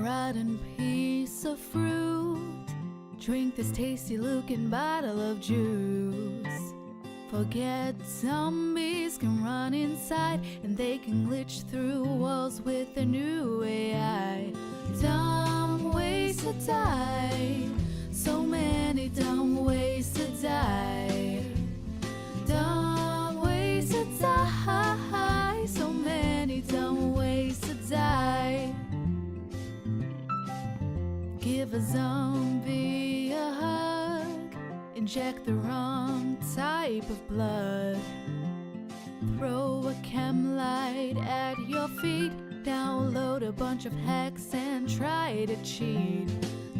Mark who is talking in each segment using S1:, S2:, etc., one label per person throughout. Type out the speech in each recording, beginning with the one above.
S1: rotten piece of fruit. Drink this tasty looking bottle of juice. Forget zombies can run inside, and they can glitch through walls with their new AI. Dumb ways to die, so many dumb ways to die. Dumb ways to die, so many dumb ways to die. Give a zombie a hug, inject the wrong type of blood. Throw a chem light at your feet, download a bunch of hacks and try to cheat.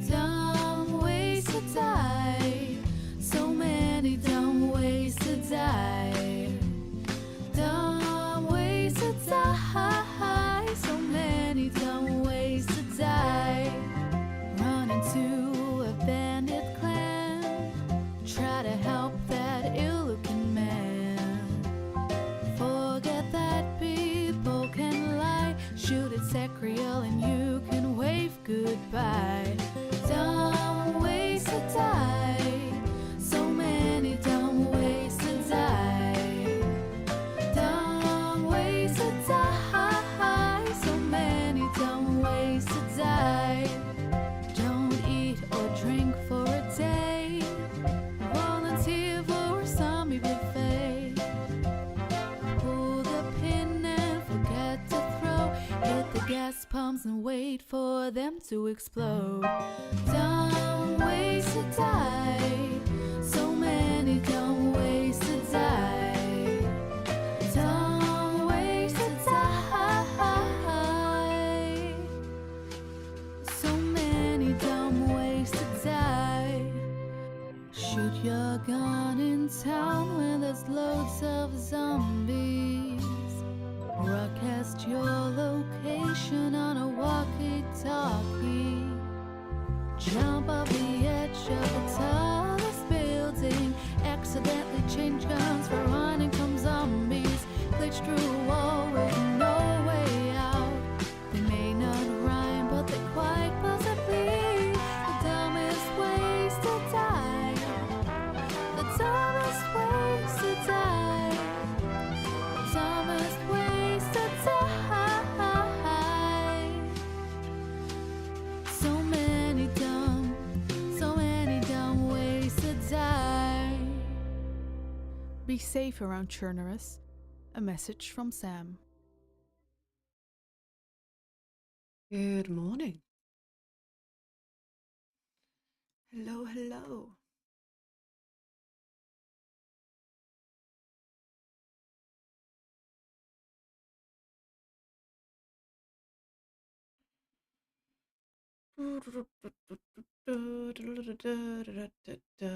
S1: Dumb ways to die, so many dumb ways to die. Dumb ways to die, so many dumb ways to die. Run into a bandit clan, try to help that ill-looking man. Forget that people can lie, shoot at Sacriel and you can wave goodbye. Dumb ways to die, so many dumb ways to die. Dumb ways to die, so many dumb ways to die. Don't eat or drink for a day, volunteer for a zombie buffet. Pull the pin and forget to throw, hit the gas pumps and wait for them to explode. Dumb ways to die, so many dumb ways to die. Dumb ways to die, so many dumb ways to die. Shoot your gun in town when there's loads of zombies. Broadcast your location on a walkie-talkie. Jump off the edge of the tallest building. Accidentally change guns for running from zombies. Glitch through a wall with no way out. They may not rhyme, but they quite possibly the dumbest ways to die. The dumbest ways to die. The dumbest ways to die. So many dumb ways to die. Be safe around Churnerus. A message from Sam.
S2: Good morning. Hello, hello.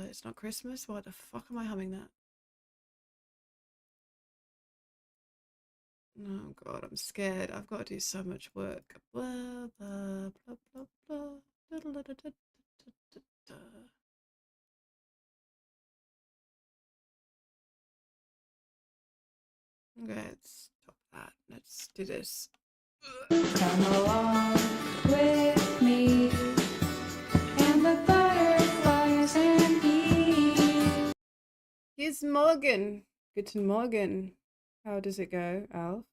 S2: It's not Christmas? Why the fuck am I humming that? Oh god, I'm scared. I've got to do so much work. Blah, blah, blah, blah, blah. Okay, let's stop that. Let's do this.
S3: Come along with me and the butterflies and bees.
S2: Here's Morgan. Guten Morgen. How does it go, Alf?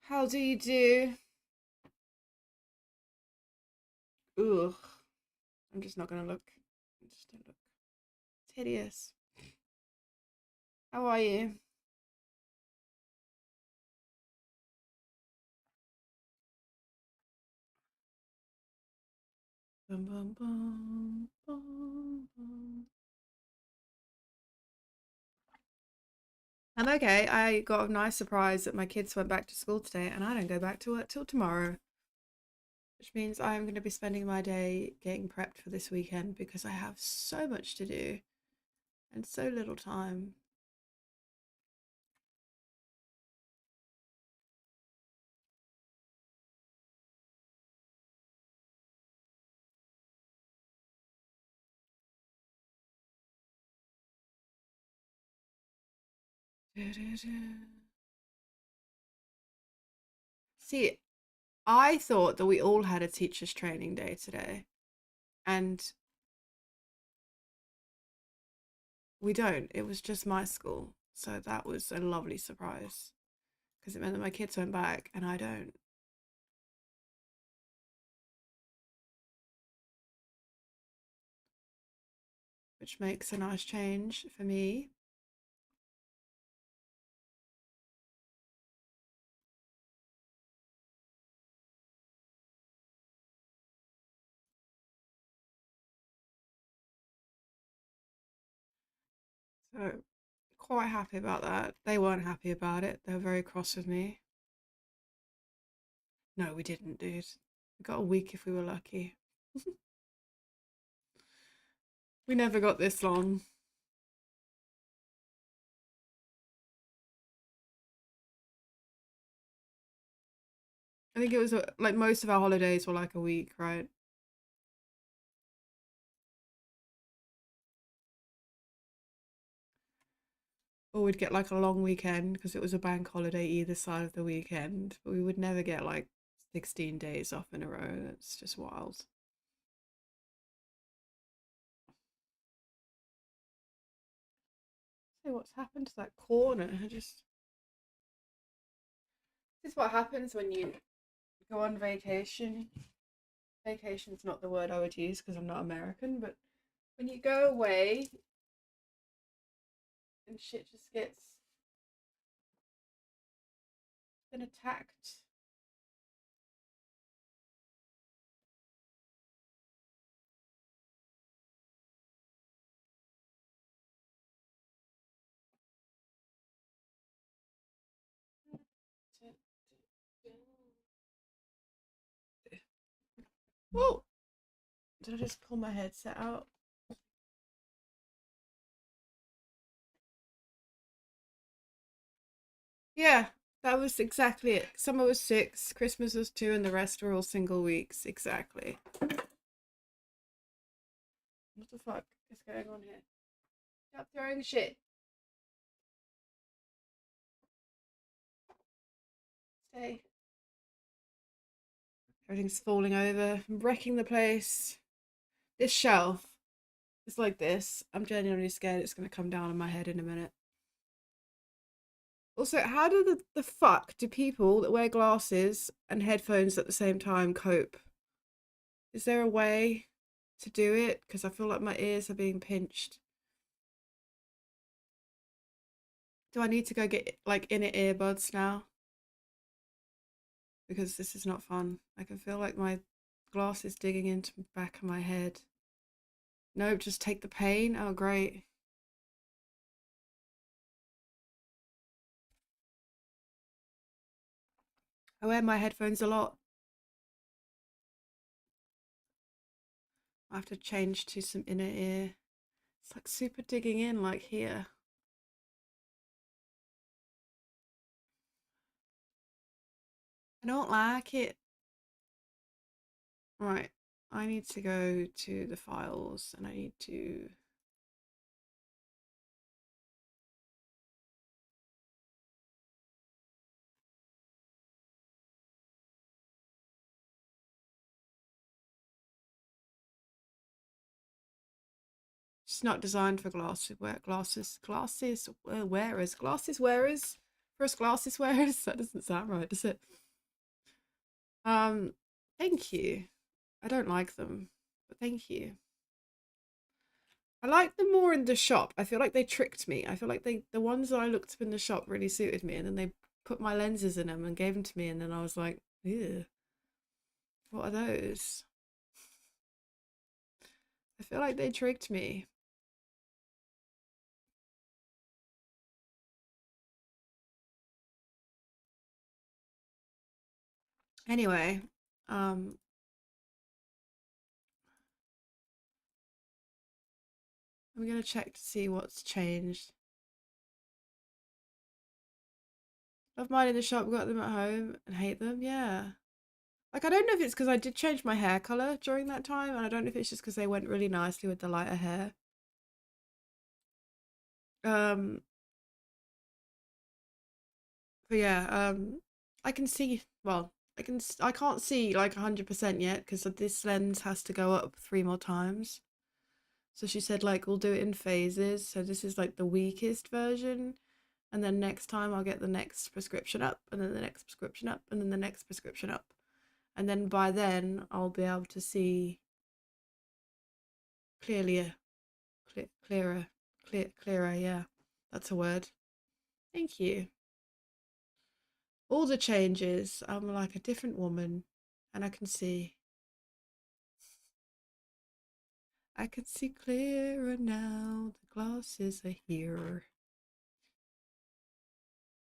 S2: How do you do? Ugh. I'm just not gonna look. Just don't look. It's hideous. How are you? Bum, bum, bum, bum, bum. I'm okay. I got a nice surprise that my kids went back to school today and I don't go back to work till tomorrow. Which means I'm going to be spending my day getting prepped for this weekend because I have so much to do and so little time. See, I thought that we all had a teachers training day today, and we don't. It was just my school. So that was a lovely surprise because it meant that my kids went back and I don't. Which makes a nice change for me. So quite happy about that. They weren't happy about it. They were very cross with me. No, we didn't, dude. We got a week if we were lucky. We never got this long. I think it was like most of our holidays were like a week, right? Or we'd get like a long weekend because it was a bank holiday either side of the weekend, but we would never get like 16 days off in a row. That's just wild. Say what's happened to that corner? Just this is what happens when you go on vacation. Vacation's not the word I would use because I'm not American, but when you go away and shit just gets been attacked. Whoa! Did I just pull my headset out? Yeah, that was exactly it. Summer was 6, Christmas was 2, and the rest were all single weeks. Exactly. What the fuck is going on here? Stop throwing shit. Stay. Everything's falling over. I'm wrecking the place. This shelf is like this. I'm genuinely scared it's going to come down on my head in a minute. Also, how do the fuck do people that wear glasses and headphones at the same time cope? Is there a way to do it? Because I feel like my ears are being pinched. Do I need to go get like inner earbuds now? Because this is not fun. I can feel like my glasses digging into the back of my head. Nope, just take the pain. Oh, great. I wear my headphones a lot. I have to change to some inner ear. It's like super digging in, like here. I don't like it. Right, I need to go to the files and I need to. It's not designed for glasses wearers for us glasses wearers. That doesn't sound right, does it? Um, thank you. I don't like them, but thank you. I like them more in the shop. I feel like they tricked me. I feel like the ones that I looked up in the shop really suited me, and then they put my lenses in them and gave them to me, and then I was like, ew, what are those? I feel like they tricked me. Anyway, um, I'm gonna check to see what's changed. Love mine in the shop, got them at home, and hate them. Yeah. Like, I don't know if it's because I did change my hair color during that time, and I don't know if it's just because they went really nicely with the lighter hair. Um, But yeah, I can see. Well, I can't see like 100% yet because this lens has to go up 3 more times. So she said like we'll do it in phases. So this is like the weakest version, and then next time I'll get the next prescription up, and then the next prescription up, and then the next prescription up, and then by then I'll be able to see clearly, clearer, clearer. Yeah, that's a word. Thank you. All the changes. I'm like a different woman, and I can see. I can see clearer now. The glasses are here.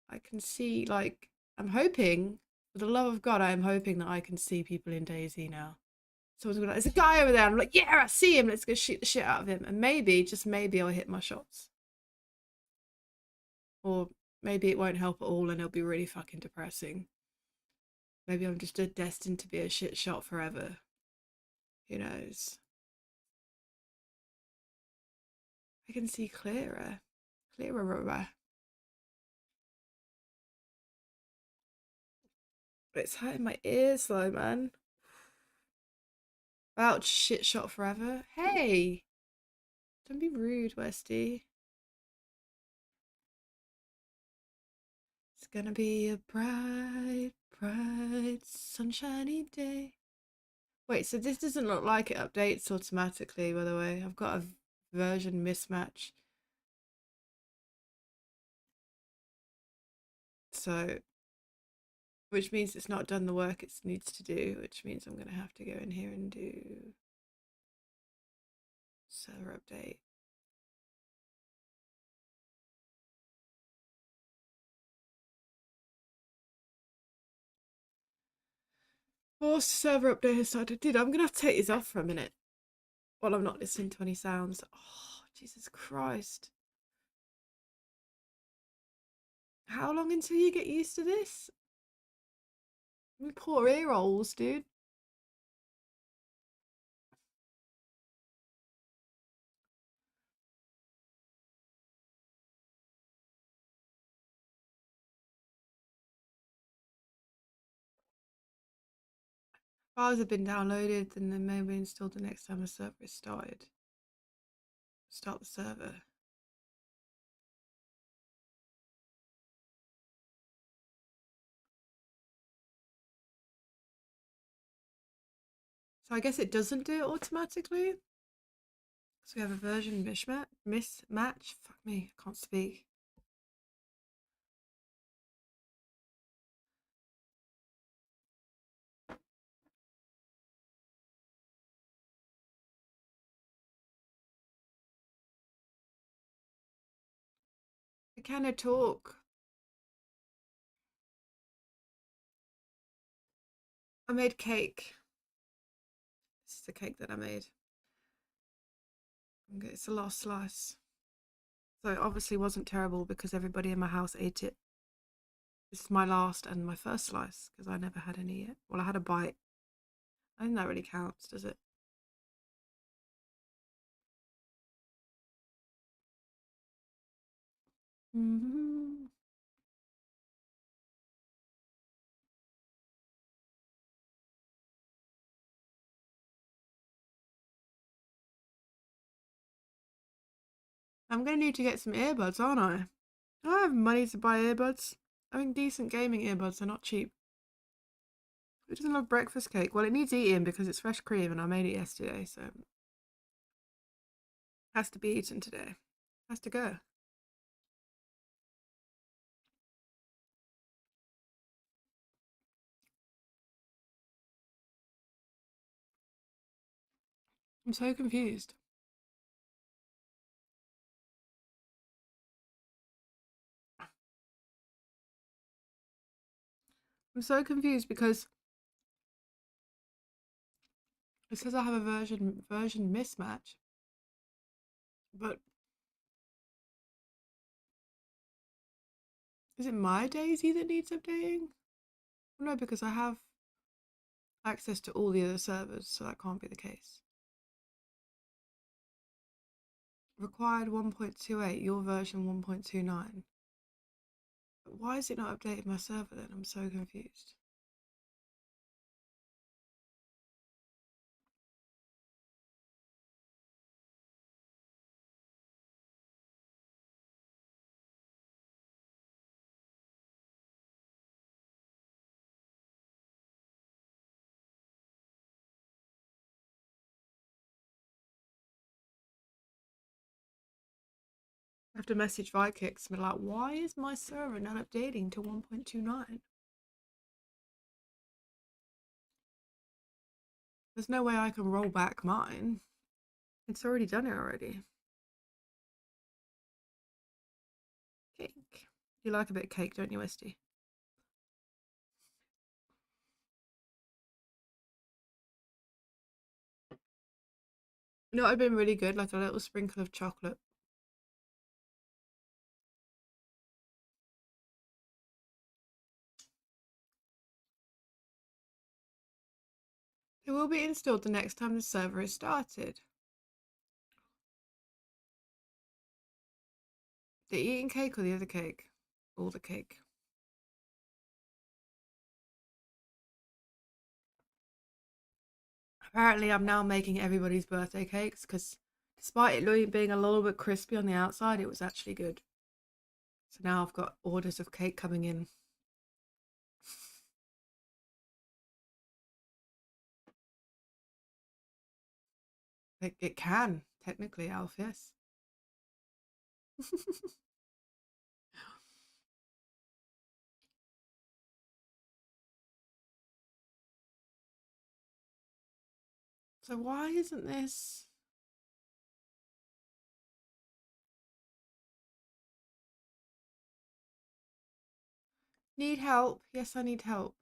S2: I can see, like, I'm hoping, for the love of God, I am hoping that I can see people in DayZ now. Someone's gonna be like, there's a guy over there. I'm like, yeah, I see him. Let's go shoot the shit out of him. And maybe, just maybe, I'll hit my shots. Or maybe it won't help at all and it'll be really fucking depressing. Maybe I'm just destined to be a shit shot forever. Who knows? I can see clearer. Clearer. But it's hurting my ears though, man. Ouch, shit shot forever. Hey! Don't be rude, Westy. It's gonna be a bright, bright, sunshiny day. Wait, so this doesn't look like it updates automatically, by the way. I've got a version mismatch. So, which means it's not done the work it needs to do, which means I'm gonna have to go in here and do server update. Forced server update has started. Dude, I'm gonna have to take this off for a minute while I'm not listening to any sounds. Oh, Jesus Christ. How long until you get used to this? My poor ear holes, dude. Files have been downloaded and then maybe installed the next time the server is started. Start the server. So I guess it doesn't do it automatically. So we have a version mismatch. Fuck me, I can't speak. I cannot talk. I made cake. This is the cake that I made. It's the last slice. So it obviously wasn't terrible because everybody in my house ate it. This is my last and my first slice because I never had any yet. Well, I had a bite. I think that really counts, does it? I'm gonna need to get some earbuds, aren't I? I don't have money to buy earbuds. I mean, decent gaming earbuds are not cheap. Who doesn't love breakfast cake? Well, it needs eating because it's fresh cream and I made it yesterday, so it has to be eaten today. Has to go. I'm so confused. I'm so confused because it says I have a version mismatch, but is it my DayZ that needs updating? No, because I have access to all the other servers, so that can't be the case. Required 1.28, your version 1.29. Why is it not updated my server then? I'm so confused. I have to message Vikix and be like, why is my server not updating to 1.29? There's no way I can roll back mine. It's already done it already. Cake. You like a bit of cake, don't you, Westy? You know what would have been really good? Like a little sprinkle of chocolate. It will be installed the next time the server is started. The eating cake or the other cake? All the cake. Apparently, I'm now making everybody's birthday cakes because despite it being a little bit crispy on the outside, it was actually good. So now I've got orders of cake coming in. It can, technically, Alf, yes. So why isn't this... Need help? Yes, I need help.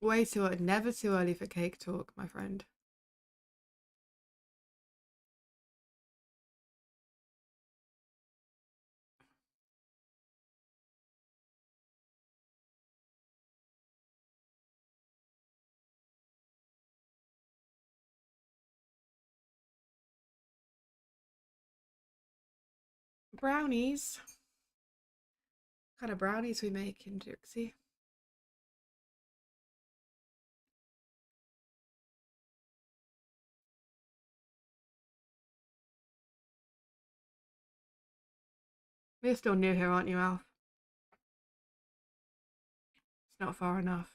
S2: Way too early. Never too early for cake talk, my friend. Brownies. What kind of brownies we make in Dixie? You're still new here, aren't you, Alf? It's not far enough.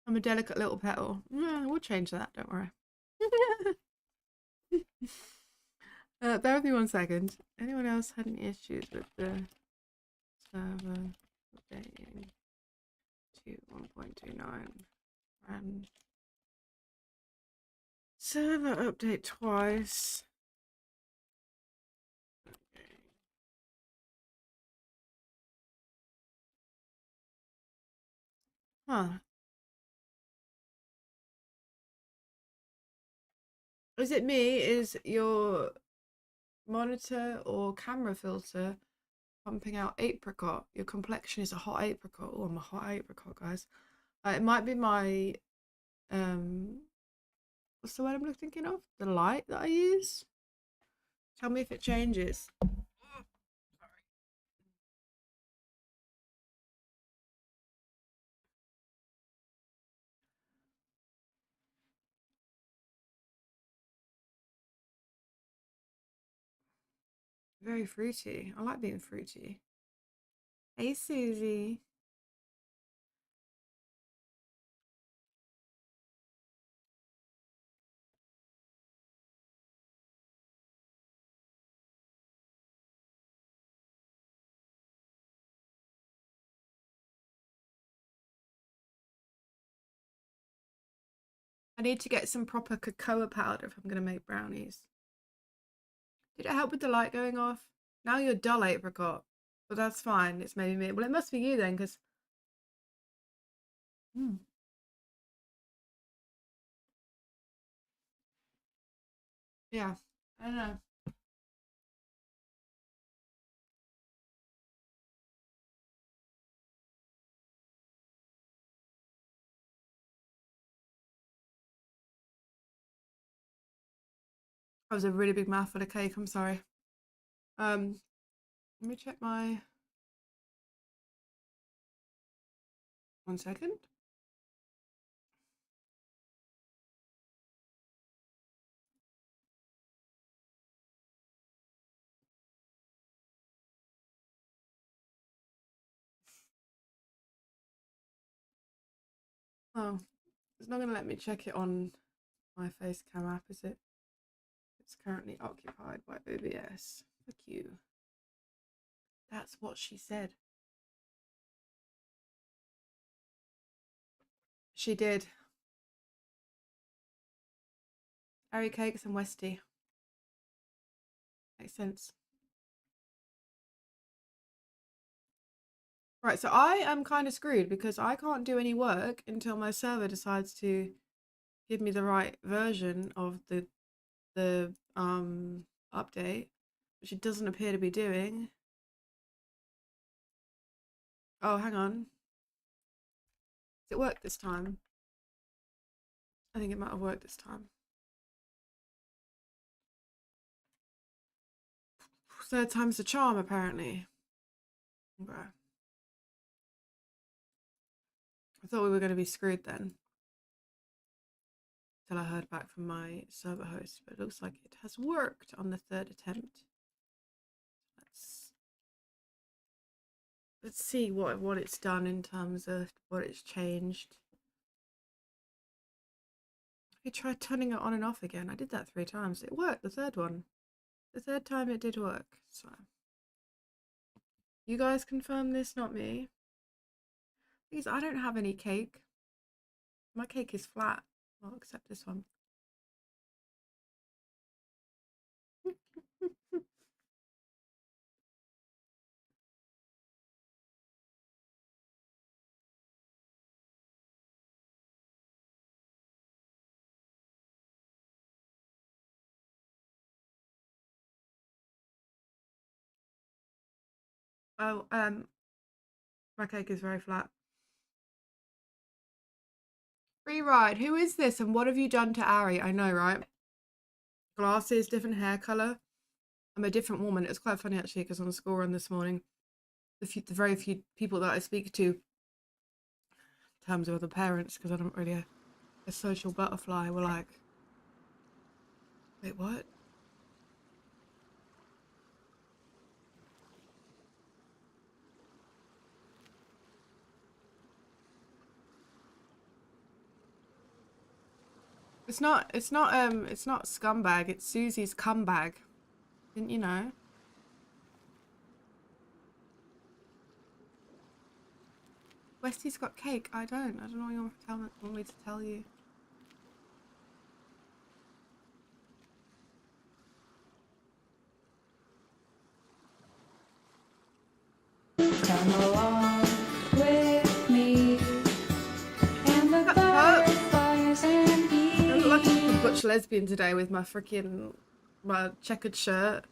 S2: I'm a delicate little petal. We'll change that, don't worry. Bear with me 1 second. Anyone else had any issues with the server updating to 1.29? And server update twice. Okay. Huh. Is it me? Is your monitor or camera filter pumping out apricot? Your complexion is a hot apricot. Oh, I'm a hot apricot, guys. It might be my what's the word I'm thinking of? The light that I use. Tell me if it changes. Very fruity. I like being fruity. Hey, Susie. I need to get some proper cocoa powder if I'm going to make brownies. Did it help with the light going off? Now you're dull, apricot. But that's fine. It's maybe me. Well, it must be you then, because... Yeah. I don't know. That was a really big mouthful of cake. I'm sorry. Let me check my... 1 second. Oh, it's not going to let me check it on my face cam app, is it? It's currently occupied by OBS. Fuck you. That's what she said. She did. Harry Cakes and Westy. Makes sense. Right, so I am kind of screwed because I can't do any work until my server decides to give me the right version of the update, which it doesn't appear to be doing. Oh, hang on. Does it work this time? I think it might have worked this time. Third time's the charm, apparently. Okay. I thought we were going to be screwed then. Till I heard back from my server host, but it looks like it has worked on the third attempt. Let's see what it's done in terms of what it's changed. I tried turning it on and off again. I did that 3 times. It worked, the third one. The third time it did work, so. You guys confirm this, not me. Because I don't have any cake. My cake is flat. Well, except this one. Oh, my cake is very flat. Free ride. Who is this and what have you done to Ari? I know, right? Glasses, different hair colour. I'm a different woman. It was quite funny actually because on the school run this morning, the very few people that I speak to in terms of other parents, because I'm not really a social butterfly, were like, wait, what? It's not scumbag, it's Susie's cumbag. Didn't you know? Westy's got cake. I don't know what you want me to tell you.
S3: Come along with me and the butterflies and bees.
S2: I look like a butch lesbian today with my checkered shirt.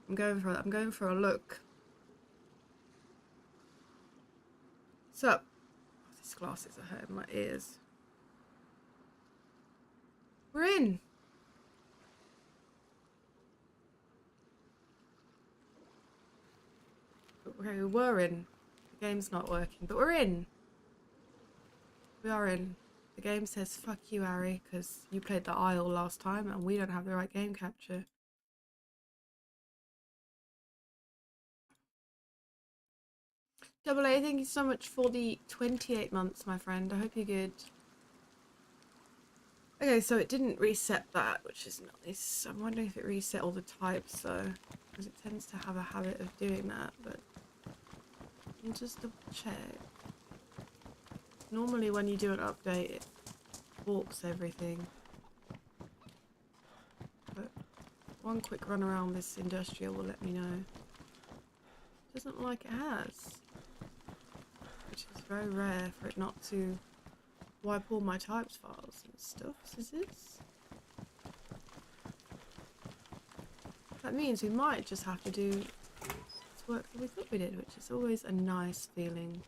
S2: I'm going for a look. What's up? Oh, these glasses are hurting my ears. We're in. Okay, we were in. The game's not working, but we're in. We are in. The game says, fuck you, Ari, because you played the Isle last time and we don't have the right game capture. Double A, thank you so much for the 28 months, my friend. I hope you're good. Okay, so it didn't reset that, which is nice. I'm wondering if it reset all the types, though, because it tends to have a habit of doing that, but I'll just double check. Normally when you do an update, it forks everything. But one quick run around this industrial will let me know. Doesn't look like it has. Which is very rare for it not to wipe all my types files and stuff. Is this? That means we might just have to do this work that we thought we did, which is always a nice feeling.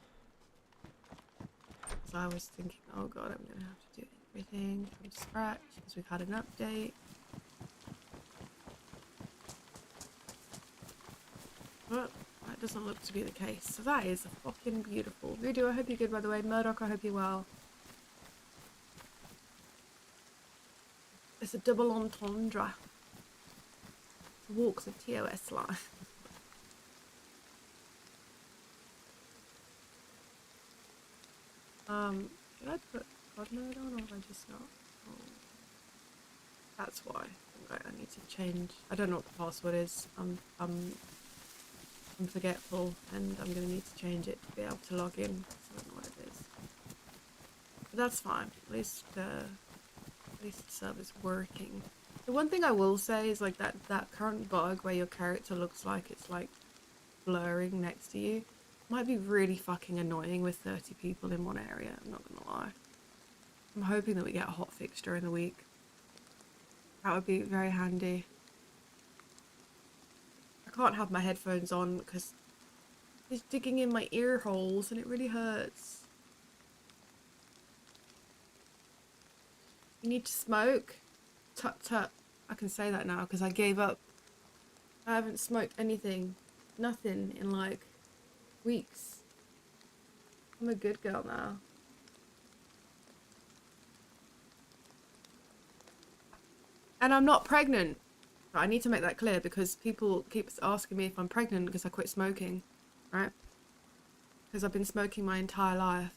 S2: Because I was thinking, oh god, I'm going to have to do everything from scratch because we've had an update. But that doesn't look to be the case. So that is fucking beautiful. Voodoo, I hope you're good, by the way. Murdoch, I hope you're well. It's a double entendre. Walks a TOS line. Did I put God mode on or have I just not? Oh, that's why. Right, I need to change. I don't know what the password is. I'm forgetful, and I'm gonna need to change it to be able to log in. So I don't know what it is. But that's fine. At least the server's working. The one thing I will say is like that current bug where your character looks like it's like blurring next to you might be really fucking annoying with 30 people in one area, I'm not gonna lie. I'm hoping that we get a hotfix during the week. That would be very handy. I can't have my headphones on because it's digging in my ear holes and it really hurts. You need to smoke? Tut tut. I can say that now because I gave up. I haven't smoked anything. Nothing in like weeks. I'm a good girl now. And I'm not pregnant. I need to make that clear because people keep asking me if I'm pregnant because I quit smoking, right? Because I've been smoking my entire life.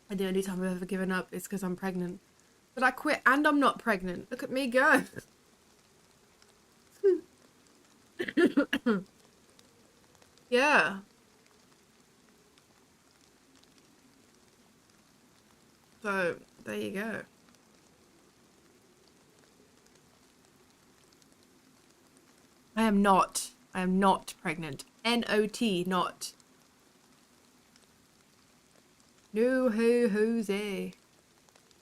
S2: And the only time I've ever given up is because I'm pregnant. But I quit and I'm not pregnant. Look at me go. Yeah. So, there you go. I am not pregnant. N-O-T, not. No, Jose.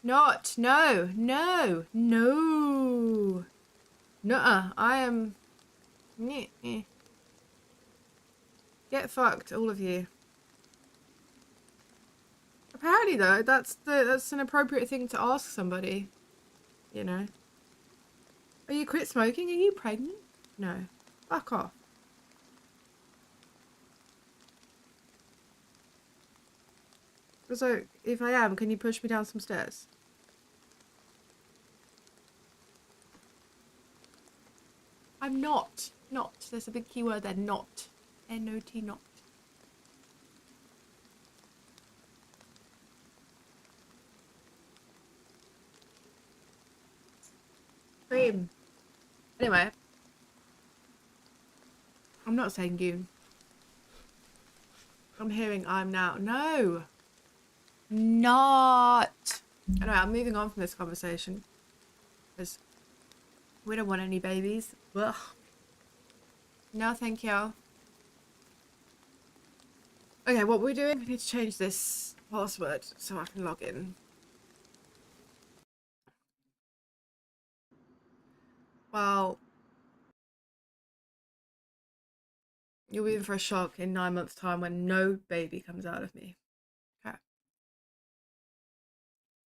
S2: Not, no, no, no. Nuh-uh, I am... Get fucked, all of you. Apparently though, that's an appropriate thing to ask somebody. You know. Are you quit smoking? Are you pregnant? No. Fuck off. So, if I am, can you push me down some stairs? I'm not. Not. There's a big keyword there. Not. N-O-T, not. Cream. Anyway. I'm not saying you. I'm hearing I'm now. No. Not. Anyway, I'm moving on from this conversation. Because we don't want any babies. Ugh. No, thank you. Okay, what we're doing, we need to change this password so I can log in. Well, you'll be in for a shock in 9 months' time when no baby comes out of me. Okay.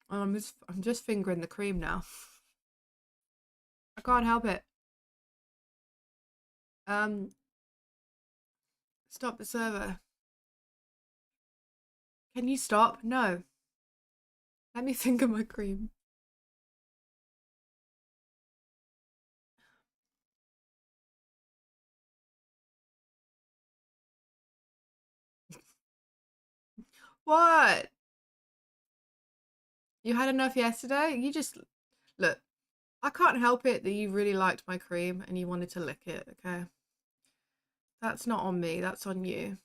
S2: I'm just fingering the cream now. I can't help it. Stop the server. Can you stop? No. Let me finger my cream. What? You had enough yesterday? You just... Look, I can't help it that you really liked my cream and you wanted to lick it, okay? That's not on me, that's on you.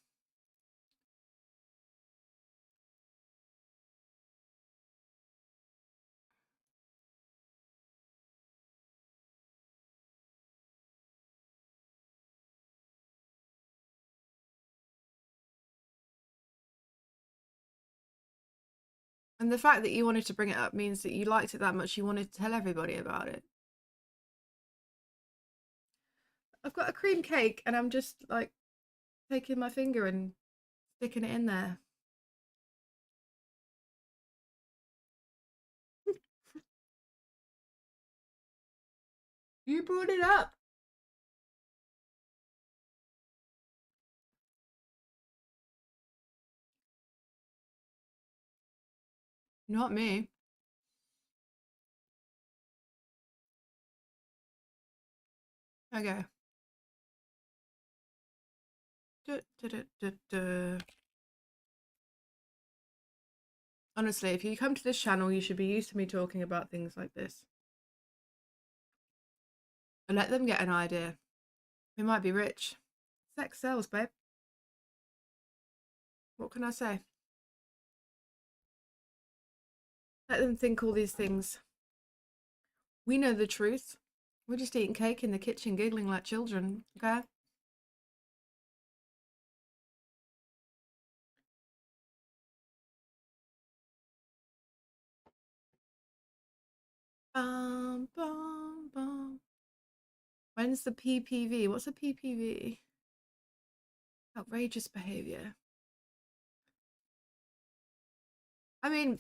S2: And the fact that you wanted to bring it up means that you liked it that much you wanted to tell everybody about it. I've got a cream cake and I'm just like taking my finger and sticking it in there. You brought it up. Not me. Okay. Honestly, if you come to this channel, you should be used to me talking about things like this. And let them get an idea. We might be rich. Sex sells, babe. What can I say? Let them think all these things. We know the truth. We're just eating cake in the kitchen, giggling like children, okay? Bum, bum, bum. When's the PPV? What's a PPV? Outrageous behavior. I mean,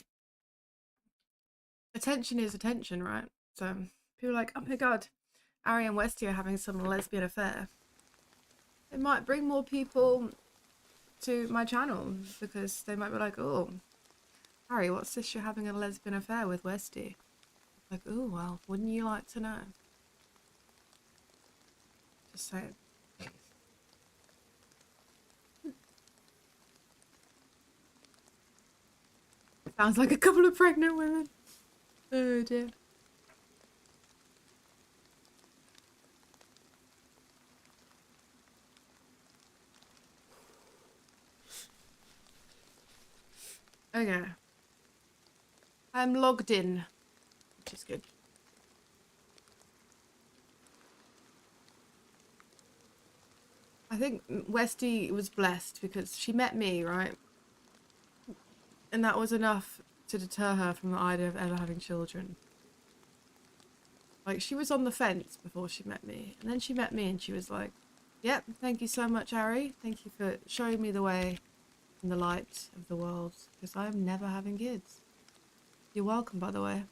S2: attention is attention, right? So people are like, oh my god, Ari and Westy are having some lesbian affair. It might bring more people to my channel because they might be like, oh, Harry, what's this? You're having a lesbian affair with Westy. Like, oh, well, wouldn't you like to know? Just saying. Sounds like a couple of pregnant women. Oh dear. Okay. I'm logged in, which is good. I think Westy was blessed because she met me, right? And that was enough to deter her from the idea of ever having children. Like, she was on the fence before she met me. And then she met me and she was like, yep, thank you so much, Ari. Thank you for showing me the way in the light of the world. Because I'm never having kids. You're welcome, by the way.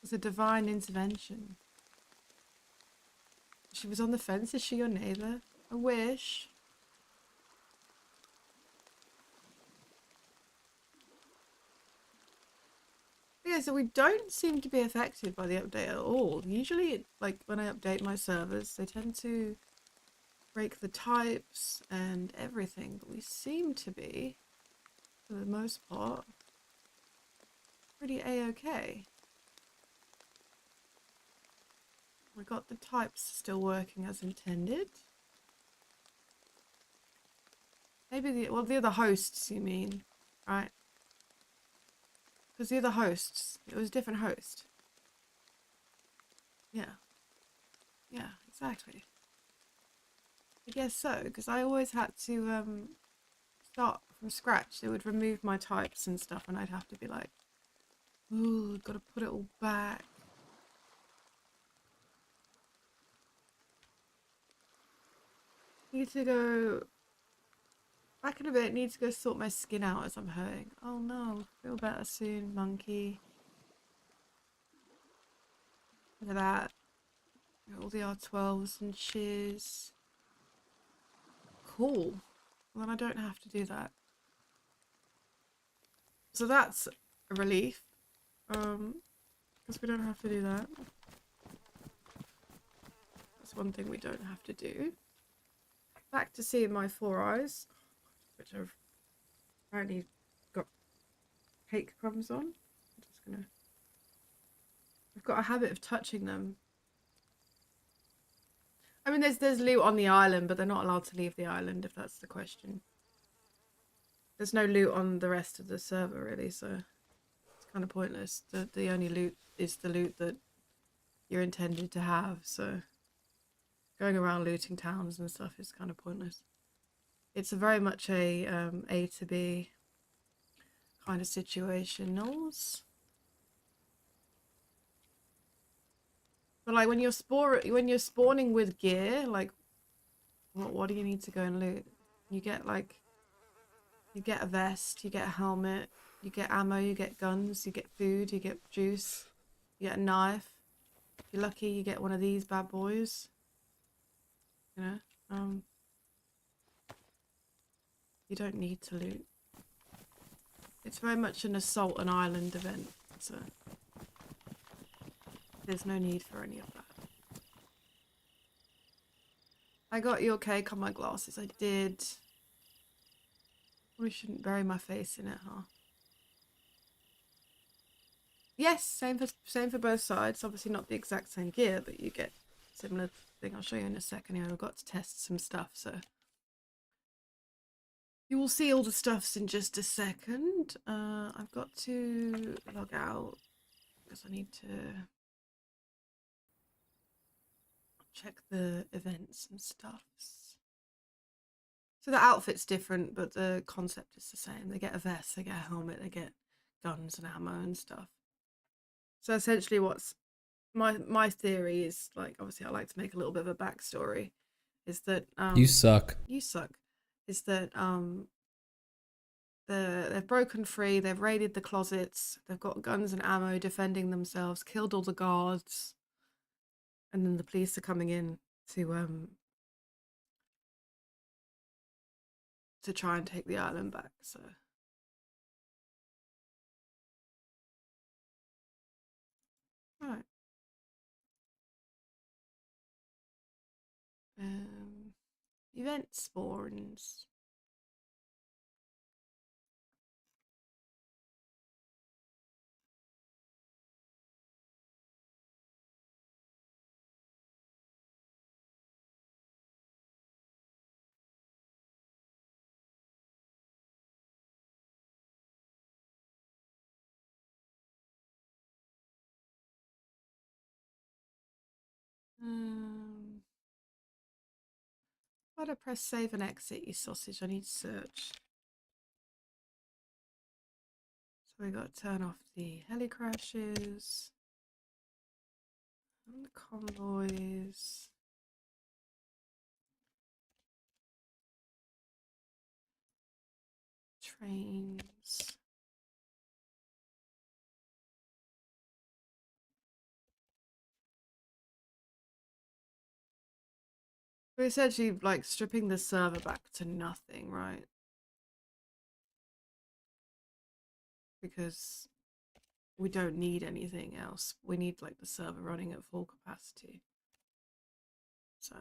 S2: It's a divine intervention. She was on the fence. Is she your neighbour? I wish. Yeah, so we don't seem to be affected by the update at all. Usually, like, when I update my servers, they tend to break the types and everything, but we seem to be, for the most part, pretty a-okay. We got the types still working as intended. Maybe the other hosts, you mean, right? Because the other hosts, it was a different host. Yeah. Yeah, exactly. I guess so, because I always had to start from scratch. They would remove my types and stuff, and I'd have to be like, ooh, I've got to put it all back. Need to go back in a bit. Need to go sort my skin out as I'm hurting. Oh no, feel better soon, monkey. Look at that. All the R12s and cheers. Cool. Well, then I don't have to do that. So that's a relief. Because we don't have to do that. That's one thing we don't have to do. Back to seeing my 4 eyes, which I've apparently got cake crumbs on. I'm just gonna... I've got a habit of touching them. I mean, there's loot on the island, but they're not allowed to leave the island, if that's the question. There's no loot on the rest of the server, really, so it's kind of pointless. The only loot is the loot that you're intended to have, so going around looting towns and stuff is kind of pointless. It's a very much A to B kind of situation, Knowles. But like when you're spawning with gear, like what do you need to go and loot? You get a vest, you get a helmet, you get ammo, you get guns, you get food, you get juice, you get a knife. If you're lucky, you get one of these bad boys. You know, you don't need to loot. It's very much an assault an island event, so there's no need for any of that. I got your cake on my glasses. I did. We shouldn't bury my face in it, huh? Yes, same for both sides. Obviously not the exact same gear, but you get similar thing. I'll show you in a second here. I've got to test some stuff, so you will see all the stuffs in just a second. I've got to log out because I need to check the events and stuffs. So the outfit's different, but the concept is the same. They get a vest, they get a helmet, they get guns and ammo and stuff. So essentially what's my theory is, like, obviously I like to make a little bit of a backstory, is that
S4: you suck.
S2: Is that they've broken free, they've raided the closets, they've got guns and ammo defending themselves, killed all the guards, and then the police are coming in to try and take the island back. So right. Event spawns. Why do I press save and exit, you sausage? I need to search. So we got to turn off the heli crashes and the convoys. Trains. We're essentially like stripping the server back to nothing, right? Because we don't need anything else. We need like the server running at full capacity. So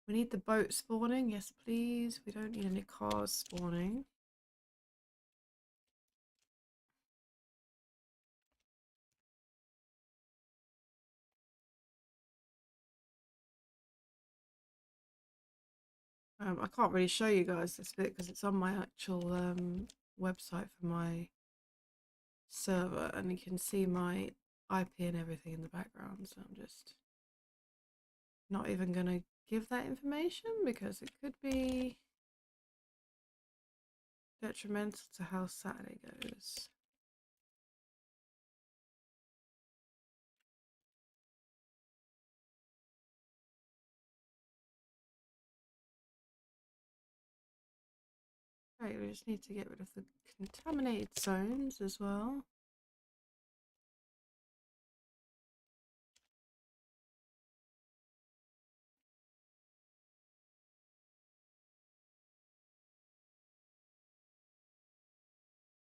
S2: we need the boat spawning, yes please. We don't need any cars spawning. I can't really show you guys this bit because it's on my actual website for my server, and you can see my IP and everything in the background, so I'm just not even gonna give that information because it could be detrimental to how Saturday goes. Right, we just need to get rid of the contaminated zones as well.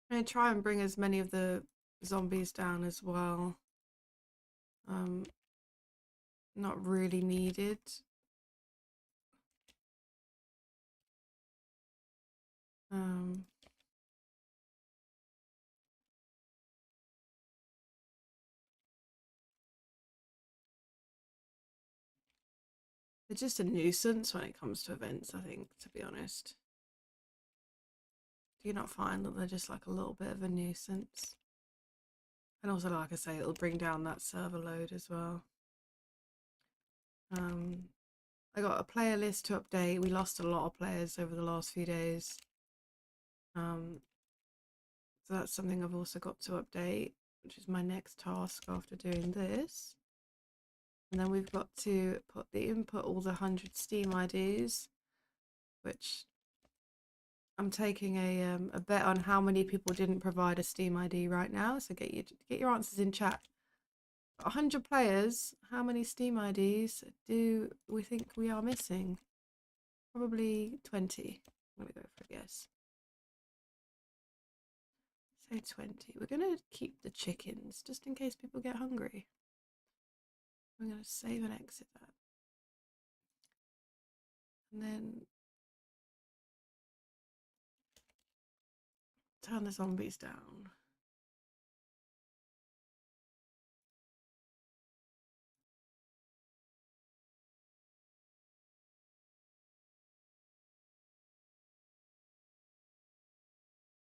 S2: I'm gonna try and bring as many of the zombies down as well. Not really needed. They're just a nuisance when it comes to events, I think, to be honest. Do you not find that they're just like a little bit of a nuisance? And also, like I say, it'll bring down that server load as well. I got a player list to update. We lost a lot of players over the last few days. So that's something I've also got to update, which is my next task after doing this. And then we've got to input all the 100 Steam IDs, which I'm taking a bet on how many people didn't provide a Steam ID right now. So get your answers in chat. 100 players, how many Steam IDs do we think we are missing? Probably 20. I'm gonna go for a guess. Say 20. We're gonna keep the chickens just in case people get hungry. I'm gonna save and exit that. And then turn the zombies down.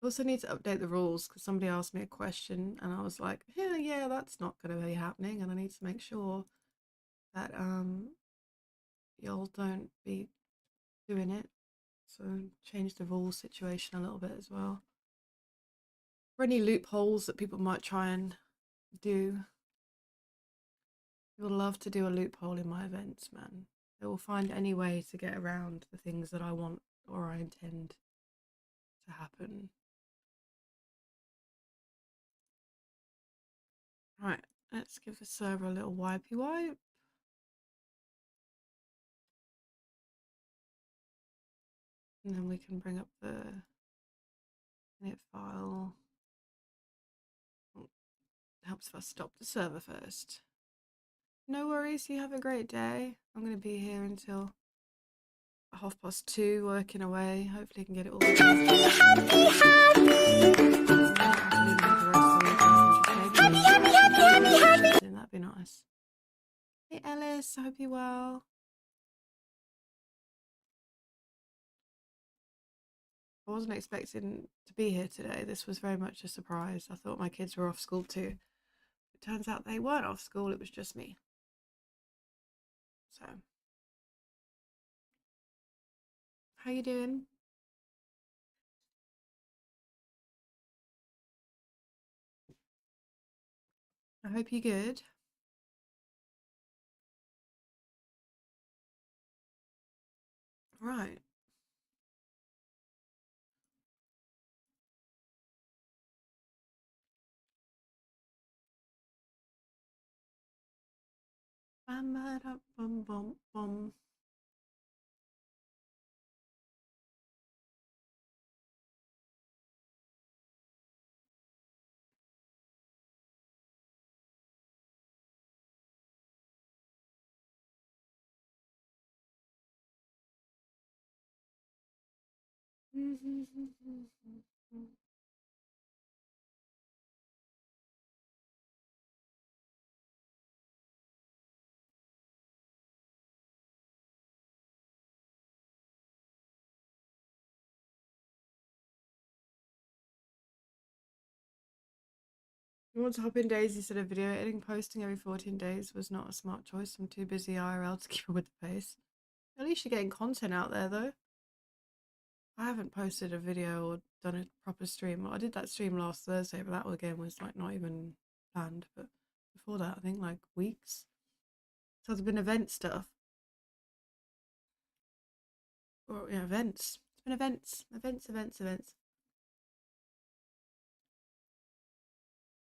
S2: Also need to update the rules because somebody asked me a question and I was like, yeah, that's not going to be happening, and I need to make sure that y'all don't be doing it. So change the rules situation a little bit as well. For any loopholes that people might try and do, people love to do a loophole in my events, man. They will find any way to get around the things that I want or I intend to happen. Right, let's give the server a little wipey wipe. And then we can bring up the init file. Helps if I stop the server first. No worries, you have a great day. I'm going to be here until 2:30 working away. Hopefully I can get it all That'd be nice. Hey Ellis, I hope you're well. I wasn't expecting to be here today. This was very much a surprise. I thought my kids were off school too. It turns out they weren't off school, it was just me. So, how you doing? I hope you're good. Right. Bum, bum, bum, bum, bum. You want to hop in DayZ instead of video editing? Posting every 14 days was not a smart choice. I'm too busy IRL to keep up with the pace. At least you're getting content out there though. I haven't posted a video or done a proper stream. I did that stream last Thursday, but that again was like not even planned. But before that, I think like weeks. So there's been event stuff. Or yeah, events. It's been events.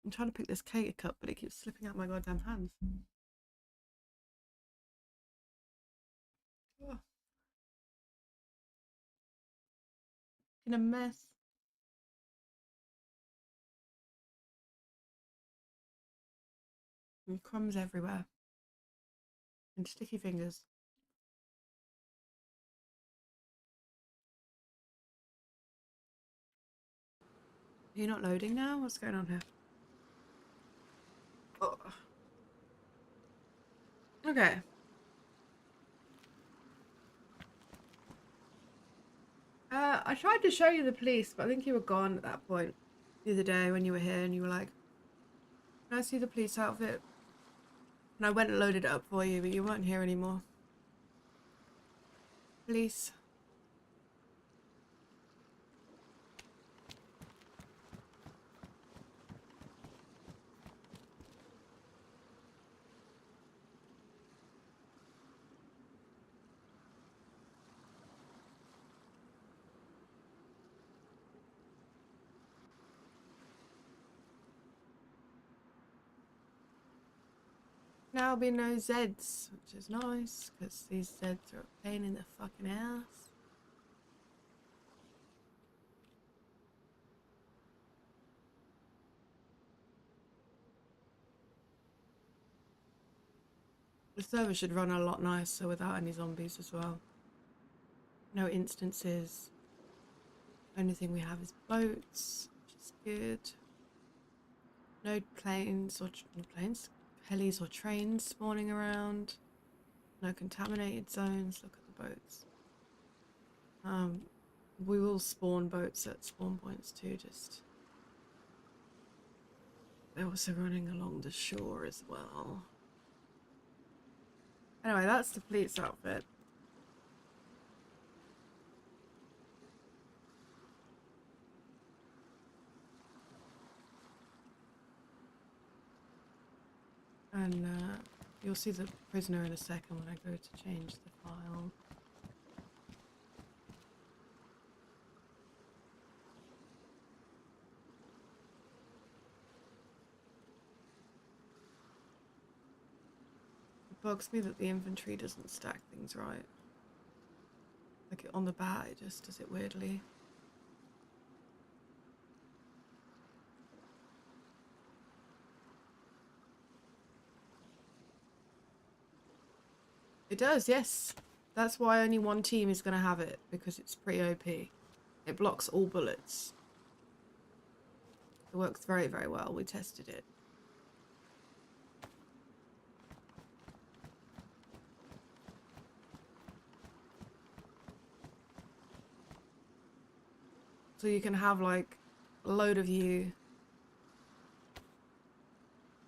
S2: I'm trying to pick this cake up, but it keeps slipping out my goddamn hands. Oh. In a mess. And crumbs everywhere. And sticky fingers. Are you not loading now? What's going on here? Oh. Okay. I tried to show you the police, but I think you were gone at that point the other day when you were here, and you were like, "Can I see the police outfit?" And I went and loaded it up for you, but you weren't here anymore. Police. Now be no Zeds, which is nice, because these Zeds are a pain in the fucking ass. The server should run a lot nicer without any zombies as well. No instances. Only thing we have is boats, which is good. No planes or helis or trains spawning around. No contaminated zones. Look at the boats. We will spawn boats at spawn points too. Just they're also running along the shore as well. Anyway, that's the police outfit. And you'll see the prisoner in a second when I go to change the file. It bugs me that the inventory doesn't stack things right. Like on the bat, it just does it weirdly. It does, yes. That's why only one team is going to have it, because it's pretty OP. It blocks all bullets. It works very, very well. We tested it. So you can have like a load of you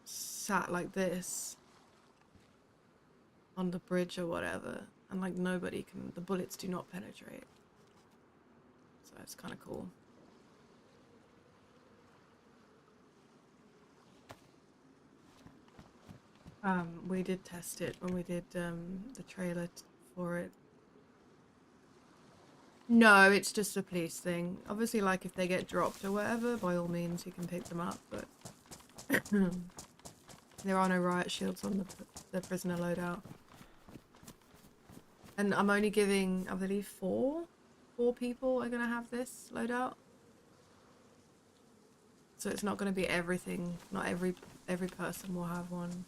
S2: sat like this on the bridge or whatever, and like nobody can, the bullets do not penetrate. So it's kind of cool. We did test it when we did the trailer for it. No, it's just a police thing. Obviously, like if they get dropped or whatever, by all means you can pick them up, but there are no riot shields on the prisoner loadout. And I'm only giving, I believe, four people are gonna have this loadout. So it's not gonna be everything. Not every person will have one.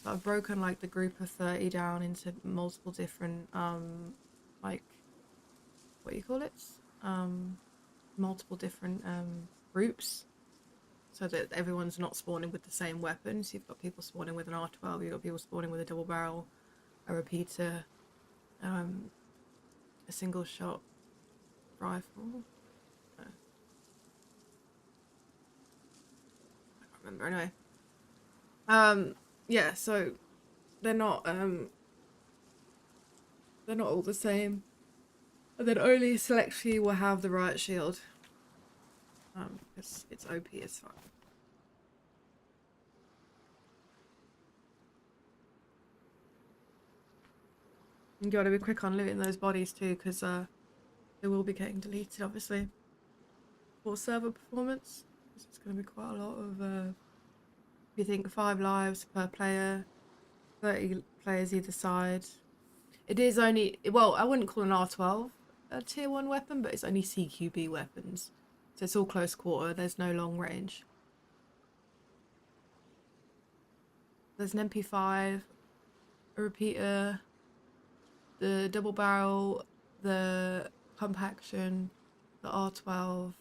S2: So I've broken like the group of 30 down into multiple different like, what do you call it? Multiple different groups, so that everyone's not spawning with the same weapons. You've got people spawning with an R12, you've got people spawning with a double barrel, a repeater, a single shot rifle. No. I can't remember anyway. Yeah, so they're not all the same. And then only select few will have the riot shield. Because it's OP as fuck. You gotta be quick on looting those bodies too, because they will be getting deleted, obviously. For server performance, it's gonna be quite a lot of if you think 5 lives per player, 30 players either side. It is only, well, I wouldn't call an R12 a tier 1 weapon, but it's only CQB weapons. So it's all close quarter, there's no long range. There's an MP5, a repeater, the double barrel, the pump action, the R12.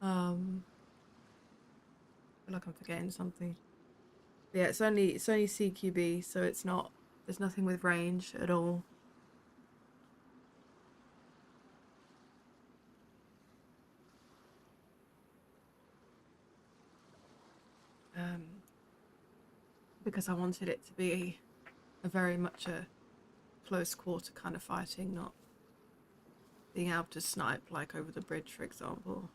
S2: I feel like I'm forgetting something. But yeah, it's only CQB, so it's not, there's nothing with range at all. because I wanted it to be a very much a close quarter kind of fighting, not being able to snipe like over the bridge, for example.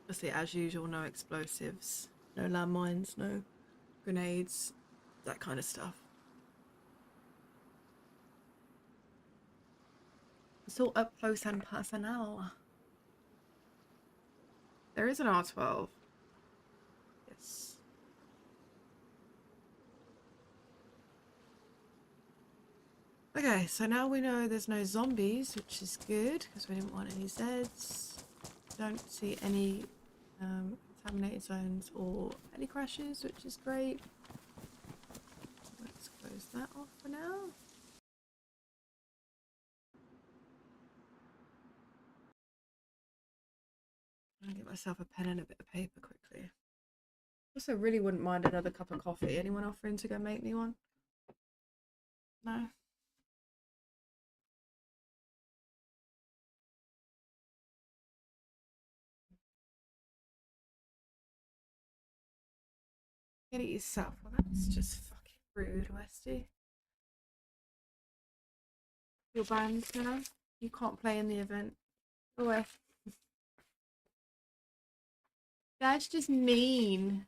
S2: Obviously, as usual, no explosives, no landmines, no grenades, that kind of stuff. It's all up close and personal. There is an R12. Yes. Okay, so now we know there's no zombies, which is good, because we didn't want any Zeds. Don't see any contaminated zones or any crashes, which is great. Let's close that off for now. I'll get myself a pen and a bit of paper quickly. Also, really wouldn't mind another cup of coffee. Anyone offering to go make me one? No? Get it yourself. Well, that's just fucking rude, Westy. Your band, you know? You can't play in the event. Go away. That's just mean.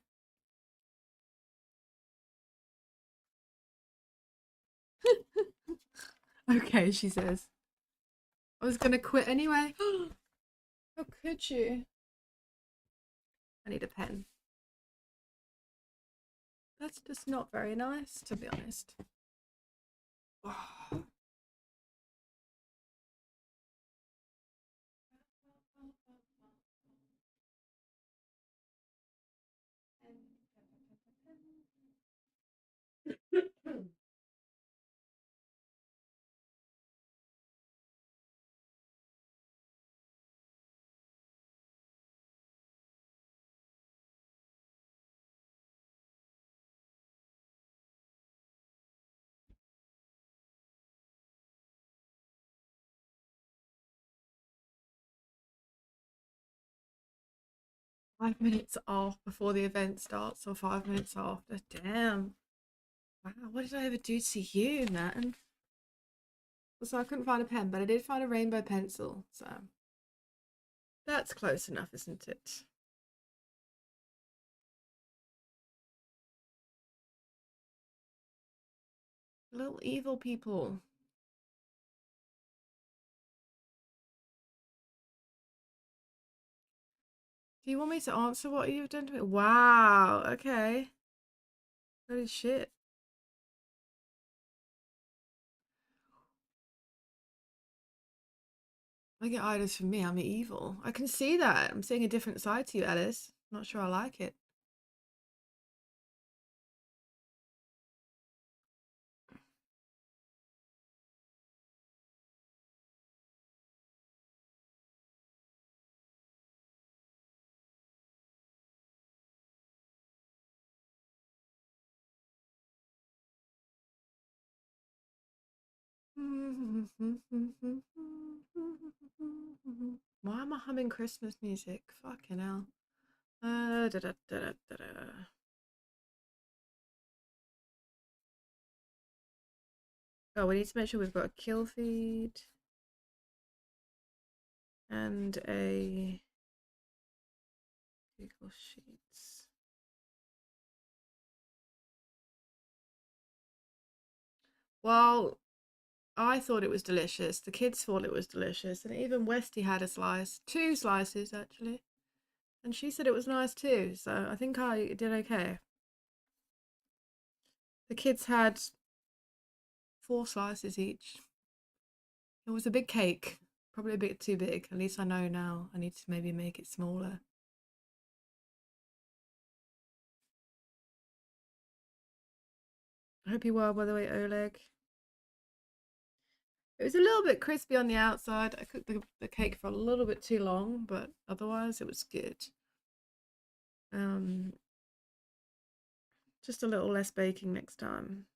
S2: Okay, she says. I was gonna quit anyway. How could you? I need a pen. That's just not very nice, to be honest. Oh. 5 minutes off before the event starts, or 5 minutes after. Damn. Wow, what did I ever do to you, man? So I couldn't find a pen, but I did find a rainbow pencil, so that's close enough, isn't it? Little evil people. Do you want me to answer what you've done to me? Wow, okay. Holy shit. I get idols from me, I'm evil. I can see that. I'm seeing a different side to you, Alice. Not sure I like it. Why am I humming Christmas music? Fucking hell. Da, da, da, da, da, da. Oh, we need to make sure we've got a kill feed and a Google Sheets. Well, I thought it was delicious. The kids thought it was delicious, and even Westy had a slice, 2 slices actually, and she said it was nice too. So I think I did okay. The kids had 4 slices each. It was a big cake, probably a bit too big. At least I know now. I need to maybe make it smaller. I hope you well, by the way, Oleg. It was a little bit crispy on the outside. I cooked the cake for a little bit too long, but otherwise it was good. Just a little less baking next time.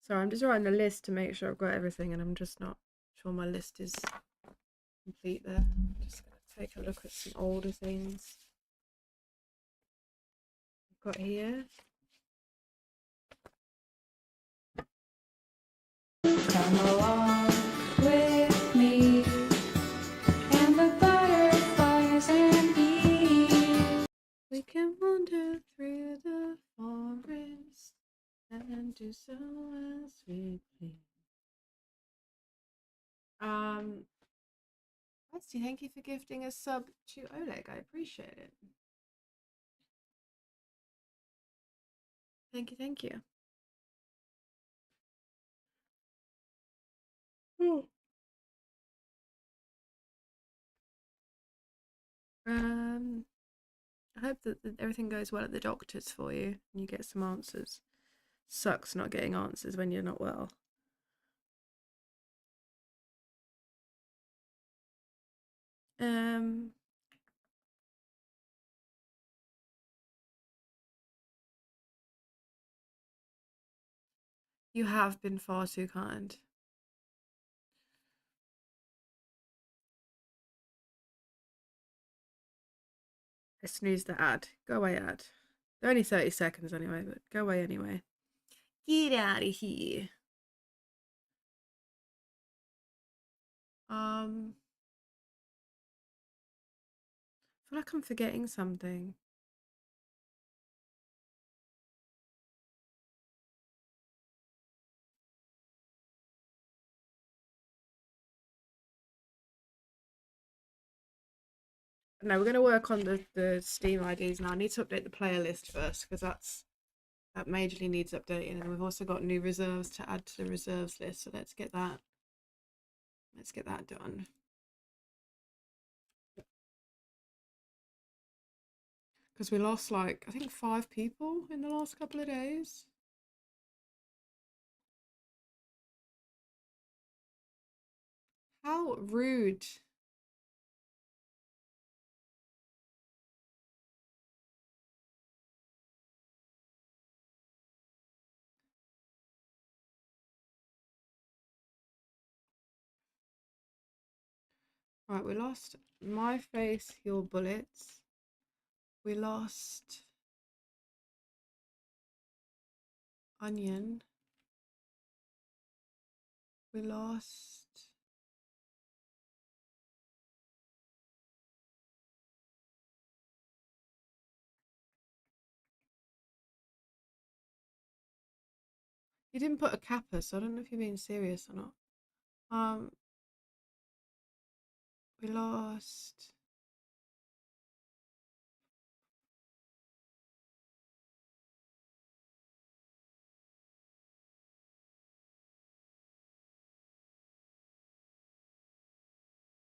S2: Sorry, I'm just writing a list to make sure I've got everything, and I'm just not sure my list is complete there. I'm just going to take a look at some older things I've got here.
S3: Come along with me and the butterflies and bees.
S2: We can wander through the forest and do so as we please. Rusty, thank you for gifting a sub to Oleg. I appreciate it. Thank you, thank you. I hope that everything goes well at the doctor's for you and you get some answers. Sucks not getting answers when you're not well. You have been far too kind. I snoozed the ad. Go away, ad. They're only 30 seconds anyway, but go away anyway. Get out of here. I feel like I'm forgetting something. No, we're going to work on the Steam IDs now. I need to update the player list first because that majorly needs updating, and we've also got new reserves to add to the reserves list. So let's get that done. Because we lost like I think 5 people in the last couple of days. How rude. Right, we lost My Face, Your Bullets. We lost Onion. We lost You didn't put a kappa, so I don't know if you're being serious or not. We lost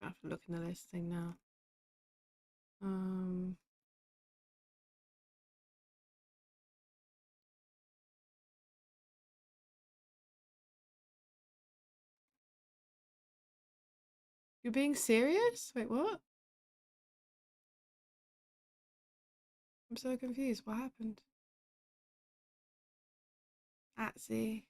S2: I have to look in the list thing now. You're being serious? Wait, what? I'm so confused. What happened? Atsy.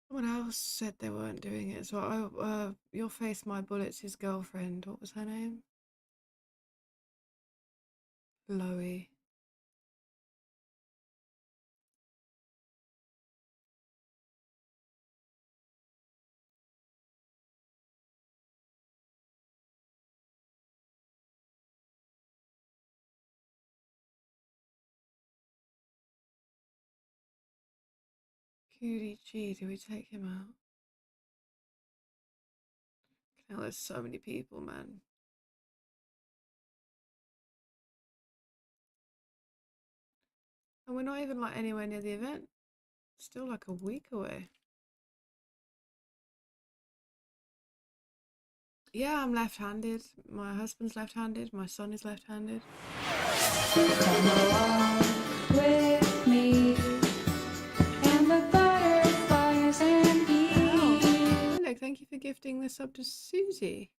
S2: Someone else said they weren't doing it. So Your Face, My Bullets, his girlfriend. What was her name? Chloe. Cutie G, do we take him out? Hell, there's so many people, man. And we're not even like anywhere near the event. Still like a week away. Yeah, I'm left-handed. My husband's left-handed. My son is left-handed.
S3: Come along with me and the butterflies and bees.
S2: Oh, look, thank you for gifting the sub to Susie.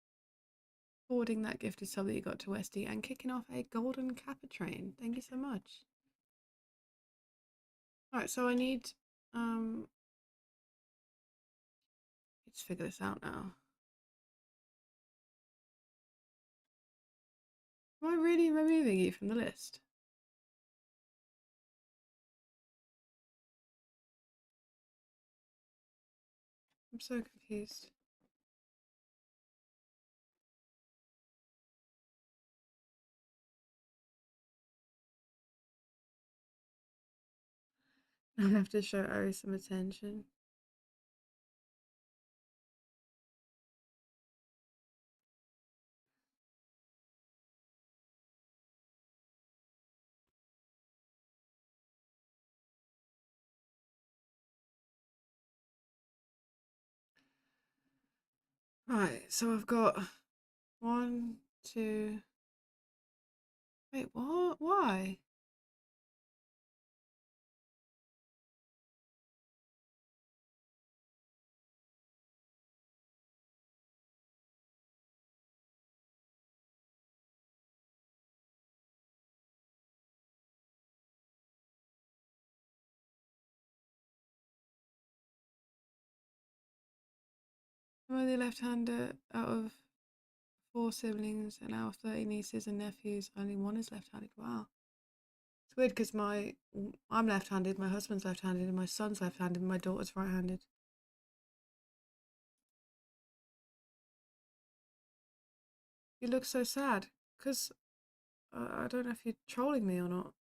S2: Forwarding that gifted sub that you got to Westy and kicking off a golden kappa train. Thank you so much. Alright, so I need let's figure this out now. Am I really removing you from the list? I'm so confused. I have to show Ari some attention. Right, so I've got 1, 2. Wait, what? Why? I'm only left-hander out of 4 siblings and out of 30 nieces and nephews. Only one is left-handed. Wow. It's weird because I'm left-handed, my husband's left-handed, and my son's left-handed, and my daughter's right-handed. You look so sad. Because I don't know if you're trolling me or not.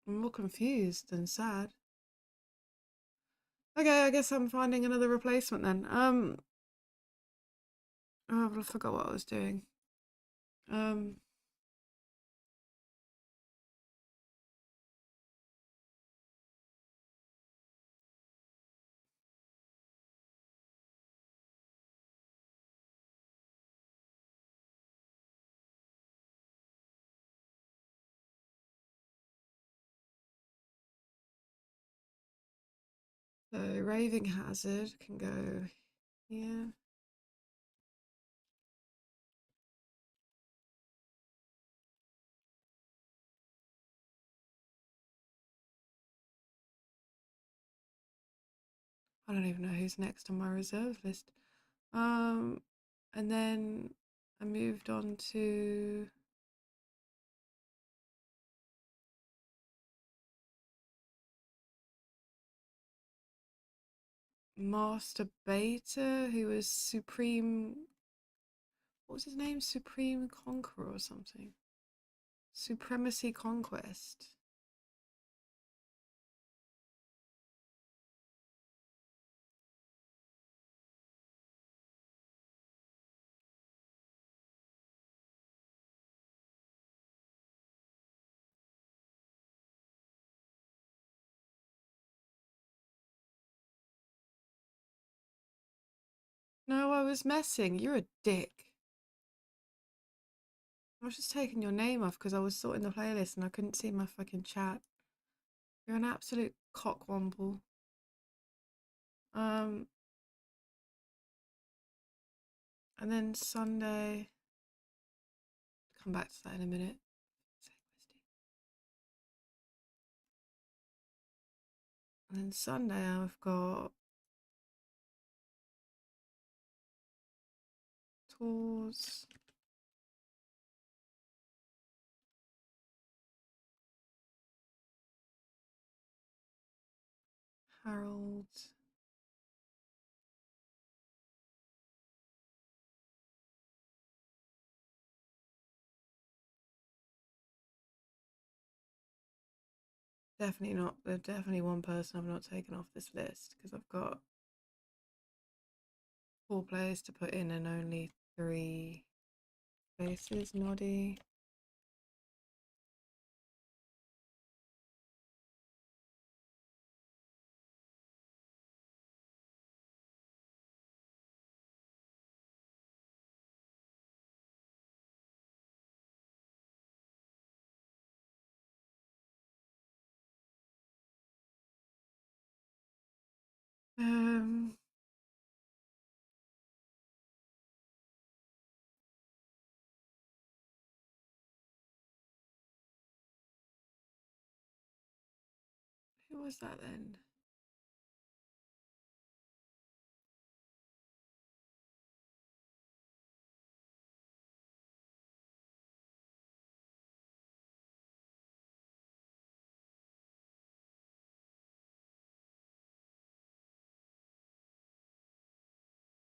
S2: I'm more confused than sad. Okay, I guess I'm finding another replacement then. Oh, I forgot what I was doing. So Raving Hazard can go here. I don't even know who's next on my reserve list. And then I moved on to Master Beta, who was Supreme. What was his name? Supreme Conqueror or something. Supremacy Conquest. No, I was messing. You're a dick. I was just taking your name off because I was sorting the playlist and I couldn't see my fucking chat. You're an absolute cockwomble. And then Sunday. Come back to that in a minute. And then Sunday I've got tours. Harold. Definitely not. There's definitely one person I've not taken off this list because I've got 4 players to put in and only 3 faces. Noddy. Um, who was that then?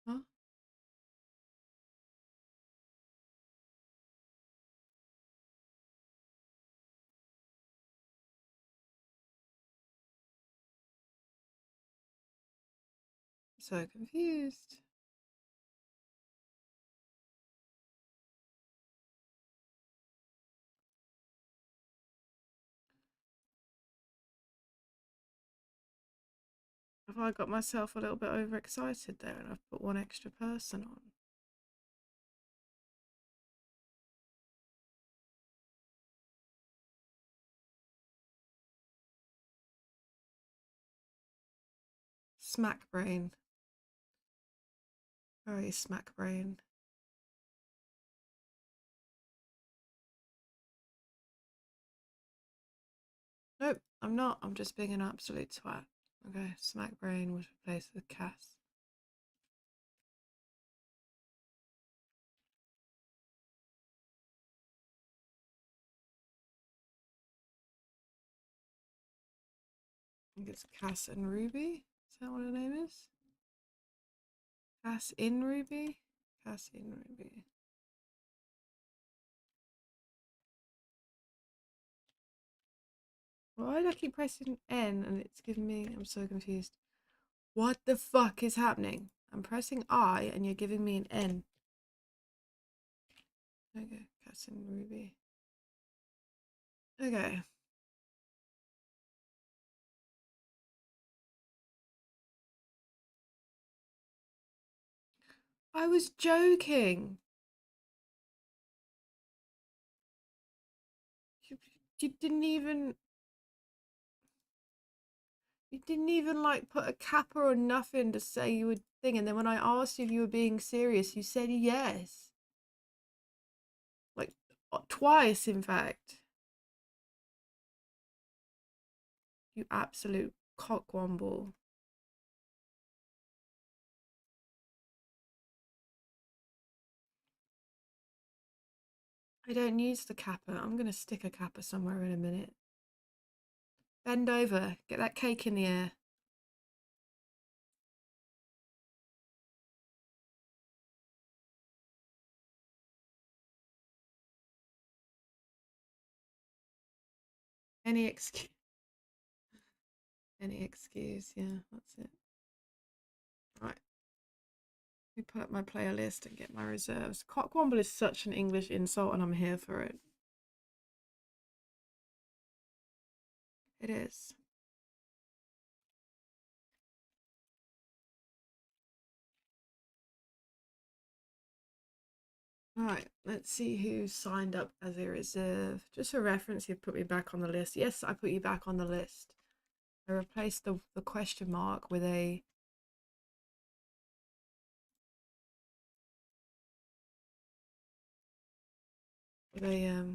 S2: Huh? So confused. Have I got myself a little bit overexcited there and I've put one extra person on? Smack brain. Very smack brain. Nope, I'm not. I'm just being an absolute twat. Okay, smack brain was replaced with Cass. I think it's Cass and Ruby. Is that what her name is? Cass in Ruby? Cass in Ruby. Why did I keep pressing N and it's giving me... I'm so confused. What the fuck is happening? I'm pressing I and you're giving me an N. Okay, Cass and Ruby. Okay. I was joking. You didn't even... You didn't even like put a kappa or nothing to say you would thing. And then when I asked you if you were being serious, you said yes. Like twice, in fact. You absolute cockwomble. I don't use the kappa. I'm going to stick a kappa somewhere in a minute. Bend over. Get that cake in the air. Any excuse. Any excuse. Yeah, that's it. Right. Let me put up my playlist and get my reserves. Cockwomble is such an English insult and I'm here for it. It is. Right, let's see who signed up as a reserve. Just for reference, you've put me back on the list. Yes, I put you back on the list. I replaced the question mark with a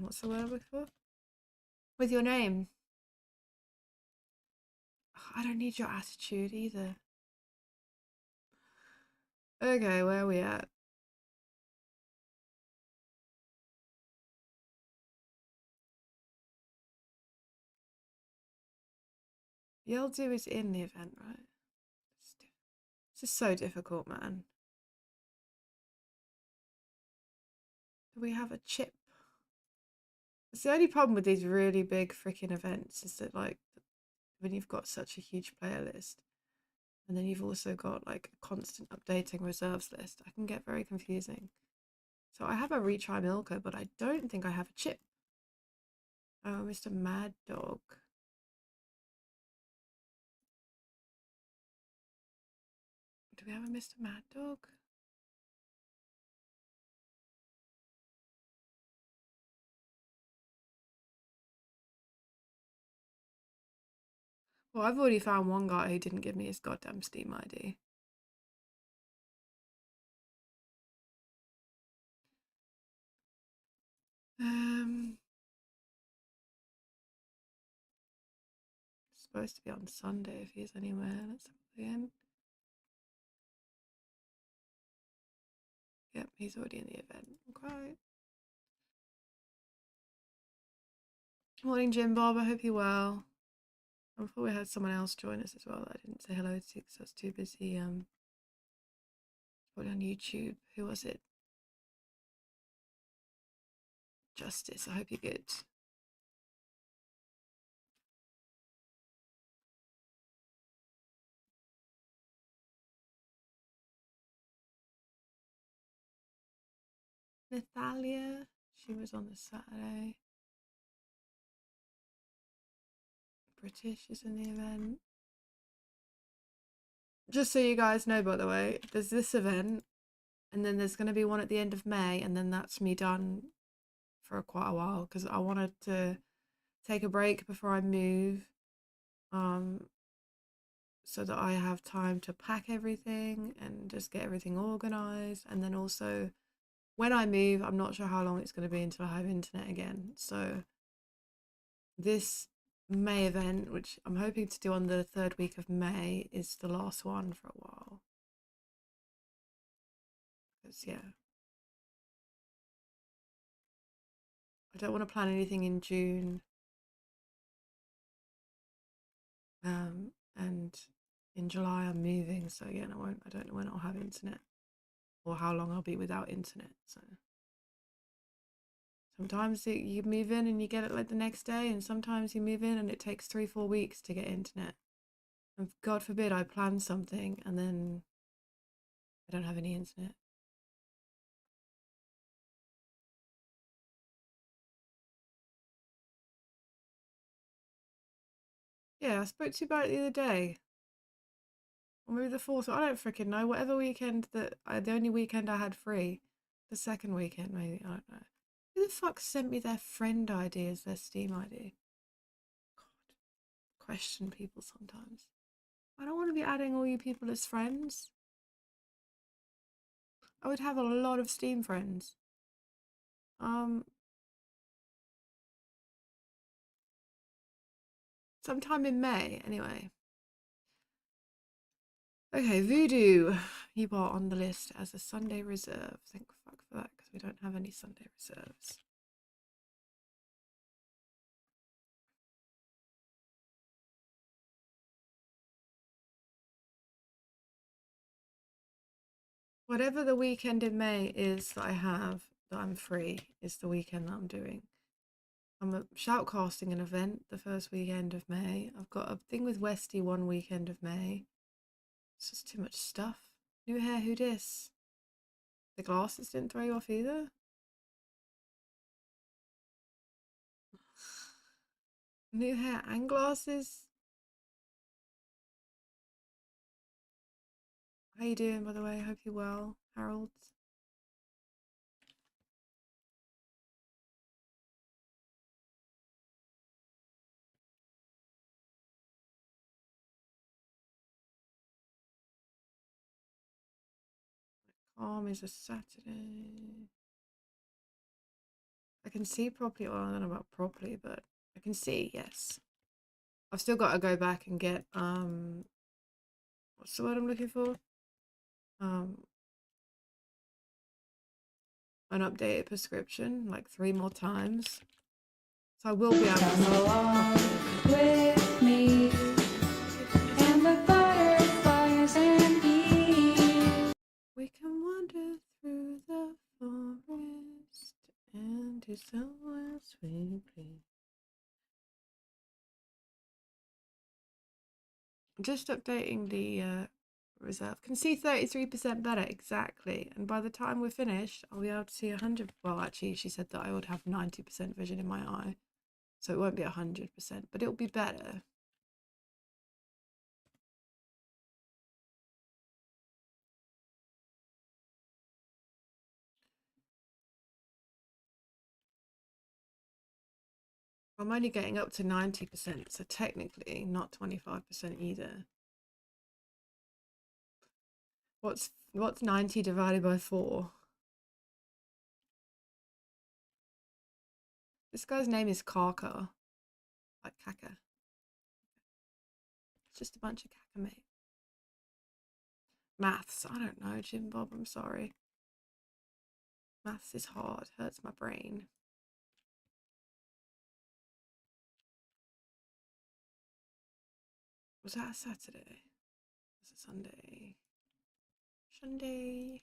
S2: what's the word before? With your name. I don't need your attitude either. Okay, where are we at? Yeldu is in the event, right? This is so difficult, man. Do we have a chip? It's the only problem with these really big freaking events is that, like, when you've got such a huge player list, and then you've also got like a constant updating reserves list, I can get very confusing. So I have a retry Milka, but I don't think I have a chip. Oh, Mr. Mad Dog. Do we have a Mr. Mad Dog? Well, I've already found one guy who didn't give me his goddamn Steam ID. It's supposed to be on Sunday if he's anywhere. Let's put in. Yep, he's already in the event. Okay. Morning, Jim Bob. I hope you're well. I thought we had someone else join us as well that I didn't say hello to because I was too busy. Probably on YouTube. Who was it? Justice. I hope you're good. Nathalia. She was on the Saturday. British is in the event. Just so you guys know, by the way, there's this event, and then there's going to be one at the end of May, and then that's me done for quite a while because I wanted to take a break before I move, so that I have time to pack everything and just get everything organized. And then also, when I move, I'm not sure how long it's going to be until I have internet again. So this May event, which I'm hoping to do on the 3rd week of May, is the last one for a while. Because, yeah, I don't want to plan anything in June. And in July I'm moving, so again, I don't know when I'll have internet or how long I'll be without internet. So sometimes you move in and you get it like the next day, and sometimes you move in and it takes 3-4 weeks to get internet. And God forbid I plan something and then I don't have any internet. Yeah, I spoke to you about it the other day. Or maybe the 4th. I don't freaking know. Whatever weekend the only weekend I had free. The second weekend, maybe. I don't know. Who the fuck sent me their friend ID as their Steam ID? God, question people sometimes. I don't want to be adding all you people as friends. I would have a lot of Steam friends. Sometime in May, anyway. Okay, Voodoo. You are on the list as a Sunday reserve. Thank fuck for that, because we don't have any Sunday reserves. Whatever the weekend in May is that I have that I'm free is the weekend that I'm doing. I'm shoutcasting an event the first weekend of May. I've got a thing with Westy one weekend of May. It's just too much stuff. New hair, who dis? The glasses didn't throw you off either? New hair and glasses? How you doing, by the way? Hope you're well, Harold. Calm is a Saturday. I can see properly. Well, I don't know about properly, but I can see, yes. I've still got to go back and get, what's the word I'm looking for? An updated prescription, like 3 more times. So I will be able to
S3: Come along with me and the butterflies and bees.
S2: We can wander through the forest and to somewhere sweetly. Just updating the reserve. Can see 33% better, exactly. And by the time we're finished, I'll be able to see 100. Well, actually, she said that I would have 90% vision in my eye. So it won't be 100%, but it'll be better. I'm only getting up to 90%, so technically not 25% either. What's 90 divided by 4? This guy's name is Kaka. Like Kaka. It's just a bunch of Kaka, mate. Maths. I don't know, Jim Bob. I'm sorry. Maths is hard. Hurts my brain. Was that a Saturday? Was it Sunday? Sunday.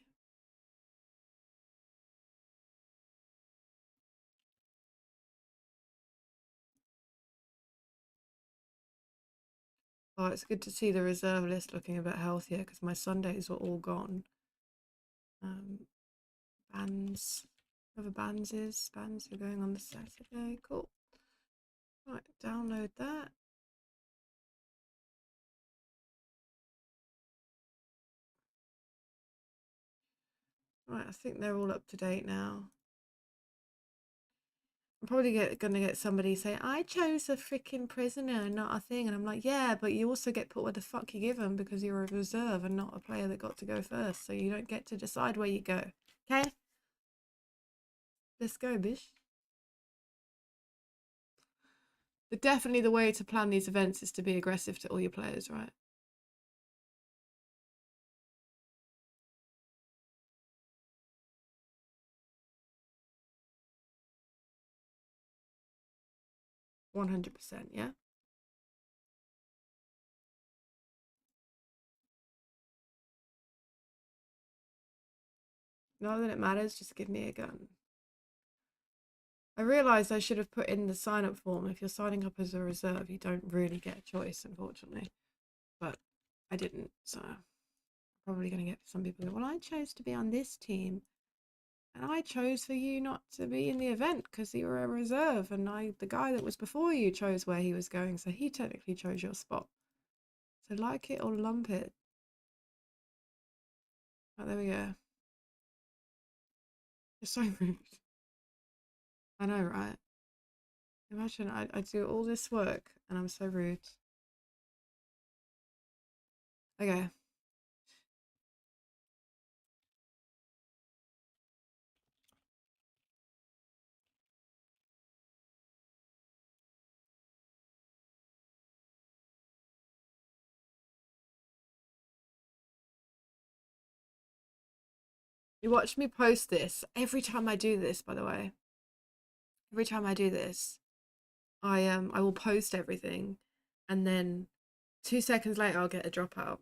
S2: Oh, it's good to see the reserve list looking a bit healthier because my Sundays were all gone. Bands. Whoever Bands is. Bands are going on the Saturday. Cool. Right, download that. Right, I think they're all up to date now. I'm probably gonna get somebody say, I chose a freaking prisoner, not a thing. And I'm like, yeah, but you also get put where the fuck you give them because you're a reserve and not a player that got to go first. So you don't get to decide where you go. Okay? Let's go, bish. But definitely the way to plan these events is to be aggressive to all your players, right? $100%, yeah? Not that it matters, just give me a gun. I realised I should have put in the sign-up form. If you're signing up as a reserve, you don't really get a choice, unfortunately. But I didn't, so I'm probably going to get some people go, well, I chose to be on this team. And I chose for you not to be in the event because you were a reserve. And the guy that was before you chose where he was going, so he technically chose your spot. So like it or lump it. Oh, there we go. You're so rude. I know, right? Imagine I do all this work and I'm so rude. Okay. You watch me post this every time I do this, by the way. Every time I do this, I will post everything and then 2 seconds later I'll get a dropout.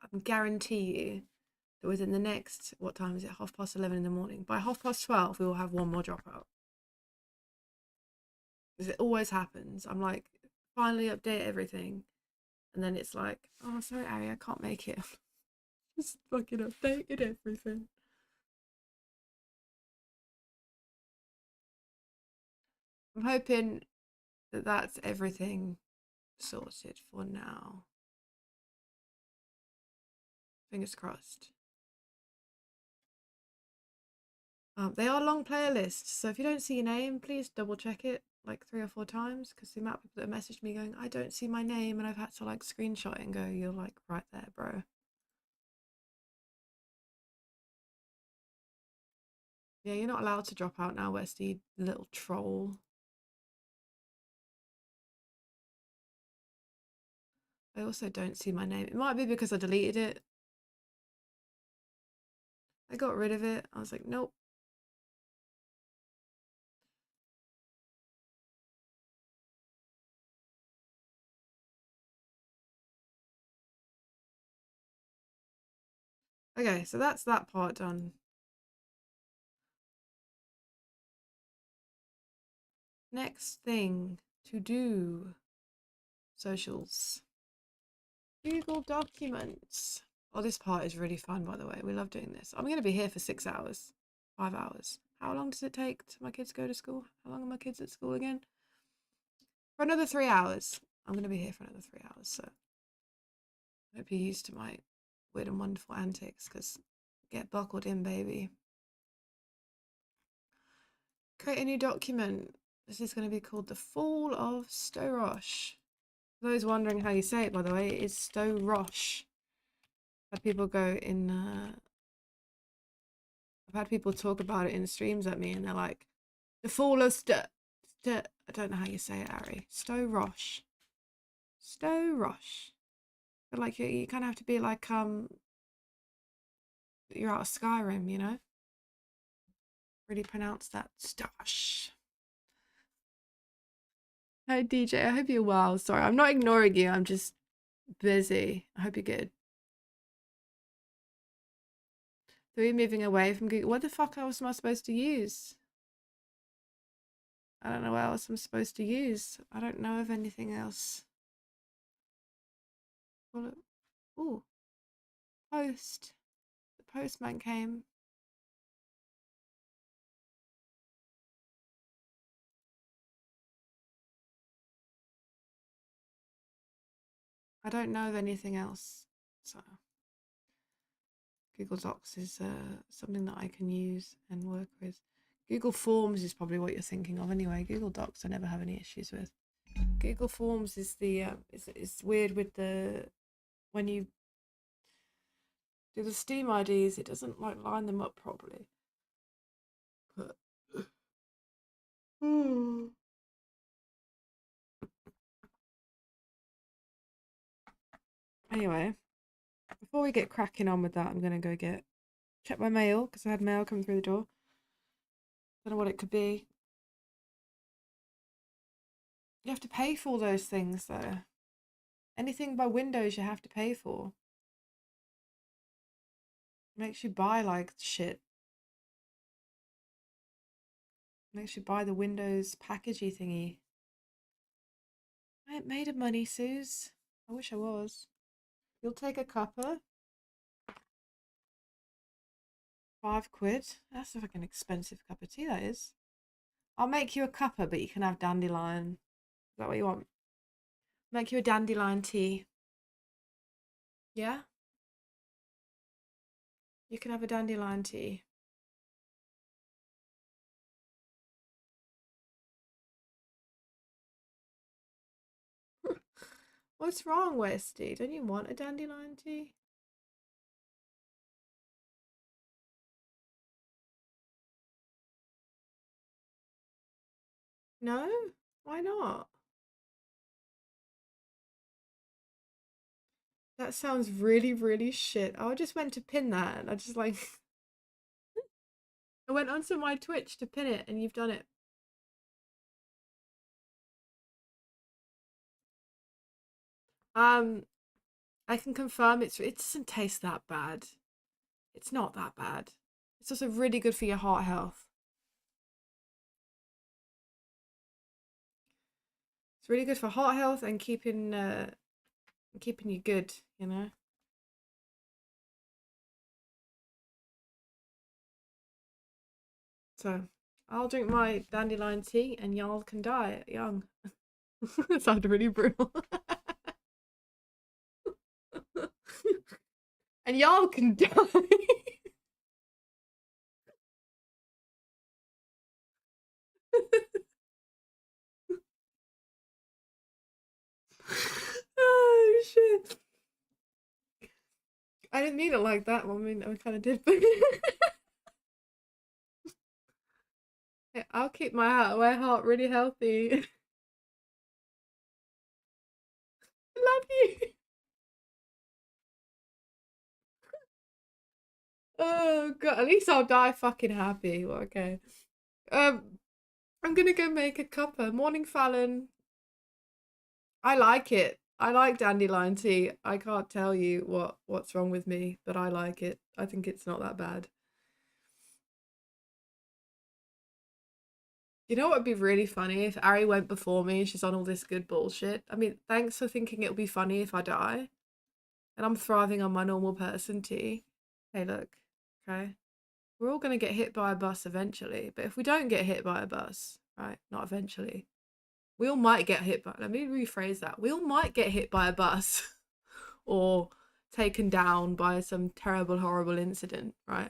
S2: I can guarantee you that within the next, what time is it? 11:30 in the morning. By 12:30, we will have one more dropout. Because it always happens. I'm like, finally update everything. And then it's like, oh, sorry, Ari, I can't make it. Just fucking updated everything. I'm hoping that that's everything sorted for now. Fingers crossed. They are long player lists, so if you don't see your name, please double check it like 3 or 4 times because the amount of people that have messaged me going, I don't see my name, and I've had to like screenshot it and go, you're like right there, bro. Yeah, you're not allowed to drop out now, Westy, little troll. I also don't see my name. It might be because I deleted it. I got rid of it. I was like, nope. Okay, so that's that part done. Next thing to do. Socials. Google Documents. Oh, this part is really fun, by the way. We love doing this. I'm going to be here for 6 hours. 5 hours. How long does it take till my kids go to school? How long are my kids at school again? For another 3 hours. I'm going to be here for another 3 hours, so I hope you're used to my weird and wonderful antics, because get buckled in, baby. Create a new document. This is going to be called The Fall of Storosh. For those wondering how you say it, by the way, it is Storosh. I've had people go in... I've had people talk about it in streams at me, and they're like, The Fall of I don't know how you say it, Ari. Storosh. Storosh. But like, you kind of have to be like, you're out of Skyrim, you know? Really pronounce that. Stosh. Hi DJ, I hope you're well. Sorry, I'm not ignoring you, I'm just busy. I hope you're good. 3 moving away from Google. What the fuck else am I supposed to use? I don't know what else I'm supposed to use. I don't know of anything else. Ooh. Post. The postman came. I don't know of anything else, so Google Docs is something that I can use and work with. Google Forms is probably what you're thinking of anyway. Google Docs I never have any issues with. Google Forms is the it's weird with the when you do the Steam IDs, it doesn't like line them up properly. But anyway, before we get cracking on with that, I'm gonna go check my mail because I had mail coming through the door. Don't know what it could be. You have to pay for all those things though. Anything by Windows you have to pay for. Makes you buy like shit. Makes you buy the Windows packagey thingy. I ain't made of money, Suze. I wish I was. You'll take a cuppa? £5. That's a fucking expensive cup of tea, that is. I'll make you a cuppa, but you can have dandelion. Is that what you want? Make you a dandelion tea. Yeah? You can have a dandelion tea. What's wrong, Westy? Don't you want a dandelion tea? No? Why not? That sounds really, really shit. I just went to pin that and I just like... I went onto my Twitch to pin it and you've done it. I can confirm it doesn't taste that bad. It's not that bad. It's also really good for your heart health. It's really good for heart health and keeping you good, you know. So I'll drink my dandelion tea and y'all can die young. It sounded really brutal. And y'all can die. Oh shit. I didn't mean it like that. Well, I mean, I kind of did, but hey, I'll keep my heart really healthy. I love you. Oh god, at least I'll die fucking happy. Well, okay. I'm gonna go make a cuppa. Morning, Fallon. I like it. I like dandelion tea. I can't tell you what's wrong with me, but I like it. I think it's not that bad. You know what would be really funny if Ari went before me and she's on all this good bullshit? I mean, thanks for thinking it'll be funny if I die. And I'm thriving on my normal person tea. Hey, look, okay? We're all gonna get hit by a bus eventually, but if we don't get hit by a bus, right? Not eventually. We all might get hit by, let me rephrase that. We all might get hit by a bus or taken down by some terrible, horrible incident, right?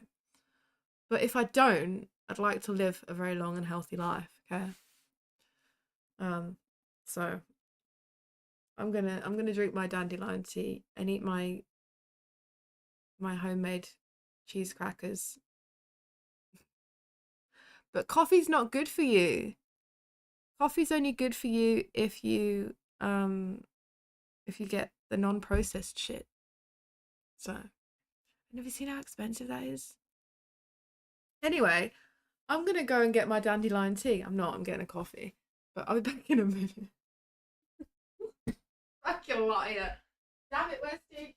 S2: But if I don't, I'd like to live a very long and healthy life, okay? So I'm gonna drink my dandelion tea and eat my homemade cheese crackers. But coffee's not good for you. Coffee's only good for you if you get the non-processed shit. So, I've never seen how expensive that is. Anyway, I'm gonna go and get my dandelion tea. I'm getting a coffee. But I'll be back in a minute. Fuck you liar. Damn it, Westy.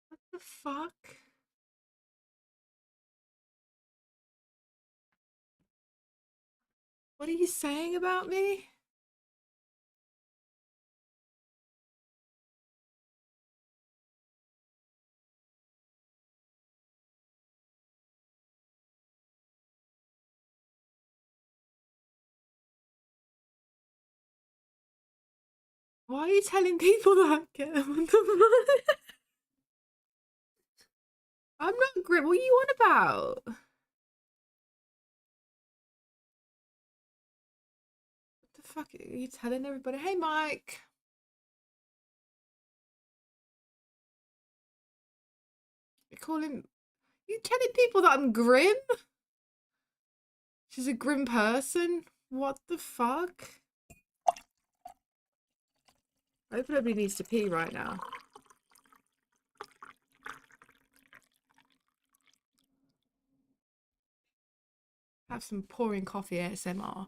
S2: What the fuck? What are you saying about me? Why are you telling people that? Get them on the phone. I'm not grim. What are you on about? What the fuck are you telling everybody? Hey, Mike. calling... You telling people that I'm grim? She's a grim person? What the fuck? I probably needs to pee right now. Have some pouring coffee ASMR.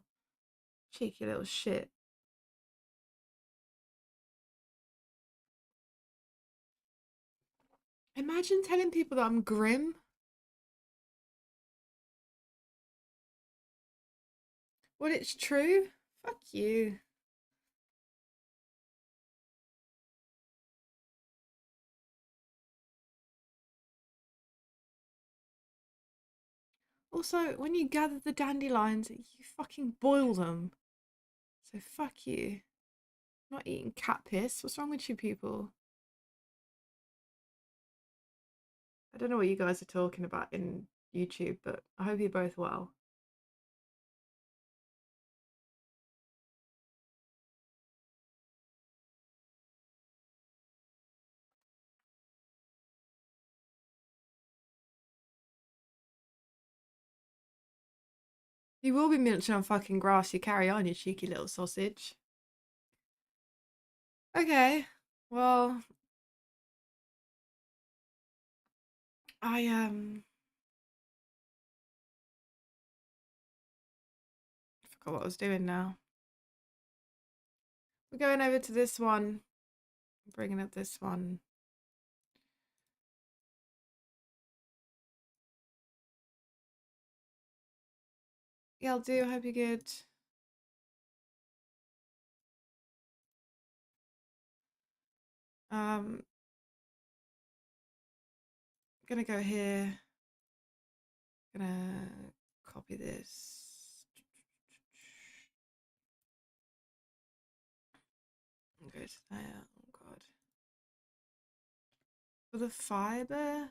S2: Cheeky little shit. Imagine telling people that I'm grim. Well, it's true. Fuck you. Also, when you gather the dandelions, you fucking boil them. So fuck you. I'm not eating cat piss. What's wrong with you people? I don't know what you guys are talking about in YouTube, but I hope you're both well. You will be munching on fucking grass. You carry on, you cheeky little sausage. Okay, well, I forgot what I was doing now. We're going over to this one. I'm bringing up this one. Yeah, I'll do. I hope you're good. I'm gonna go here. Gonna copy this. And go to there. Oh god. For the fiber.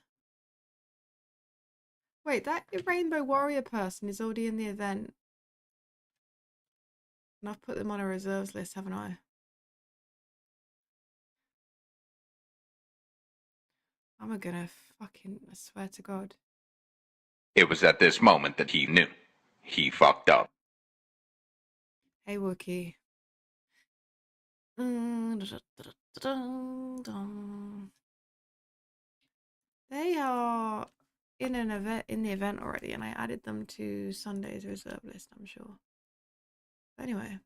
S2: Wait, that Rainbow Warrior person is already in the event. And I've put them on a reserves list, haven't I? I'm gonna fucking, I swear to God.
S4: It was at this moment that he knew. He fucked up.
S2: Hey, Wookie. They are in an event, in the event already, and I added them to Sunday's reserve list, I'm sure. But anyway.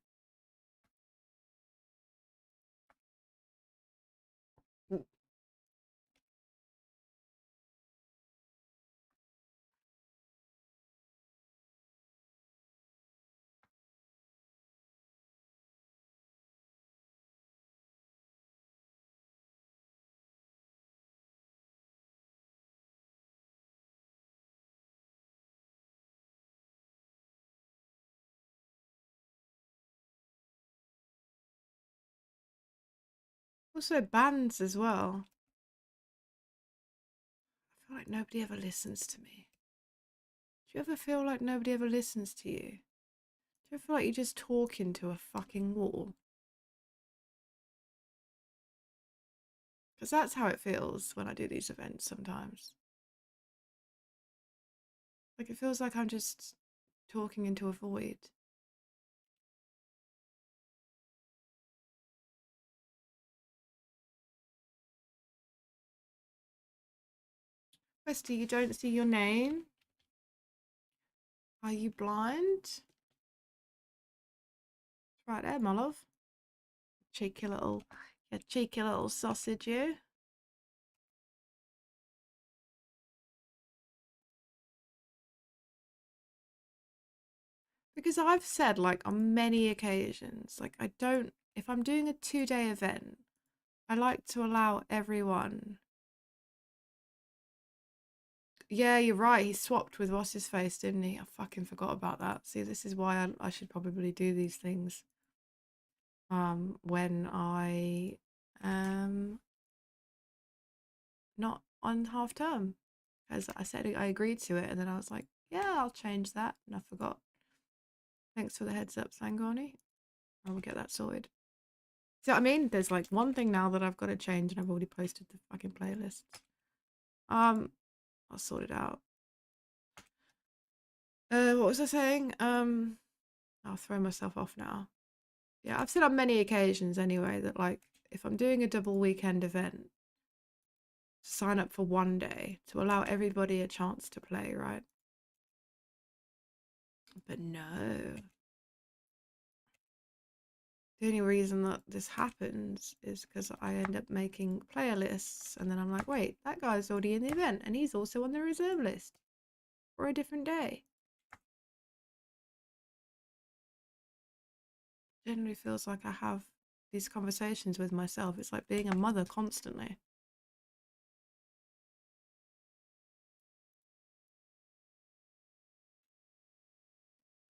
S2: Also bands as well. I feel like nobody ever listens to me. Do you ever feel like nobody ever listens to you? Do you ever feel like you're just talking to a fucking wall? Because that's how it feels when I do these events sometimes. Like it feels like I'm just talking into a void. Westy, you don't see your name? Are you blind? Right there, my love. Cheeky little sausage, you. Because I've said, like, on many occasions, like, I don't, if I'm doing a 2-day event, I like to allow everyone. Yeah, you're right. He swapped with what's his face, didn't he? I fucking forgot about that. See, this is why I should probably do these things. When I am not on half term. As I said, I agreed to it, and then I was like, yeah, I'll change that, and I forgot. Thanks for the heads up, Sangoni. I will get that sorted. See what I mean? There's like one thing now that I've got to change, and I've already posted the fucking playlists. I'll sort it out. What was I saying? I'll throw myself off now. Yeah, I've said on many occasions anyway that like if I'm doing a double weekend event, sign up for one day to allow everybody a chance to play, right? But no. The only reason that this happens is because I end up making player lists and then I'm like, wait, that guy's already in the event and he's also on the reserve list for a different day. Generally feels like I have these conversations with myself. It's like being a mother constantly.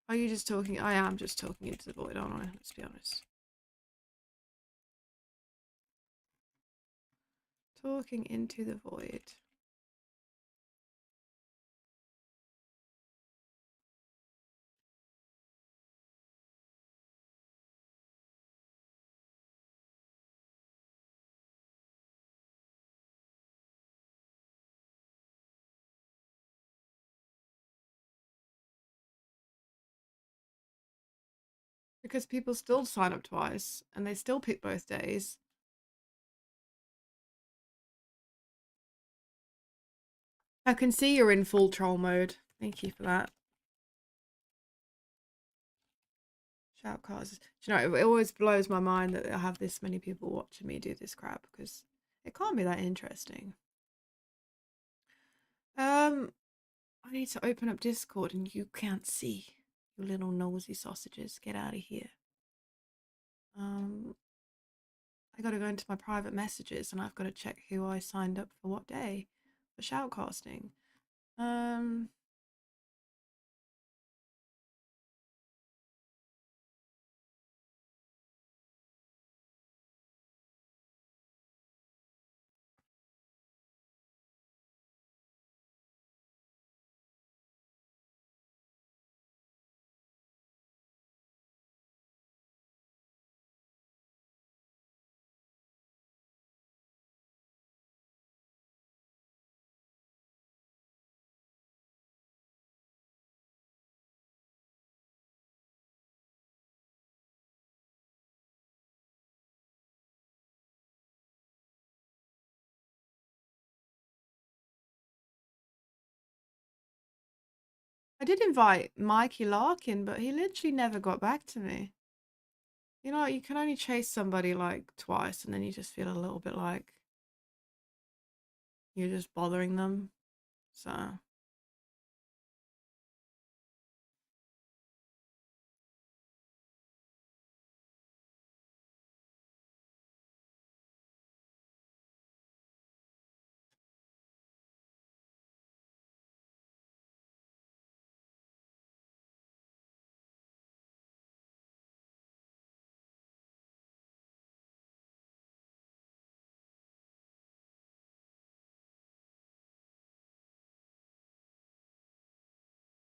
S2: Are you just talking? I am just talking into the void, aren't I? Let's be honest. Talking into the void. Because people still sign up twice and they still pick both days. I can see you're in full troll mode. Thank you for that. Shout cards. Do you know, it always blows my mind that I have this many people watching me do this crap because it can't be that interesting. I need to open up Discord and you can't see. You little nosy sausages. Get out of here. I gotta go into my private messages and I've got to check who I signed up for what day for shoutcasting. I did invite Mikey Larkin, but he literally never got back to me. You know, you can only chase somebody like twice and then you just feel a little bit like you're just bothering them. So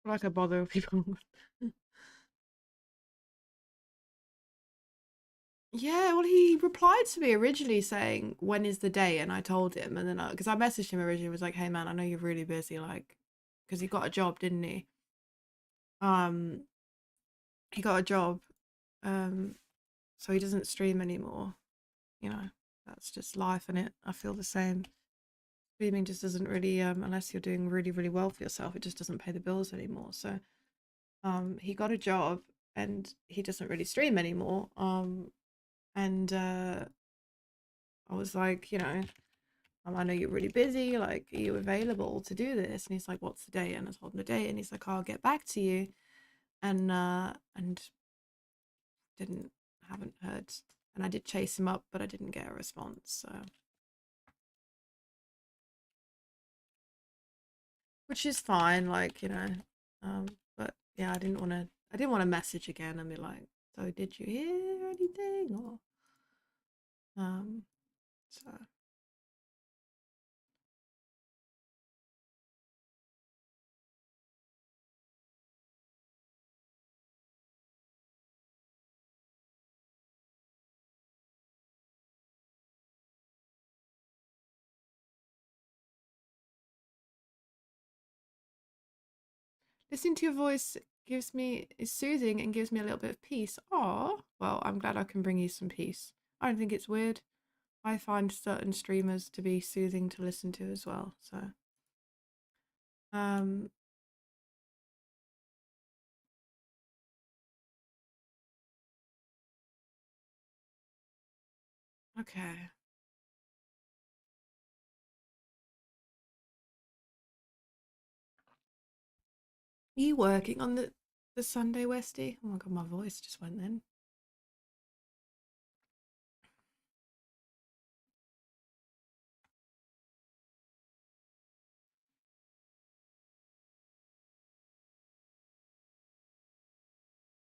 S2: like I bother people. Yeah, well, he replied to me originally saying, when is the day? And I told him, and then because I messaged him originally, was like, hey man, I know you're really busy, like, because he got a job, didn't he? Um, he got a job, so he doesn't stream anymore. You know, that's just life, and it. I feel the same. Streaming just doesn't really, unless you're doing really, really well for yourself, it just doesn't pay the bills anymore. So, he got a job, and he doesn't really stream anymore. And I was like, you know, I know you're really busy. Like, are you available to do this? And he's like, what's the date? And I told him the date, and he's like, I'll get back to you. And didn't haven't heard. And I did chase him up, but I didn't get a response. So, which is fine. Like, you know, but yeah, I didn't want to. I didn't want to message again and be like, so did you hear anything? Or so. Listening to your voice is soothing and gives me a little bit of peace. Oh, well, I'm glad I can bring you some peace. I don't think it's weird. I find certain streamers to be soothing to listen to as well. So, um, okay. Are you working on the Sunday, Westy? Oh my god, my voice just went then.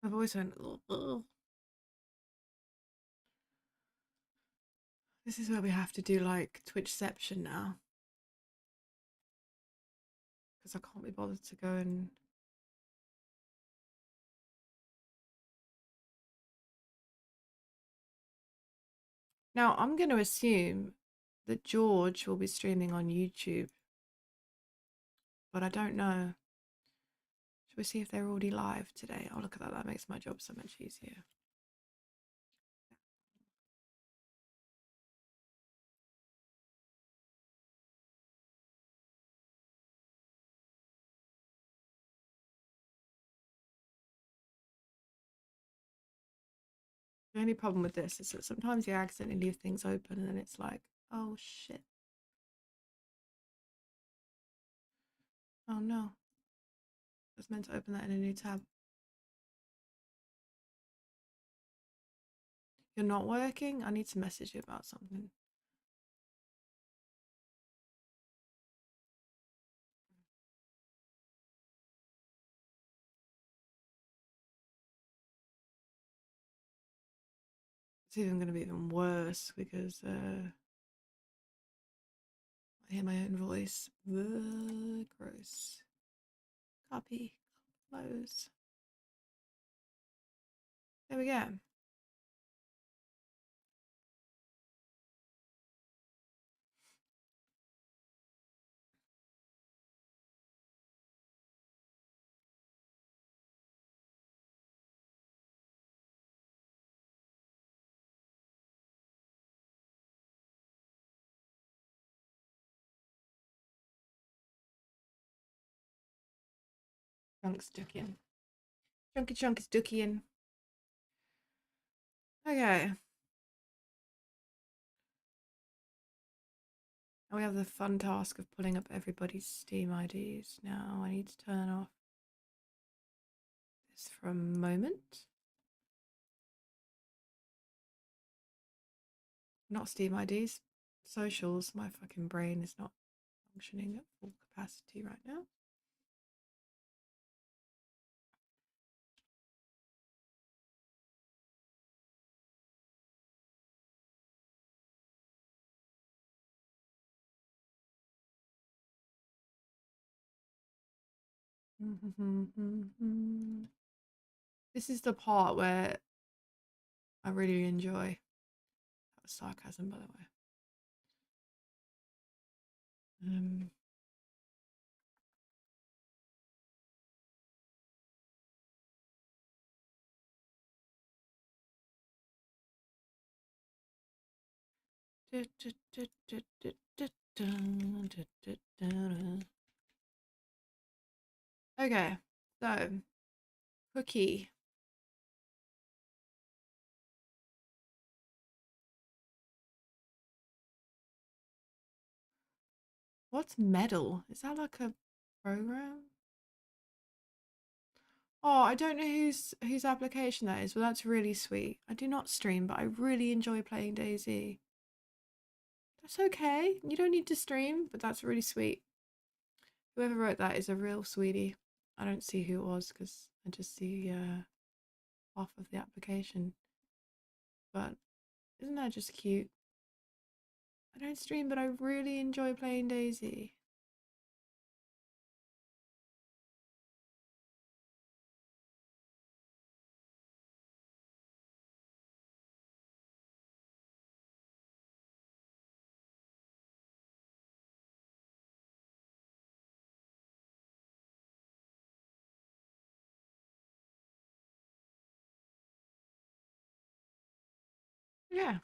S2: My voice went. Ugh. This is where we have to do like Twitchception now, because I can't be bothered to go and. Now I'm going to assume that George will be streaming on YouTube, but I don't know. Should we see if they're already live today? Oh, look at that. That makes my job so much easier. The only problem with this is that sometimes you accidentally leave things open and then it's like, oh shit. Oh no. I was meant to open that in a new tab. You're not working? I need to message you about something. It's even going to be even worse because I hear my own voice. Ugh, gross. Copy. Close. There we go. Chunk's ducking. Chunk is ducking. Okay. Now we have the fun task of pulling up everybody's Steam IDs. Now I need to turn off this for a moment. Not Steam IDs, socials. My fucking brain is not functioning at full capacity right now. This is the part where I really enjoy. That was sarcasm, by the way. Okay, so cookie. What's medal? Is that like a program? Oh, I don't know whose application that is, but that's really sweet. I do not stream, but I really enjoy playing DayZ. That's okay. You don't need to stream, but that's really sweet. Whoever wrote that is a real sweetie. I don't see who it was because I just see half of the application. But isn't that just cute? I don't stream, but I really enjoy playing DayZ. Yeah.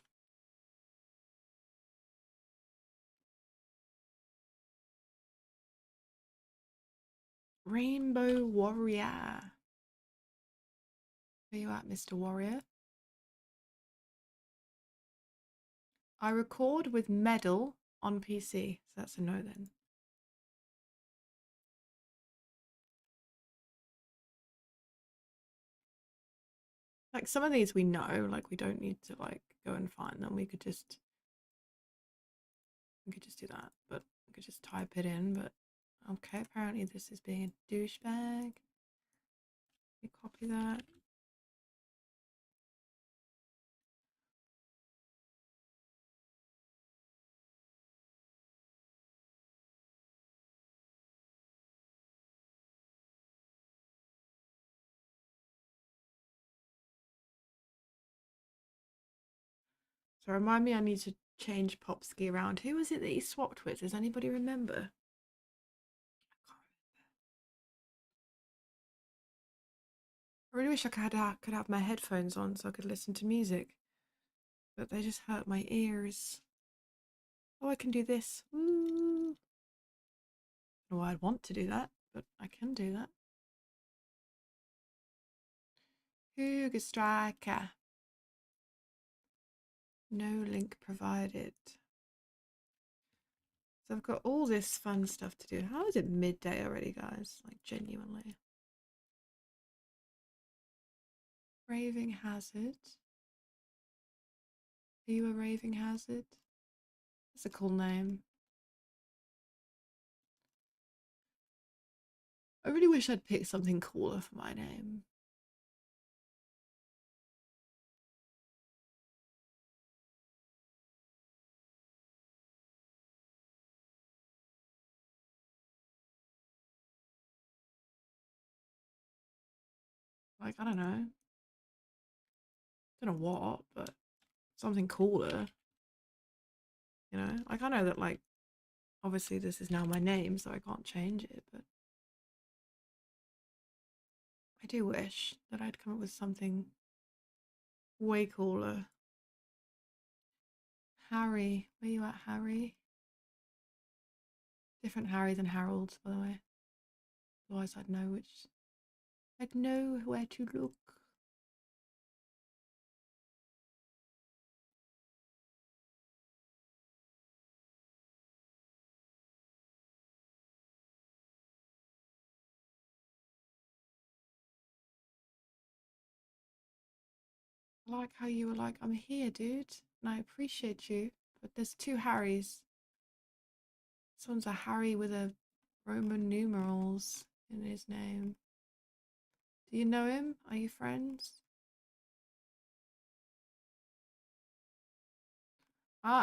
S2: Rainbow Warrior. Where you at, Mr. Warrior? I record with Medal on PC. So that's a no then. Like some of these we know, like we don't need to like go and find them. We could just do that, but we could just type it in. But okay, apparently this is being a douchebag. We copy that. So remind me, I need to change Popsky around. Who was it that he swapped with? Does anybody remember? I really wish I could have my headphones on so I could listen to music, but they just hurt my ears. Oh, I can do this. Ooh. Oh, I'd want to do that, but I can do that. Hugo Striker. No link provided. So I've got all this fun stuff to do. How is it midday already, guys? Like, genuinely. Raving Hazard. Are you a Raving Hazard? That's a cool name. I really wish I'd picked something cooler for my name. Like, I don't know. Don't know what, but something cooler. You know? Like, I know that, like, obviously this is now my name, so I can't change it, but I do wish that I'd come up with something way cooler. Harry. Where you at, Harry? Different Harry than Harold, by the way. Otherwise I'd know where to look. I like how you were like, I'm here, dude, and I appreciate you, but there's two Harrys. This one's a Harry with a Roman numerals in his name. Do you know him? Are you friends?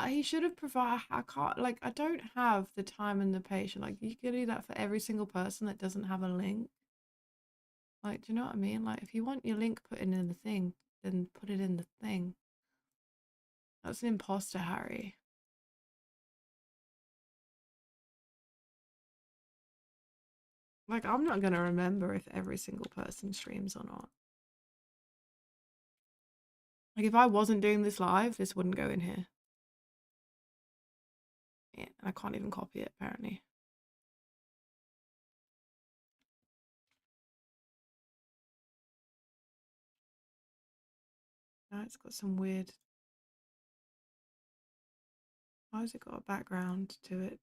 S2: He should have provided. I can't, like, I don't have the time and the patience. Like, you can do that for every single person that doesn't have a link. Like, do you know what I mean? Like, if you want your link put in the thing, then put it in the thing. That's an imposter, Harry. Like, I'm not gonna remember if every single person streams or not. Like, if I wasn't doing this live, this wouldn't go in here. Yeah, and I can't even copy it, apparently. Now it's got some weird... Why has it got a background to it?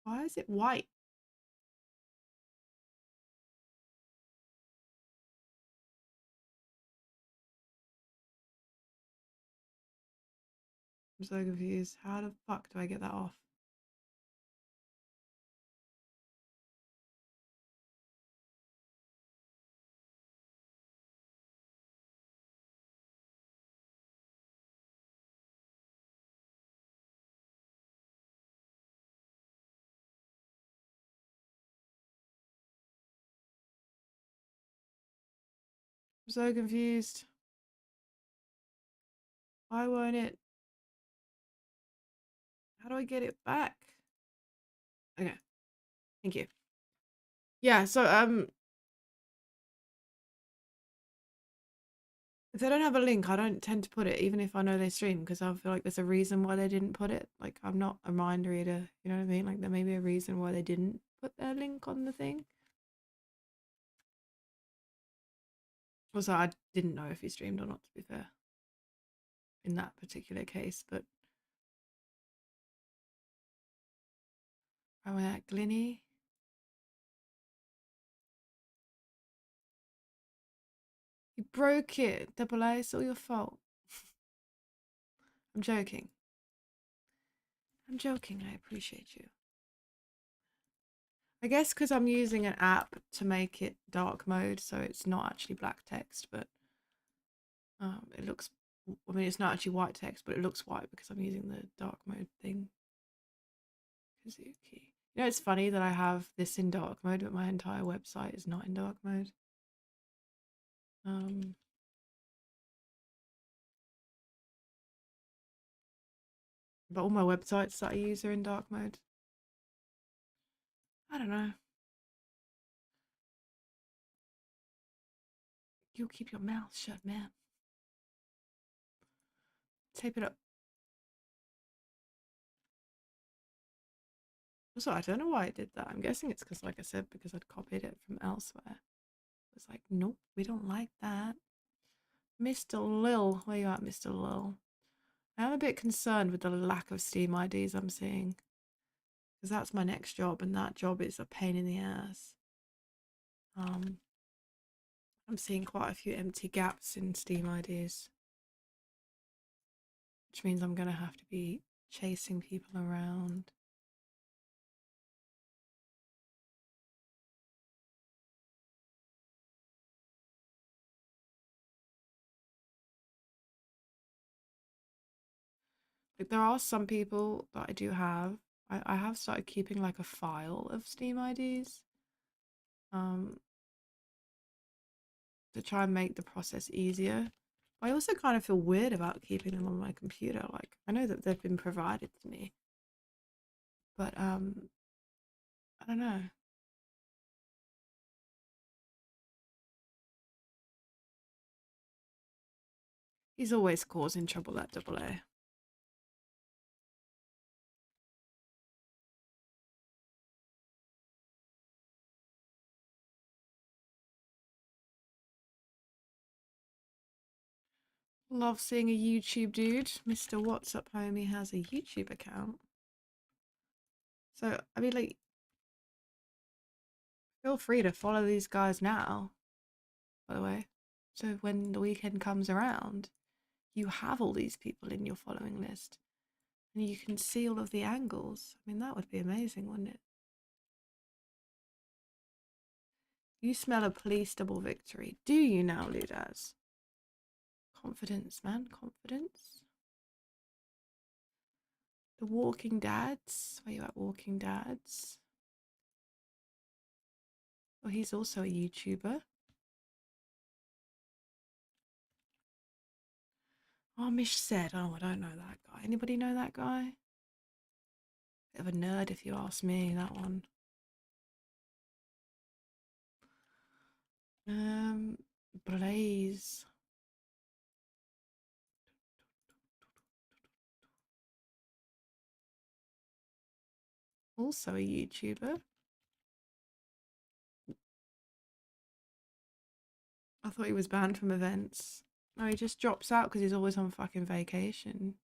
S2: Why is it white? I'm so confused. How the fuck do I get that off? I'm so confused. Why won't it? How do I get it back? Okay. Thank you. Yeah, so if they don't have a link, I don't tend to put it, even if I know they stream, because I feel like there's a reason why they didn't put it. Like, I'm not a mind reader, you know what I mean? Like, there may be a reason why they didn't put their link on the thing. Also, I didn't know if he streamed or not, to be fair, in that particular case, but I went at Glinny. You broke it, Double A, it's all your fault. I'm joking. I'm joking, I appreciate you. I guess because I'm using an app to make it dark mode, so it's not actually black text, but it looks, I mean, it's not actually white text, but it looks white because I'm using the dark mode thing. Kazuki. You know, it's funny that I have this in dark mode, but my entire website is not in dark mode. But all my websites that I use are in dark mode. I don't know. You keep your mouth shut, man. Tape it up. Also, I don't know why I did that. I'm guessing it's because, like I said, because I'd copied it from elsewhere. It's like, nope, we don't like that. Mr. Lil, where you at, Mr. Lil? I'm a bit concerned with the lack of Steam IDs I'm seeing. Because that's my next job, and that job is a pain in the ass. I'm seeing quite a few empty gaps in Steam IDs. Which means I'm going to have to be chasing people around. Like, there are some people that I do have. I have started keeping like a file of Steam IDs. To try and make the process easier. I also kind of feel weird about keeping them on my computer. Like, I know that they've been provided to me, but I don't know. He's always causing trouble at Double A. Love seeing a YouTube dude. Mr. What's Up Homie has a YouTube account. So, I mean, like, feel free to follow these guys now, by the way. So when the weekend comes around, you have all these people in your following list. And you can see all of the angles. I mean, that would be amazing, wouldn't it? You smell a police double victory. Do you now, Ludaz? Confidence, man. Confidence. The Walking Dads. Where you at, Walking Dads? Oh, he's also a YouTuber. Oh, Mish said. Oh, I don't know that guy. Anybody know that guy? Bit of a nerd, if you ask me, that one. Blaze. Also a YouTuber. I thought he was banned from events. No, he just drops out because he's always on fucking vacation.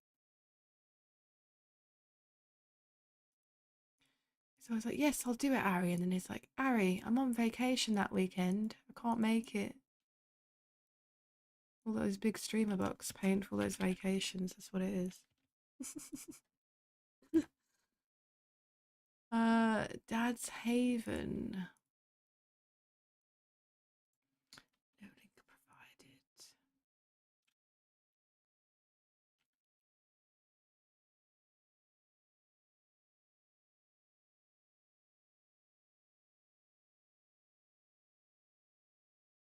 S2: So I was like, yes, I'll do it, Ari. And then he's like, Ari, I'm on vacation that weekend. I can't make it. All those big streamer bucks paying for all those vacations. That's what it is. Dad's Haven. No link provided.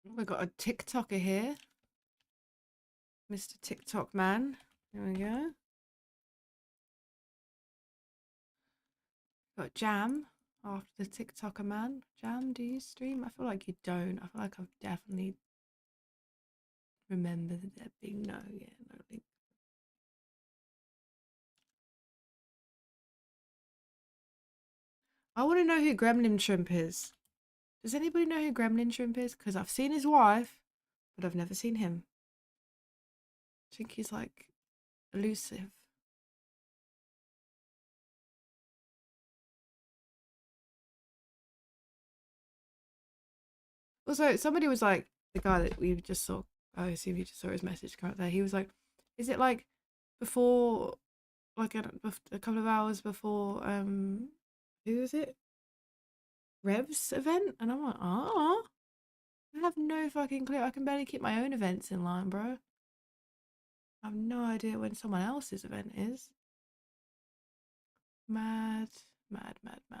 S2: We've got a TikToker here. Mr. TikTok man. There we go. Got Jam after the TikToker man. Jam, do you stream? I feel like you don't. I feel like I've definitely remembered there being no link. I want to know who Gremlin Shrimp is. Does anybody know who Gremlin Shrimp is? Because I've seen his wife, but I've never seen him. I think he's like elusive. Also, somebody was like, the guy that we just saw, I assume you just saw his message come up there. He was like, is it like before, like a couple of hours before, who is it? Rev's event? And I'm like, I have no fucking clue. I can barely keep my own events in line, bro. I have no idea when someone else's event is. Mad, mad, mad, mad.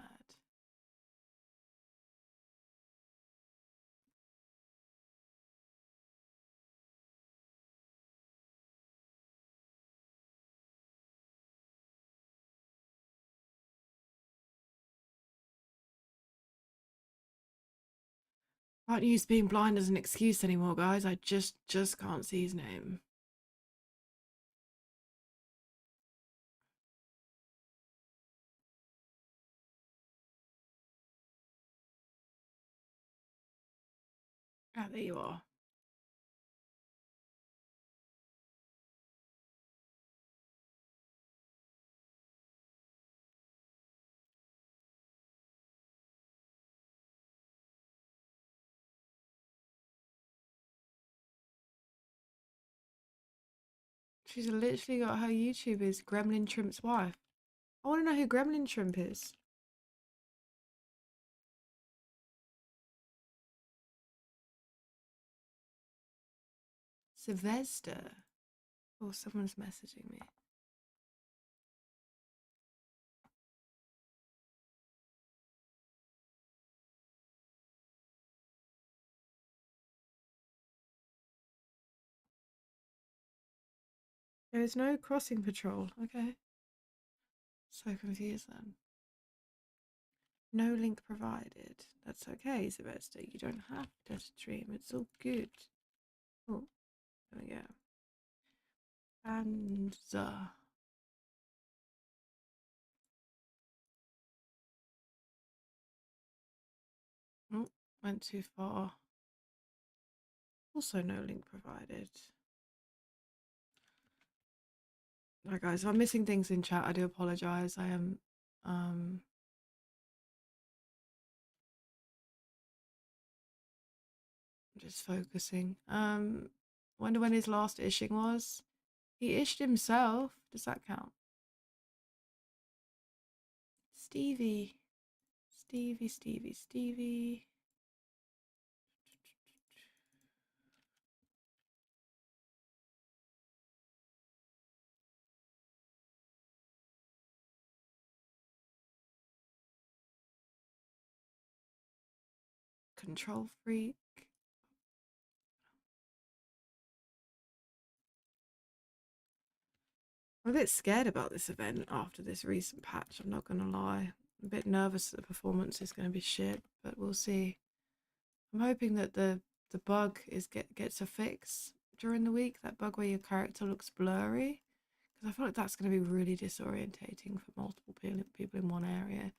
S2: Can't use being blind as an excuse anymore, guys. I just can't see his name. Ah, there you are. She's literally got her YouTube is Gremlin Shrimp's wife. I want to know who Gremlin Shrimp is. Sylvester. Oh, someone's messaging me. There is no crossing patrol. Okay. So confused then. No link provided. That's okay, Sylvester. You don't have to stream. It's all good. Oh, there we go. And oh, went too far. Also no link provided. Alright guys, if I'm missing things in chat, I do apologise. I am just focusing. Wonder when his last ishing was. He ished himself. Does that count? Stevie. Stevie, Stevie, Stevie. Control freak. I'm a bit scared about this event after this recent patch, I'm not gonna lie. I'm a bit nervous that the performance is gonna be shit, but we'll see. I'm hoping that the bug gets a fix during the week, that bug where your character looks blurry. Because I feel like that's gonna be really disorientating for multiple people in one area.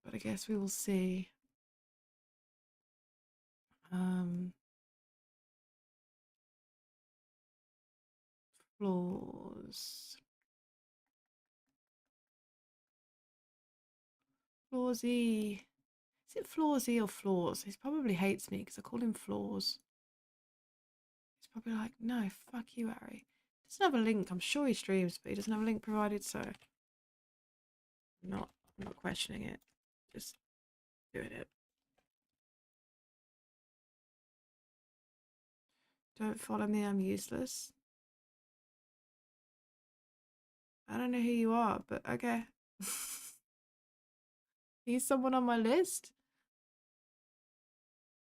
S2: But I guess we will see. Flaws. Flawsy. Is it Flawsy or Flaws? He probably hates me because I call him Flaws. He's probably like, no, fuck you, Harry. He doesn't have a link. I'm sure he streams, but he doesn't have a link provided, so I'm not questioning it. Just doing it. Don't follow me, I'm useless. I don't know who you are, but okay. He's someone on my list?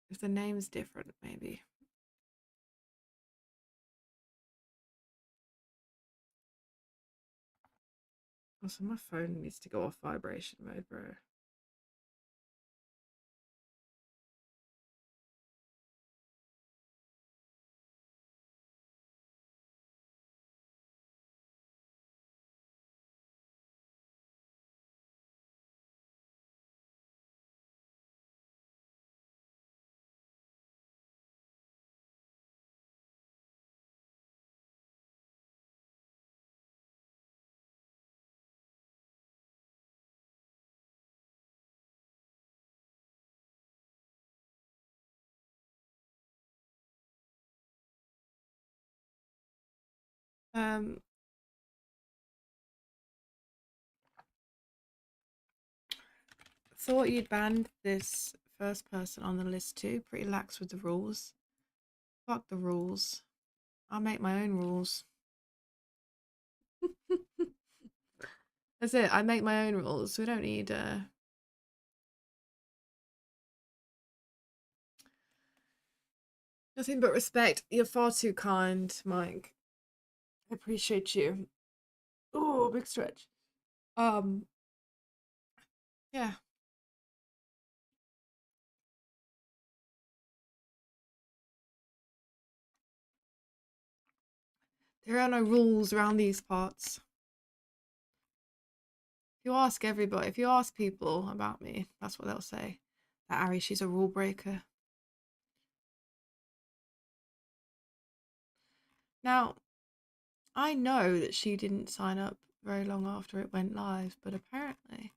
S2: If the name's different, maybe. Also, my phone needs to go off vibration mode, bro. Thought you'd banned this first person on the list too. Pretty lax with the rules. Fuck the rules. I'll make my own rules. That's it. I make my own rules. We don't need nothing but respect. You're far too kind, Mike. I appreciate you. Oh, big stretch. Yeah. There are no rules around these parts. If you ask everybody, if you ask people about me, that's what they'll say. That Ari, she's a rule breaker. Now, I know that she didn't sign up very long after it went live, but apparently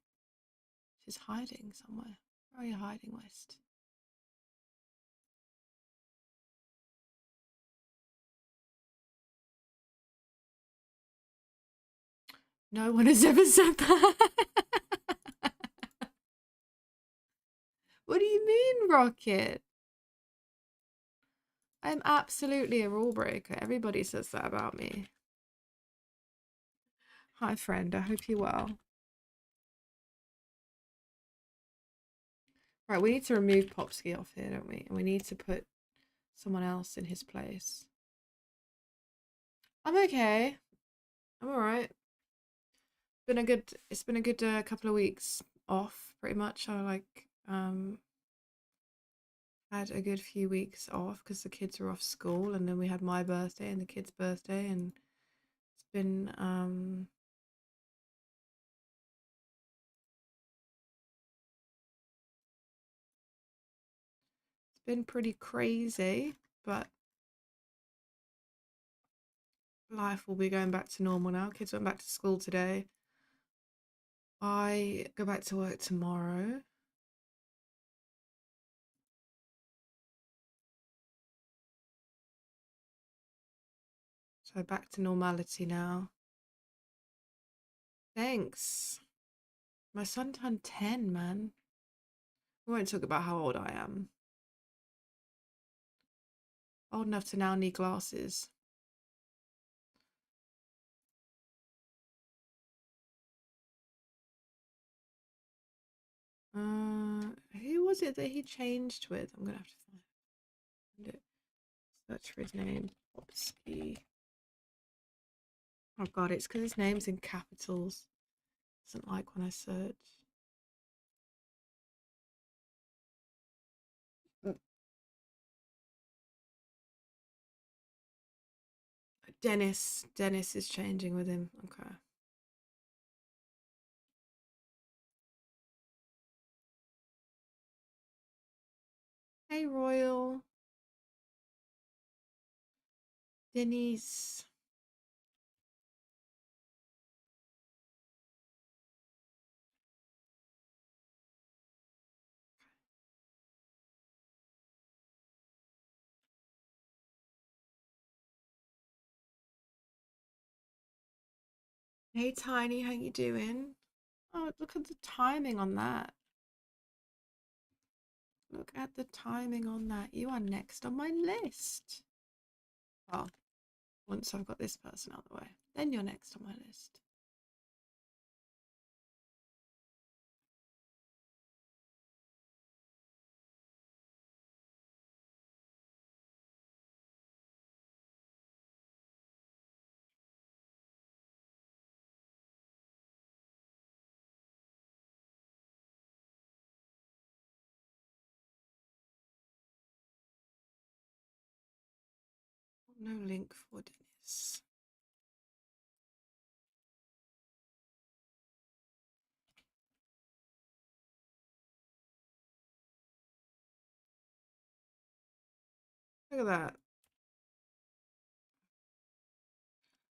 S2: she's hiding somewhere. Where are you hiding, West? No one has ever said that. What do you mean, Rocket? I'm absolutely a rule breaker. Everybody says that about me. Hi, friend. I hope you're well. Right, we need to remove Popsky off here, don't we? And we need to put someone else in his place. I'm okay. I'm alright. It's been a good couple of weeks off, pretty much. I had a good few weeks off because the kids were off school, and then we had my birthday and the kids' birthday, and it's been pretty crazy, but life will be going back to normal now. Kids went back to school today. I go back to work tomorrow. So back to normality now. Thanks. My son turned 10, man. We won't talk about how old I am. Old enough to now need glasses. Who was it that he changed with? I'm gonna have to find it. Search for his name. Popsky. Oh god, it's because his name's in capitals. Doesn't like when I search. Dennis. Dennis is changing with him. Okay. Hey, Royal. Denise. Hey, Tiny. How you doing? Oh, look at the timing on that. Look at the timing on that. You are next on my list. Well, once I've got this person out of the way, then you're next on my list. No link for Dennis. Look at that.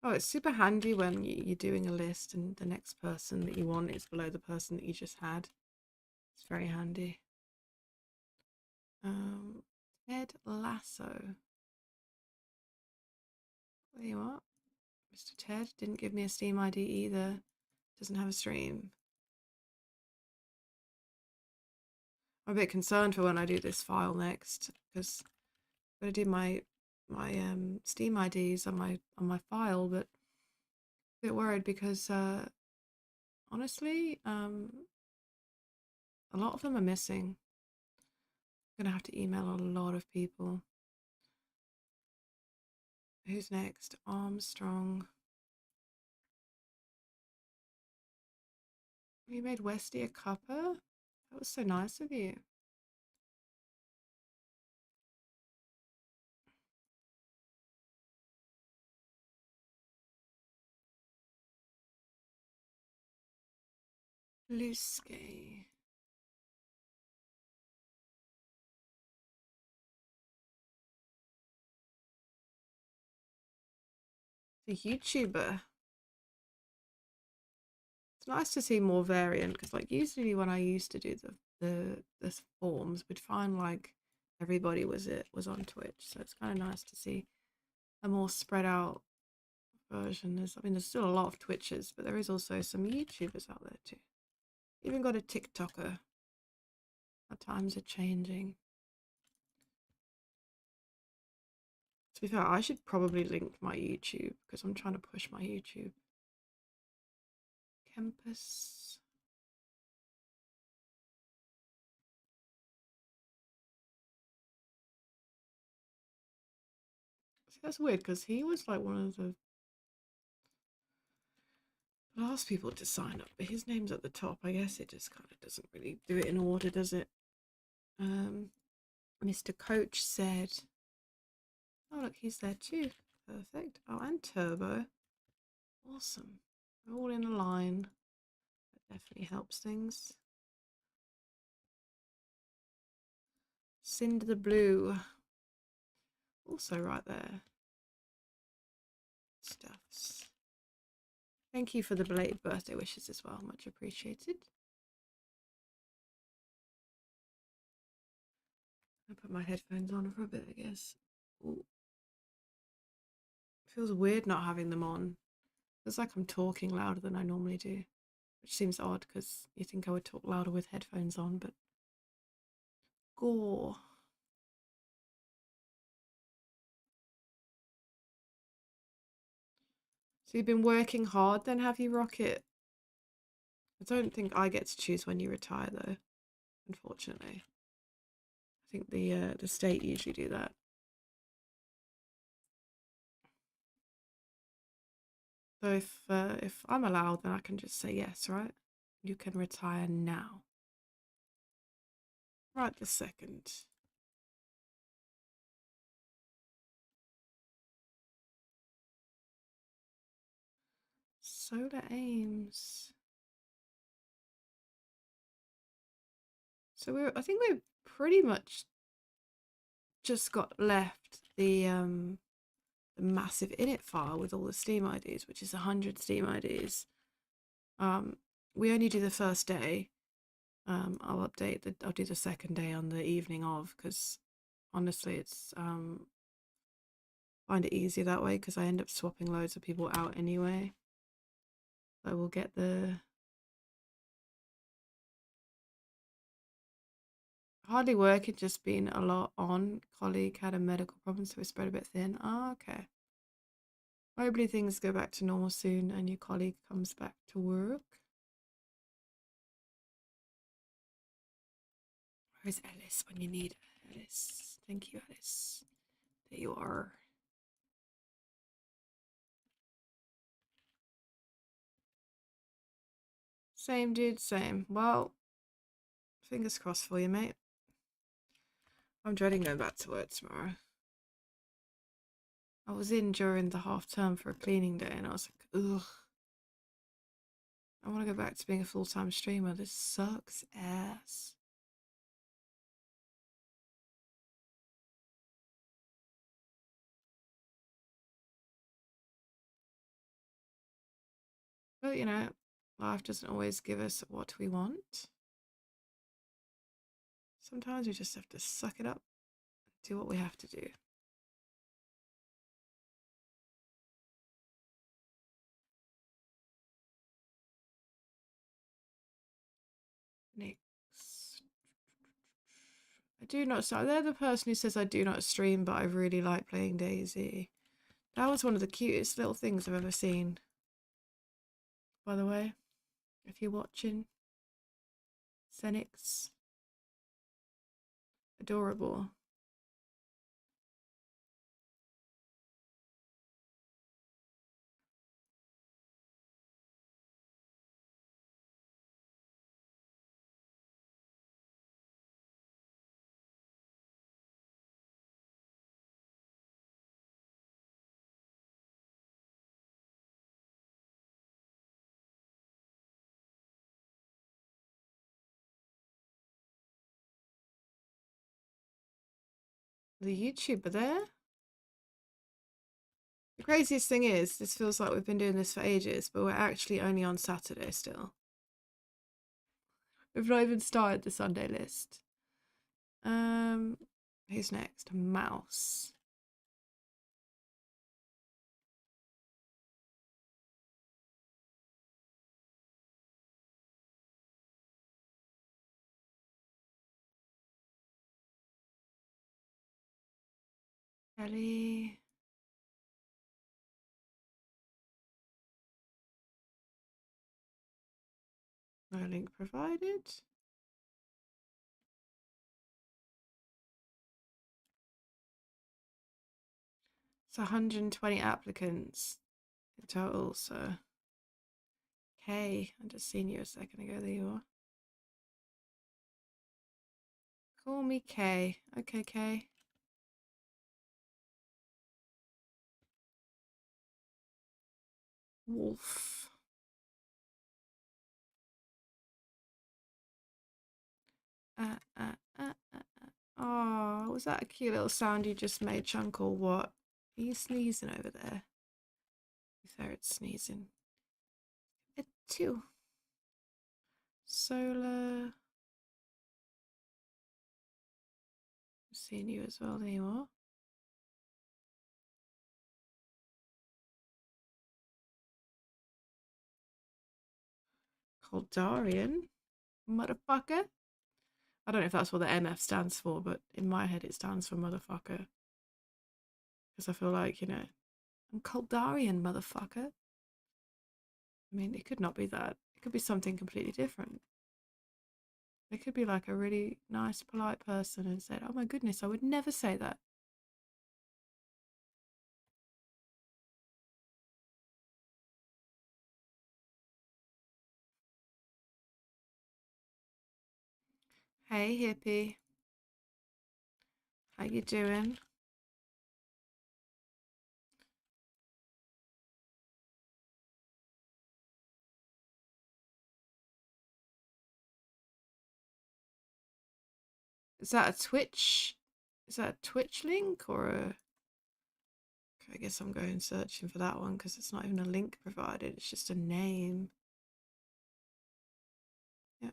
S2: Oh, it's super handy when you're doing a list and the next person that you want is below the person that you just had. It's very handy. Ted Lasso. There you are. Mr. Ted didn't give me a Steam ID either. Doesn't have a stream. I'm a bit concerned for when I do this file next because I'm gonna do my Steam IDs on my file, but a bit worried because honestly, a lot of them are missing. I'm gonna have to email a lot of people. Who's next? Armstrong. You made Westy a cuppa? That was so nice of you. Luske. The YouTuber. It's nice to see more variant because, like, usually when I used to do the forms, we'd find like everybody was on Twitch, so it's kind of nice to see a more spread out version. There's still a lot of Twitchers, but there is also some YouTubers out there too. Even got a TikToker. Our times are changing. To be fair, I should probably link my YouTube because I'm trying to push my YouTube. Campus. See, that's weird because he was like one of the last people to sign up, but his name's at the top. I guess it just kind of doesn't really do it in order, does it? Mr. Coach said, oh, look, he's there too. Perfect. Oh, and Turbo. Awesome. We're all in a line. That definitely helps things. Cinder the Blue. Also right there. Stuffs. Thank you for the belated birthday wishes as well. Much appreciated. I'll put my headphones on for a bit, I guess. Ooh. Feels weird not having them on. Feels like I'm talking louder than I normally do, which seems odd because you think I would talk louder with headphones on, but gore. So you've been working hard then, have you, Rocket? I don't think I get to choose when you retire though, unfortunately. I think the state usually do that. So if I'm allowed, then I can just say yes, right? You can retire now. Right this second. Solar Ames. So I think we've pretty much just got left the massive init file with all the Steam IDs, which is 100 Steam IDs. We only do the first day. I'll do the second day on the evening of because honestly it's find it easier that way because I end up swapping loads of people out anyway. So we'll get the hardly working, just been a lot on. Colleague had a medical problem, so we spread a bit thin. Oh, okay. Hopefully things go back to normal soon and your colleague comes back to work. Where's Alice when you need Alice? Thank you, Alice. There you are. Same, dude, same. Well, fingers crossed for you, mate. I'm dreading going back to work tomorrow. I was in during the half term for a cleaning day and I was like, ugh. I want to go back to being a full-time streamer. This sucks ass. But, you know, life doesn't always give us what we want. Sometimes we just have to suck it up and do what we have to do. Next. I do not. So they're the person who says I do not stream, but I really like playing DayZ. That was one of the cutest little things I've ever seen. By the way, if you're watching, Xenix, adorable. The YouTuber there. The craziest thing is, this feels like we've been doing this for ages, but we're actually only on Saturday still. We've not even started the Sunday list. Who's next? Mouse. Ellie. No link provided. It's 120 applicants in total, so. Kay, I just seen you a second ago. There you are. Call me Kay. Okay, Kay. Wolf. Oh, was that a cute little sound you just made, Chunk, or what? Are you sneezing over there? Your ferret's sneezing. It too. Solar. I'm seeing you as well. There you are. Coldarian. Motherfucker. I don't know if that's what the MF stands for, but in my head it stands for motherfucker. Because I feel like, you know, I'm Coldarian, motherfucker. I mean, it could not be that. It could be something completely different. It could be like a really nice, polite person and said, oh my goodness, I would never say that. Hey, hippie. How you doing? Is that a Twitch? Is that a Twitch link or a... I guess I'm going searching for that one because it's not even a link provided. It's just a name. Yeah.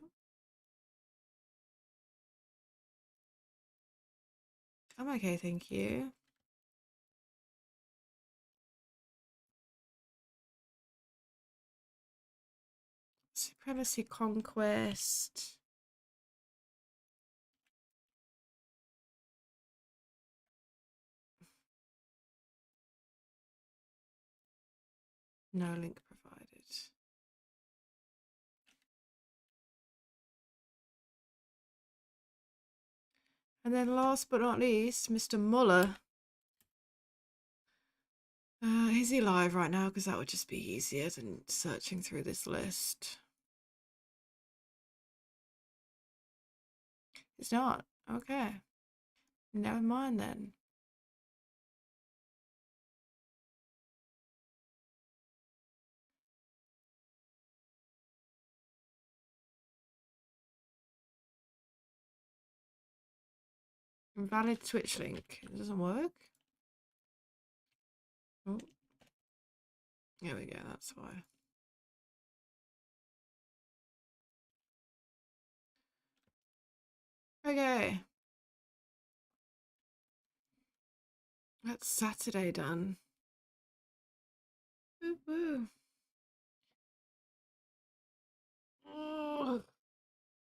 S2: I'm okay, thank you. Supremacy Conquest. No link provided. And then last but not least, Mr. Muller. Is he live right now? Because that would just be easier than searching through this list. It's not. Okay. Never mind then. Invalid Twitch link. It doesn't work. Oh. There we go, that's why. Okay. That's Saturday done. Woo-woo. Oh,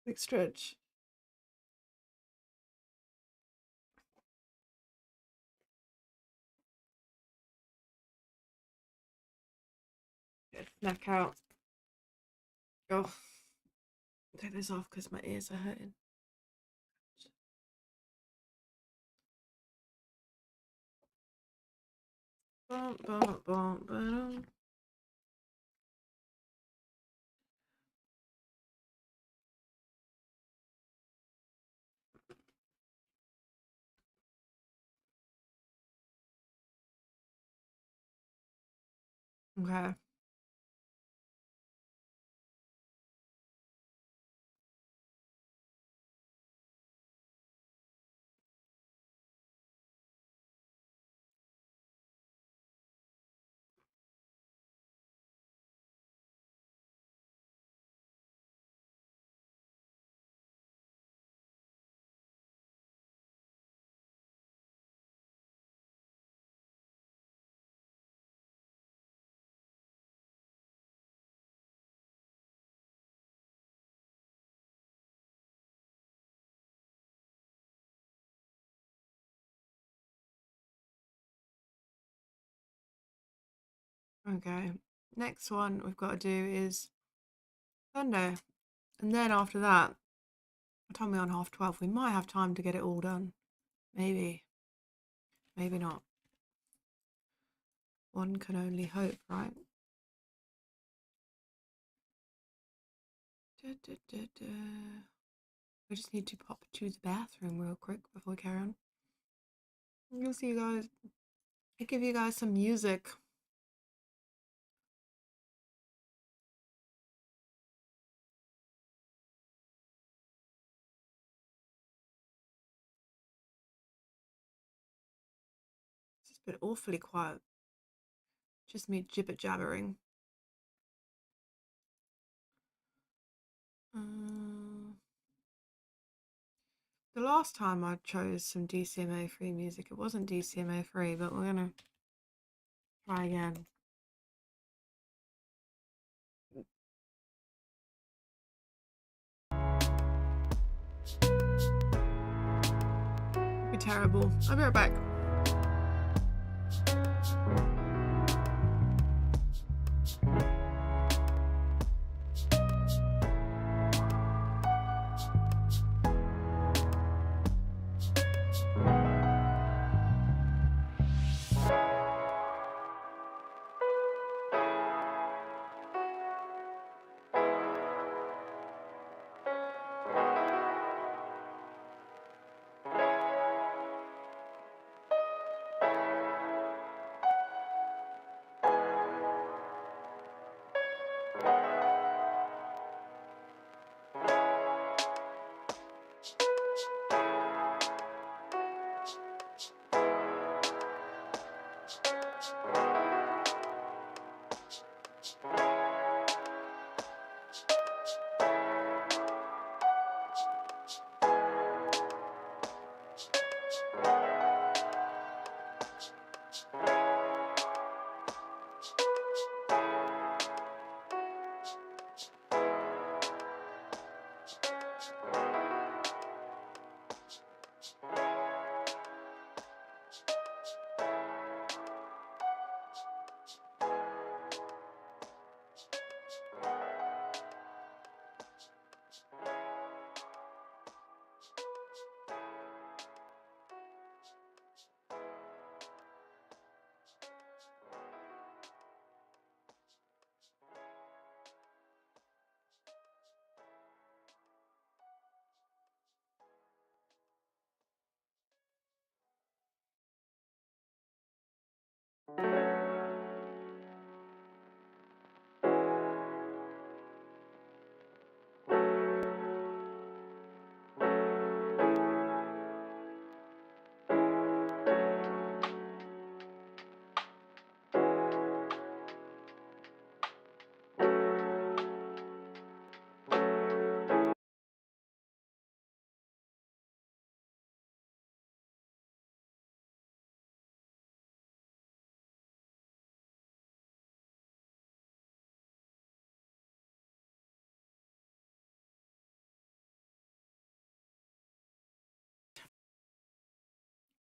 S2: big stretch. Get a snack out. Oh, take this off because my ears are hurting. Bum, bum, bum, bum. Okay. Okay. Next one we've got to do is Sunday. And then after that, what time are we on? 12:30. We might have time to get it all done. Maybe. Maybe not. One can only hope, right? Da, da, da, da. We just need to pop to the bathroom real quick before we carry on. You'll see you guys. I'll give you guys some music. It's been awfully quiet. Just me jibber jabbering. The last time I chose some DCMA free music, it wasn't DCMA free, but we're gonna try again. It'd be terrible. I'll be right back.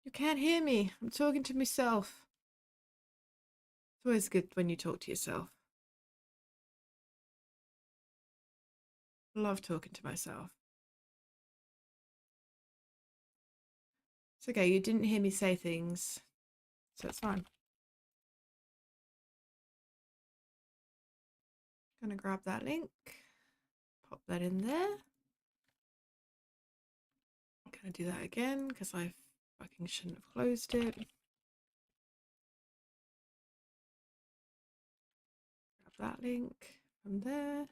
S2: You can't hear me. I'm talking to myself. It's always good when you talk to yourself. I love talking to myself. It's okay, you didn't hear me say things, so it's fine. Gonna grab that link, pop that in there. I'm gonna do that again because I fucking shouldn't have closed it. Grab that link from there.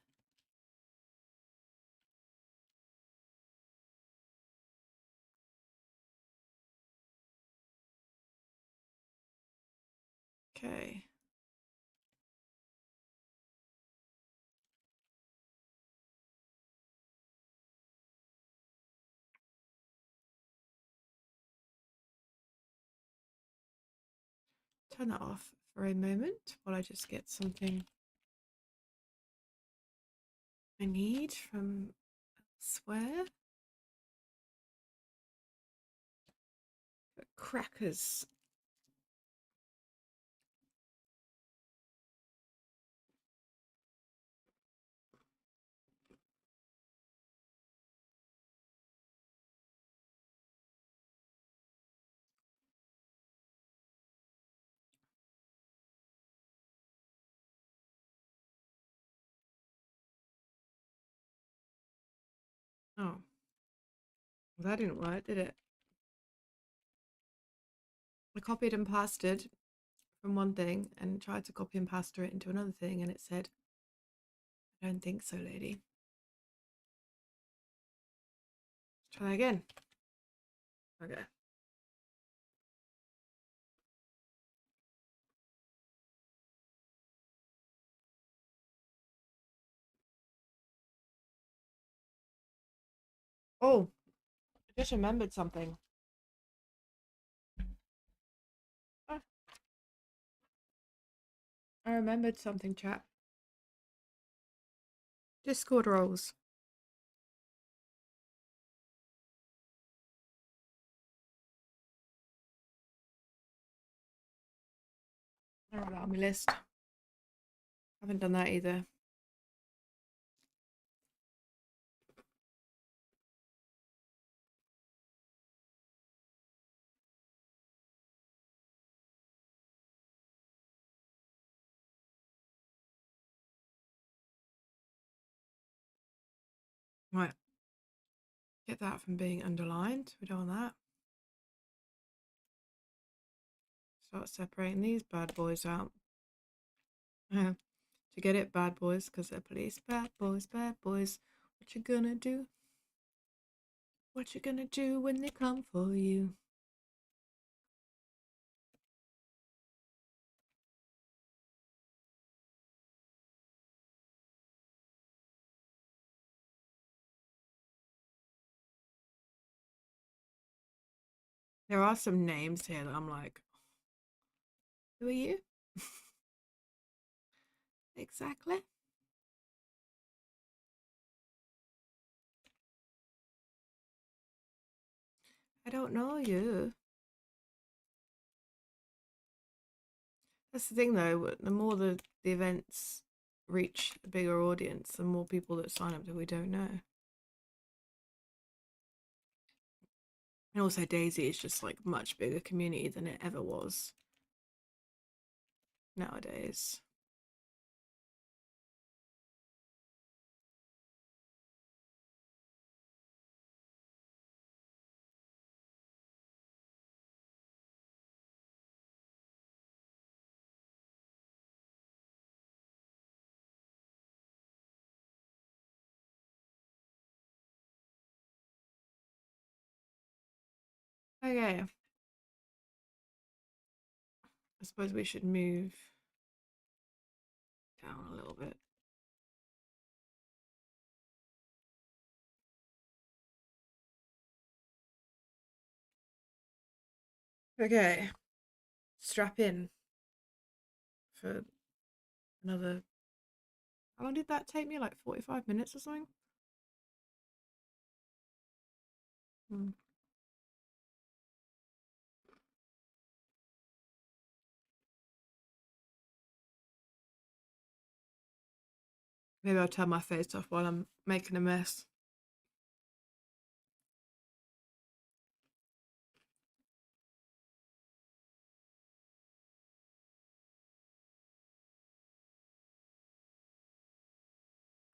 S2: Okay. Turn that off for a moment while I just get something I need from elsewhere. Crackers. Oh, that didn't work, did it? I copied and pasted from one thing and tried to copy and paste it into another thing, and it said, I don't think so, lady. Let's try again. Okay. Oh, I just remembered something. Ah, I remembered something, chat. Discord roles. I wrote that on my list. Haven't done that either. Right. Get that from being underlined. We don't want that. Start separating these bad boys out. To get it, bad boys, because they're police. Bad boys, bad boys. What you gonna do? What you gonna do when they come for you? There are some names here that I'm like, who are you? Exactly. I don't know you. That's the thing though, the more the events reach a bigger audience, the more people that sign up that we don't know. And also DayZ is just like much bigger community than it ever was nowadays. Okay. I suppose we should move down a little bit. Okay. Strap in for another. How long did that take me? Like 45 minutes or something? Hmm. Maybe I'll turn my face off while I'm making a mess.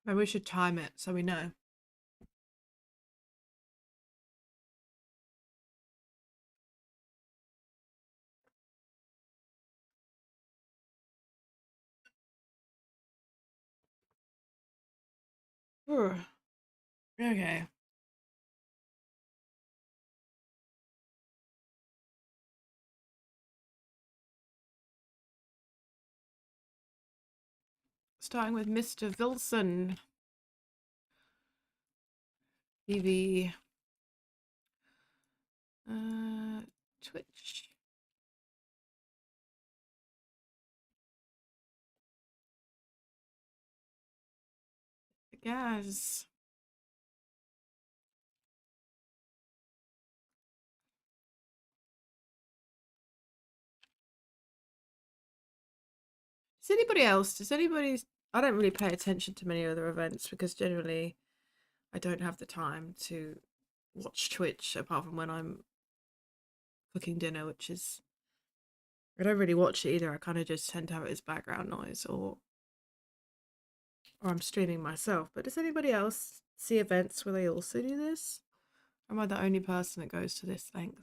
S2: Maybe we should time it so we know. Okay. Starting with Mr. Wilson. TV. Twitch. Guys. Does anybody, I don't really pay attention to many other events because generally I don't have the time to watch Twitch apart from when I'm cooking dinner, which is, I don't really watch it either. I kind of just tend to have it as background noise or I'm streaming myself. But does anybody else see events where they also do this? Or am I the only person that goes to this length?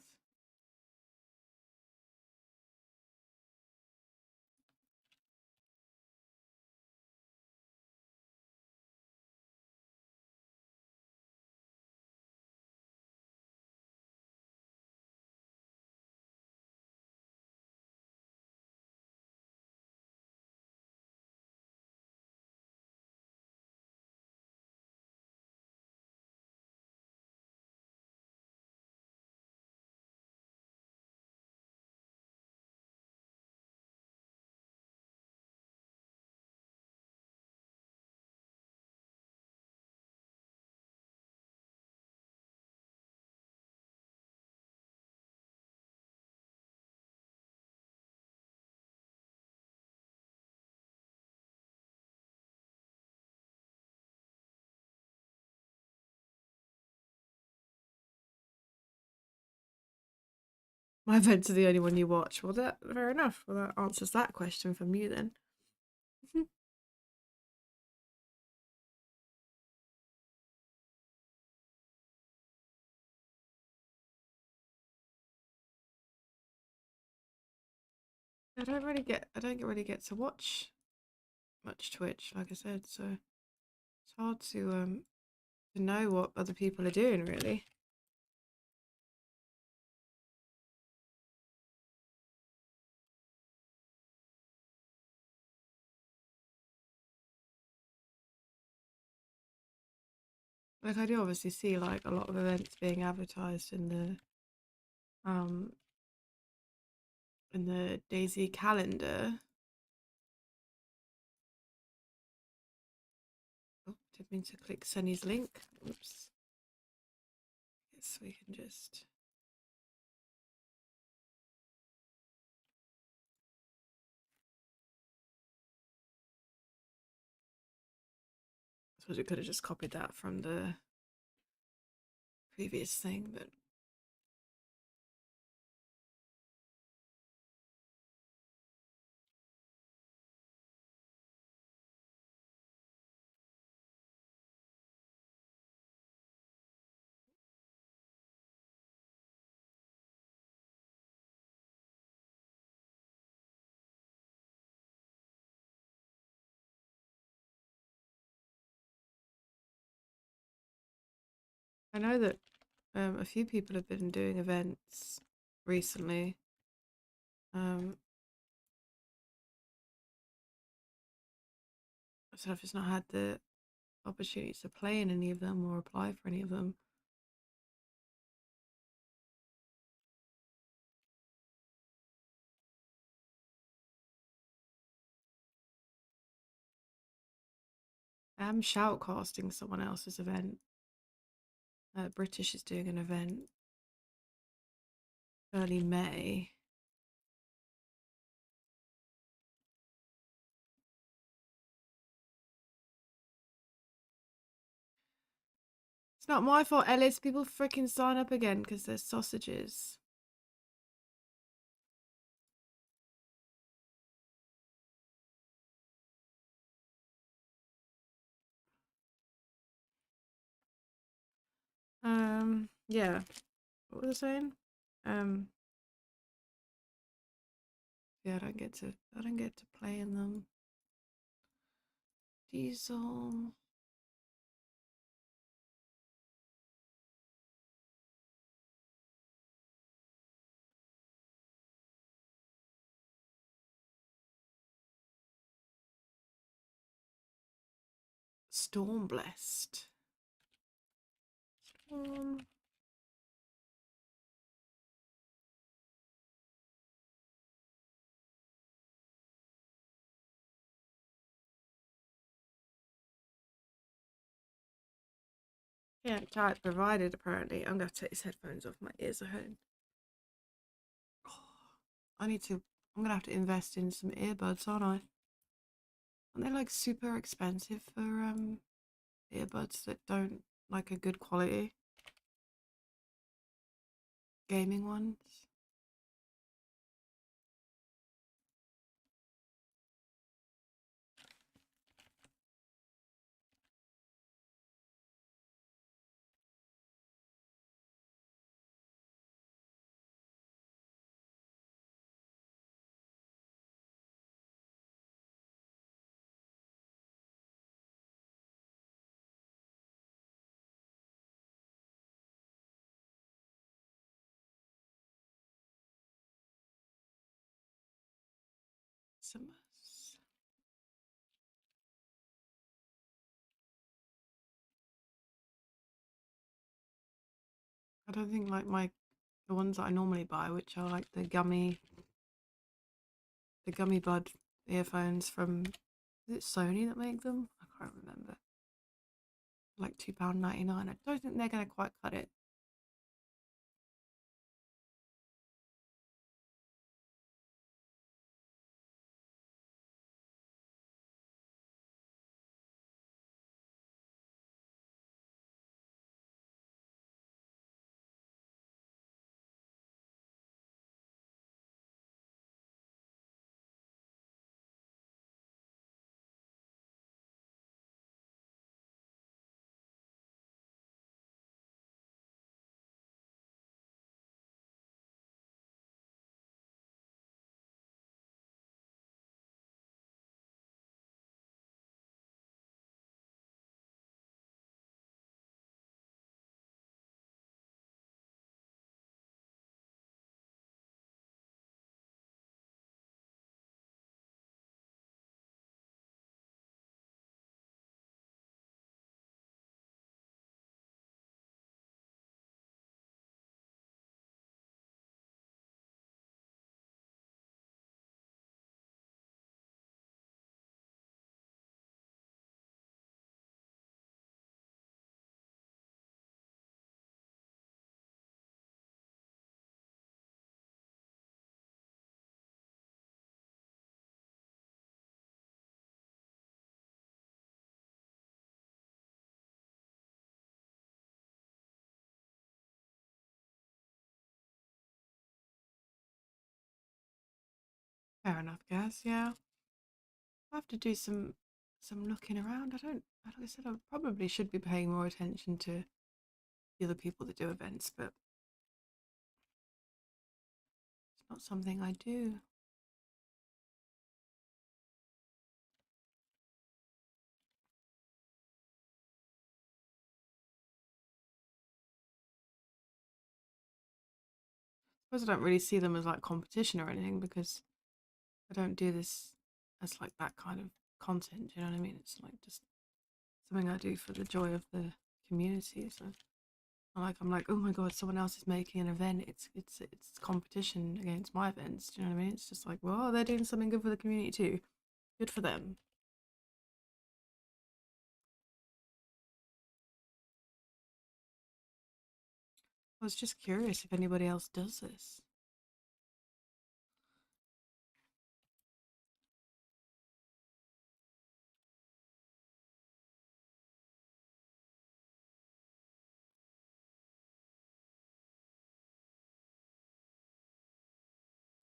S2: My events are the only one you watch. Well, that fair enough. Well, that answers that question from you then. I don't really get to watch much Twitch, like I said, so it's hard to know what other people are doing really. Like I do obviously see like a lot of events being advertised in the DayZ calendar. Oh, didn't mean to click Sunny's link. Oops. Guess we can just. I suppose we could have just copied that from the previous thing, but I know that a few people have been doing events recently. So I've just not had the opportunity to play in any of them or apply for any of them. I am shoutcasting someone else's event. British is doing an event early May. not my fault, Ellis. People freaking sign up again because they're sausages. Yeah. What was I saying? Yeah, I don't get to play in them. Diesel. Storm blessed. Storm. Yeah, charge provided apparently. I'm gonna take these headphones off. My ears are hurting. I'm gonna have to invest in some earbuds, aren't I? Aren't they like super expensive for earbuds that don't like a good quality? Gaming ones? Some. I don't think like the ones that I normally buy, which are like the gummy bud earphones from, is it Sony that make them? I can't remember. Like £2.99. I don't think they're gonna quite cut it. Fair enough, guys. Yeah, I have to do some looking around. I don't. Like I said, I probably should be paying more attention to the other people that do events, but it's not something I do. I suppose I don't really see them as like competition or anything because I don't do this as like that kind of content. You know what I mean? It's like just something I do for the joy of the community. So I'm like, oh my god, someone else is making an event. It's competition against my events. Do you know what I mean? It's just like, well, they're doing something good for the community too. Good for them. I was just curious if anybody else does this.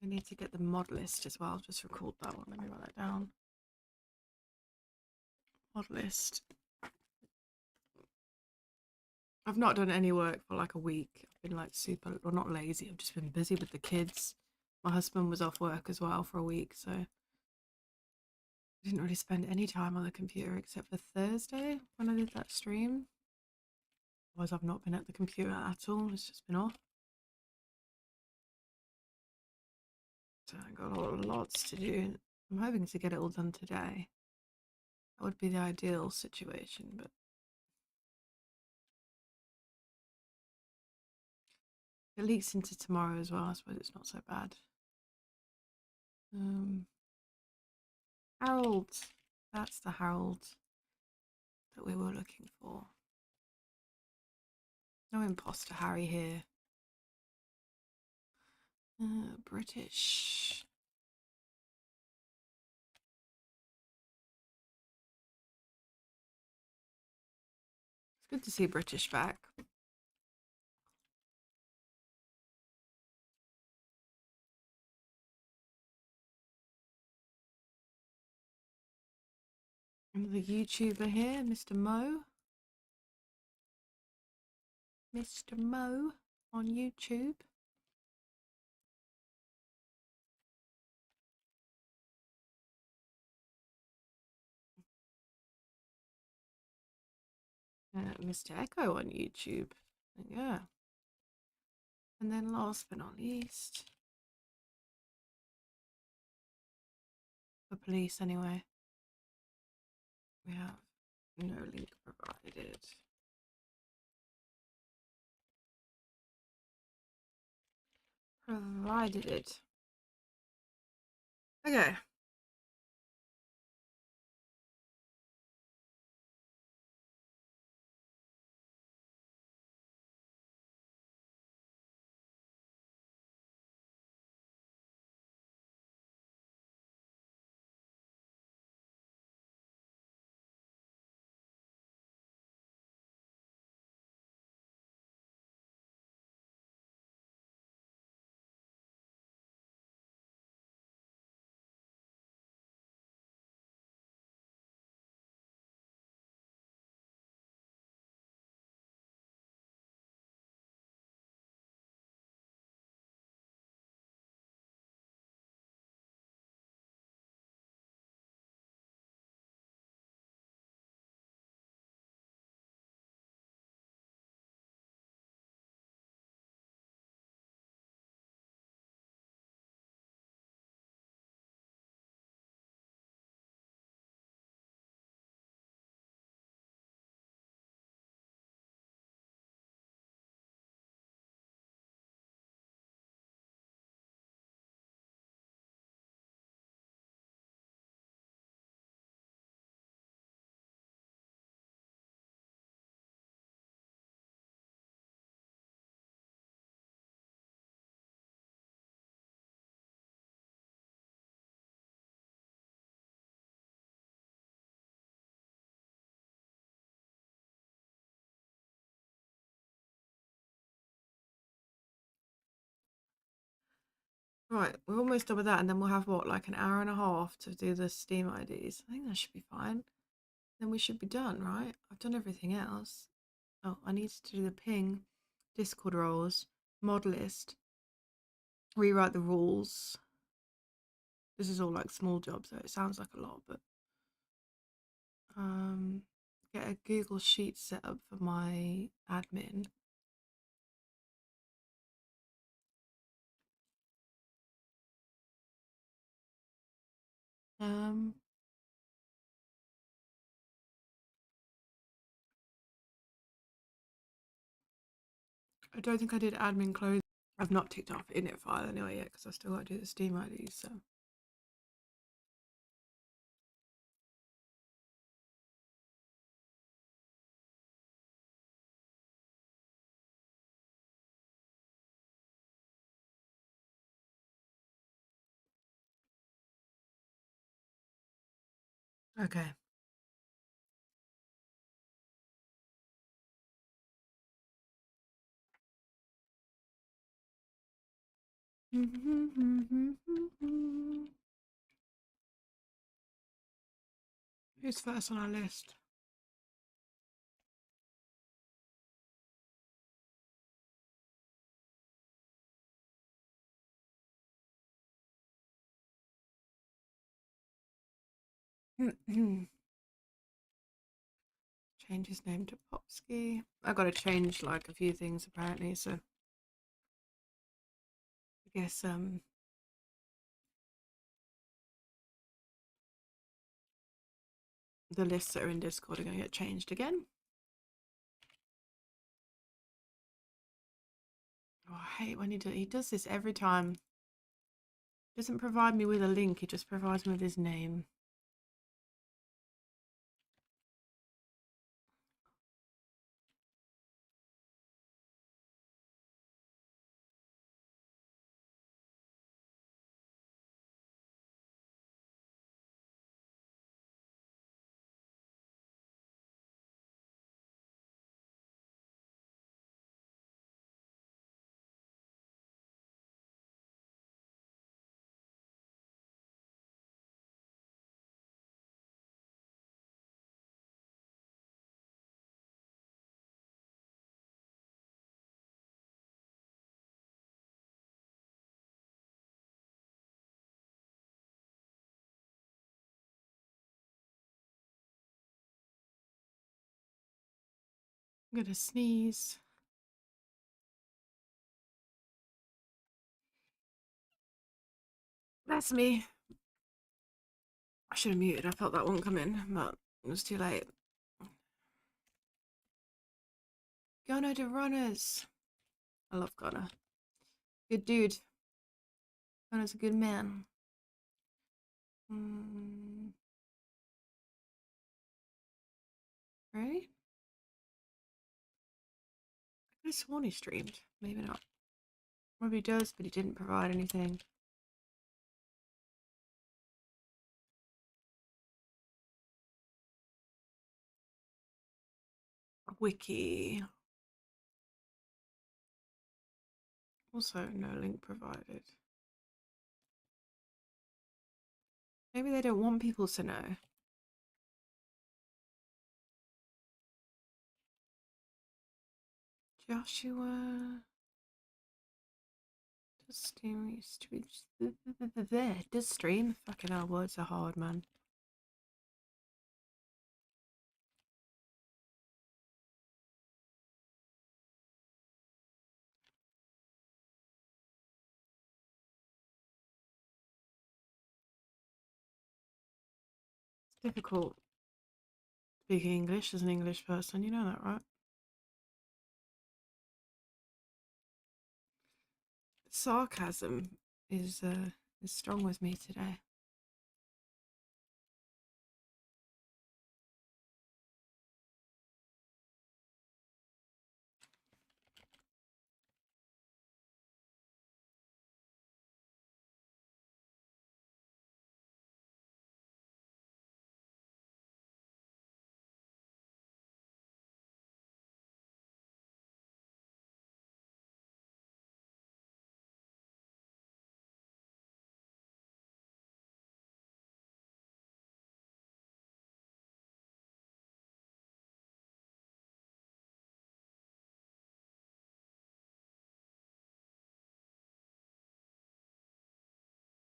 S2: I need to get the mod list as well. Just record that one. Let me write that down. Mod list. I've not done any work for like a week. I've been like super, well, not lazy. I've just been busy with the kids. My husband was off work as well for a week, so I didn't really spend any time on the computer except for Thursday when I did that stream. Otherwise, I've not been at the computer at all. It's just been off. So I got lots to do. I'm hoping to get it all done today. That would be the ideal situation, but it leaks into tomorrow as well. I suppose it's not so bad. Harold. That's the Harold that we were looking for. No imposter Harry here. British. It's good to see British back. Another YouTuber here, Mr. Mo. Mr. Mo on YouTube. Mr. Echo on YouTube. Yeah. And then last but not least, the police anyway. We have no link provided. Provided it. Okay. Right, we're almost done with that, and then we'll have what, like an hour and a half to do the Steam IDs. I think that should be fine. Then we should be done, right? I've done everything else. Oh, I need to do the ping, Discord roles, mod list, rewrite the rules. This is all like small jobs, so it sounds like a lot, but get a Google Sheet set up for my admin. I don't think I did admin close. I've not ticked off init file anyway yet because I still got to do the Steam IDs, so. Okay. Who's first on our list? Change his name to Popsky. I gotta change like a few things apparently, so I guess the lists that are in Discord are gonna get changed again. Oh, I hate when he does this every time. Doesn't provide me with a link, he just provides me with his name. I'm gonna sneeze. That's me. I should have muted. I felt that one come in, but it was too late. Gunnar the Runners. I love Gunnar. Good dude. Gunnar's a good man. Right? I could have sworn he streamed. Maybe not. Probably does, but he didn't provide anything. Wiki. Also, no link provided. Maybe they don't want people to know. Joshua. Does stream. There. Does stream. Fucking hell, words are hard, man. It's difficult speaking English as an English person, you know that, right? Sarcasm is strong with me today.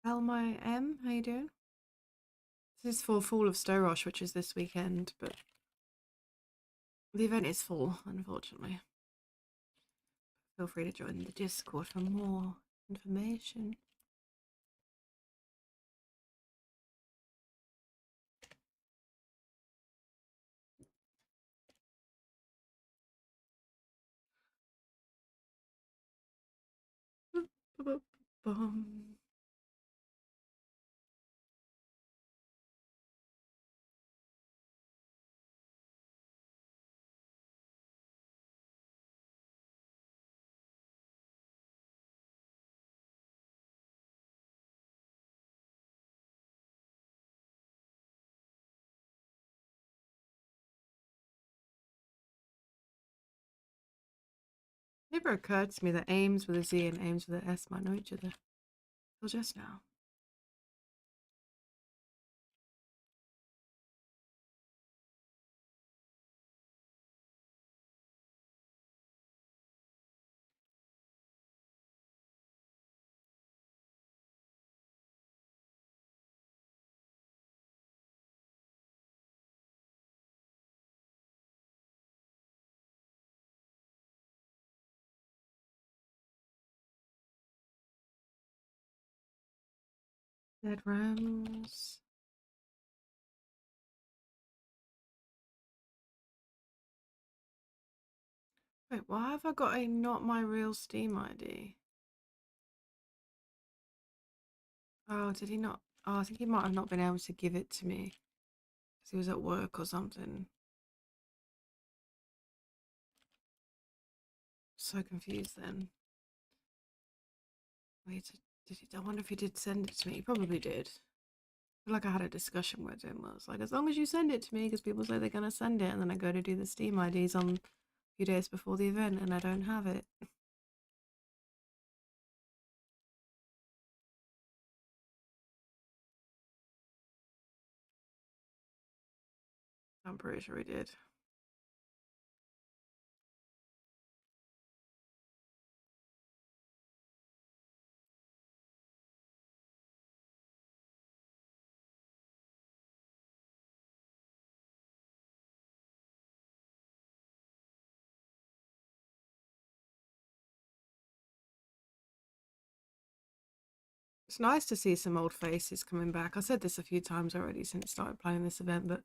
S2: Elmo M, how you doing? This is for Fall of Stow-Rosh, which is this weekend, but the event is full, unfortunately. Feel free to join the Discord for more information. Never occurred to me that Ames with a Z and Ames with an S might know each other. Till just now. Dead Rams. Wait, why have I got a not my real Steam ID? Oh, did he not? Oh, I think he might have not been able to give it to me because he was at work or something. So confused then. Wait, did he? I wonder if he did send it to me. He probably did. I feel like I had a discussion with him. I was like, as long as you send it to me, because people say they're gonna send it, and then I go to do the Steam IDs on a few days before the event, and I don't have it. I'm pretty sure he did. It's nice to see some old faces coming back. I said this a few times already since I started planning this event, but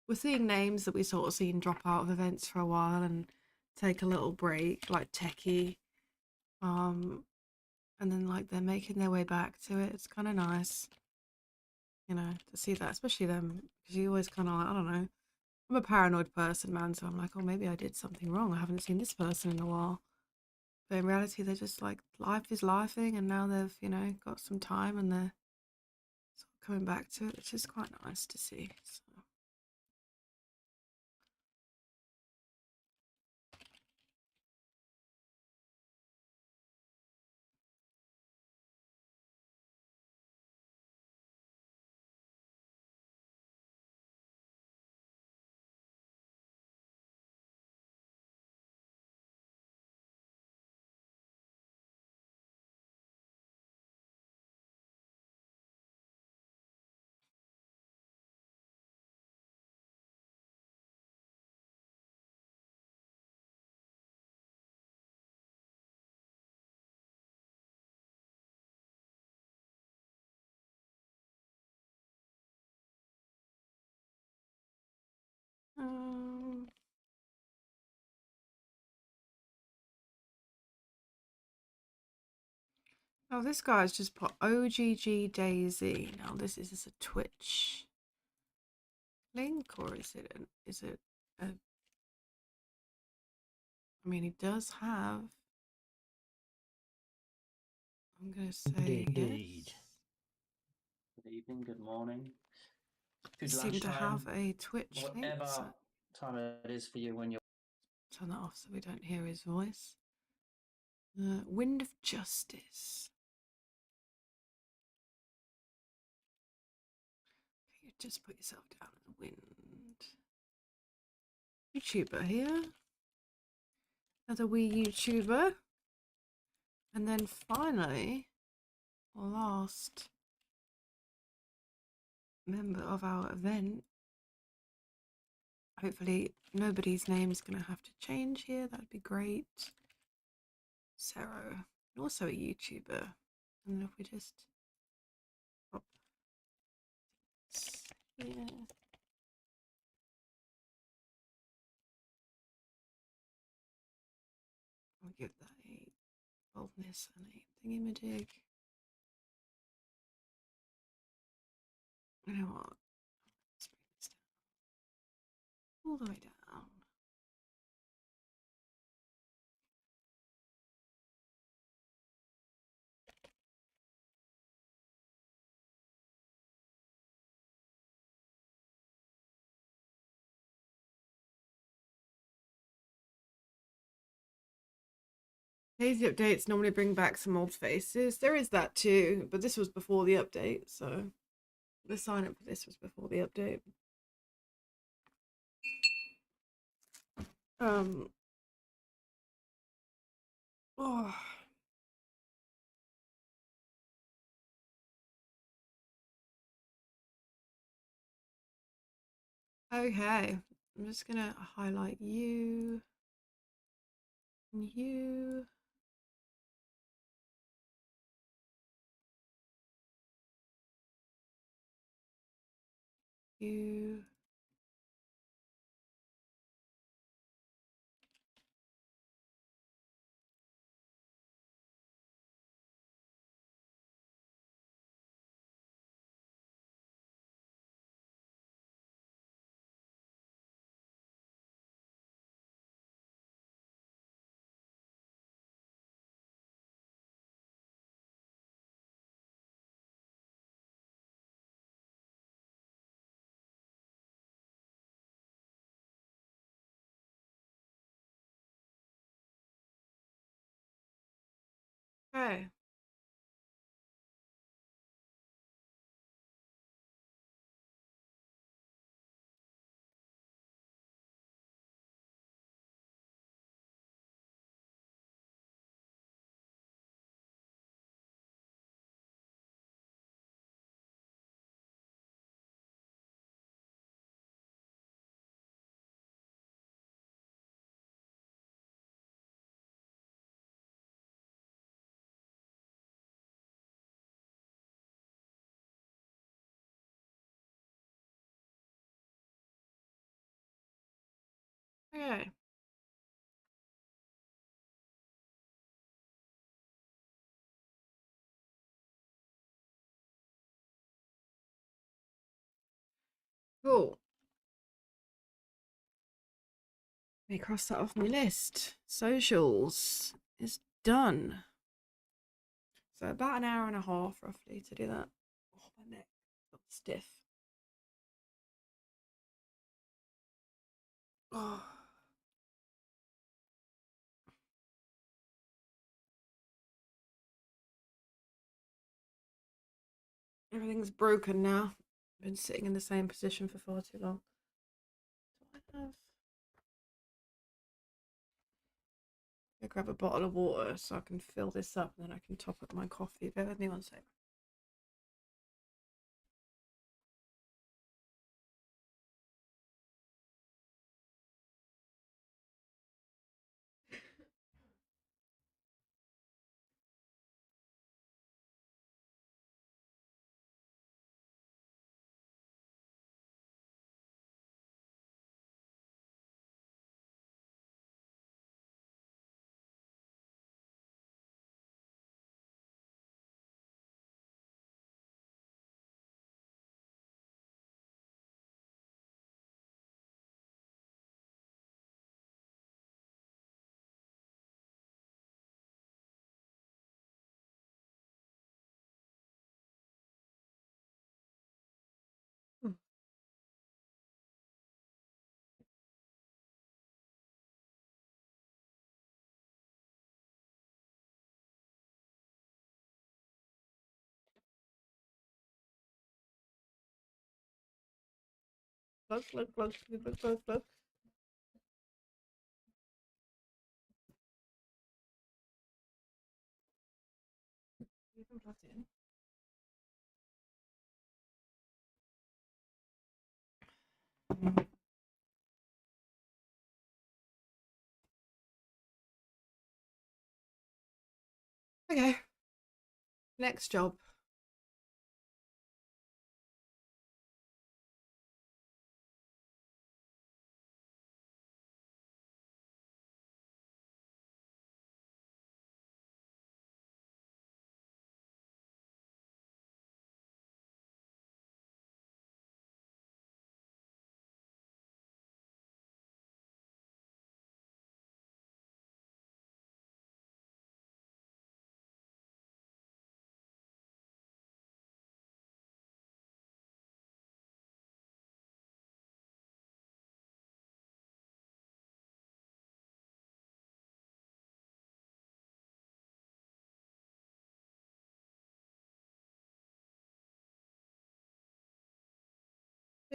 S2: we're seeing names that we sort of seen drop out of events for a while and take a little break, like Techie. And then like they're making their way back to it. It's kind of nice, you know, to see that, especially them, because you always kind of like, I don't know. I'm a paranoid person, man, so I'm like, oh, maybe I did something wrong. I haven't seen this person in a while. But in reality, they're just like, life is lifing, and now they've, you know, got some time and they're sort of coming back to it, which is quite nice to see. So. Um, oh, this guy's just put OGG DayZ. Now, this is this a Twitch link or is it a, I mean, he does have, I'm going to say
S5: Indeed.
S2: yes.
S5: Good evening, good morning. Good
S2: Seem to have
S5: lunchtime,
S2: a Twitch link,
S5: whatever
S2: so
S5: time it is for you when you're.
S2: turn that off so we don't hear his voice. Wind of Justice. You just put yourself down in the wind. YouTuber here. Another wee YouTuber. And then finally, last member of our event. Hopefully nobody's name is going to have to change here. That'd be great. Sarah. And also a YouTuber. And if we just pop here. I'll give that a boldness and a thingamajig. You know what? Let's bring this down. All the way down. DayZ updates normally bring back some old faces. There is that too, but this was before the update, so the sign up for this was before the update. Oh. Okay, I'm just gonna highlight you and you. You. Okay. Okay. Cool. Let me cross that off my list. Socials is done. So about an hour and a half roughly to do that. Oh, my neck got stiff. Oh. Everything's broken now. I've been sitting in the same position for far too long. Do I have? I'll grab a bottle of water so I can fill this up and then I can top up my coffee. Bear with me one sec. Look, look, look, look, look, look. You can plug it in. Okay. Next job.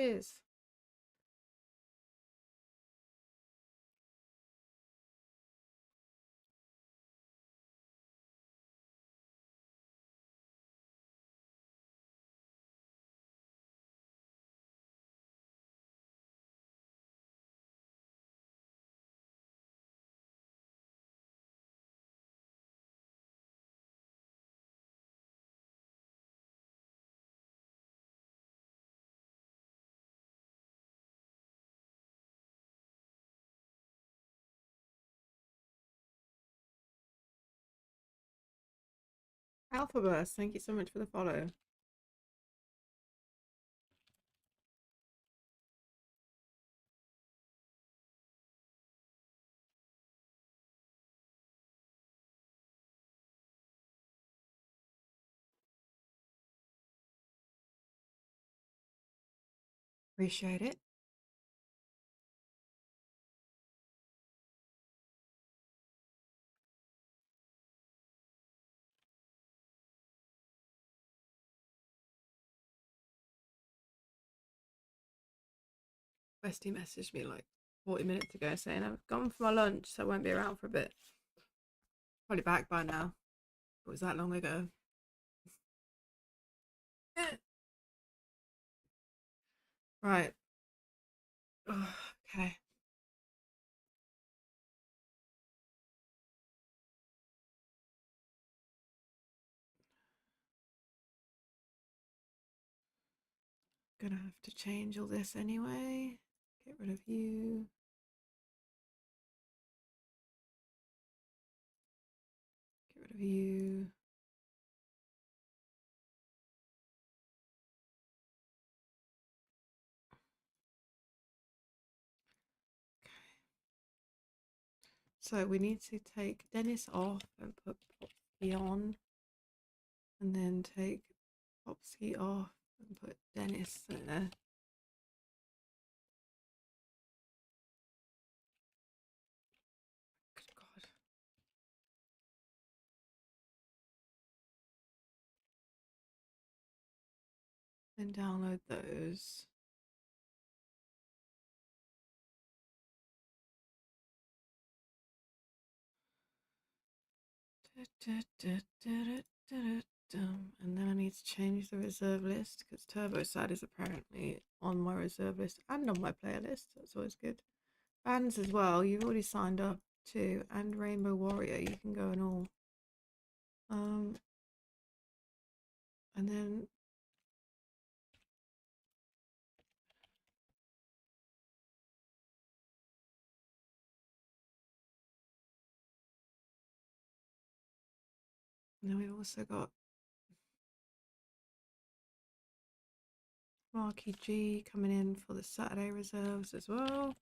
S2: is. Alphaburst, thank you so much for the follow. Appreciate it. Westy messaged me like 40 minutes ago saying I've gone for my lunch, so I won't be around for a bit. Probably back by now. It was that long ago. Right. Oh, okay. Gonna have to change all this anyway. Get rid of you. Get rid of you. So we need to take Dennis off and put Popsky on. And then take Popsky off and put Dennis there. Good God. Then download those. And then I need to change the reserve list because Turbosad is apparently on my reserve list and on my playlist. That's always good. Bands as well. You've already signed up to, and Rainbow Warrior. You can go and all. And then we've also got Marky G coming in for the Saturday reserves as well.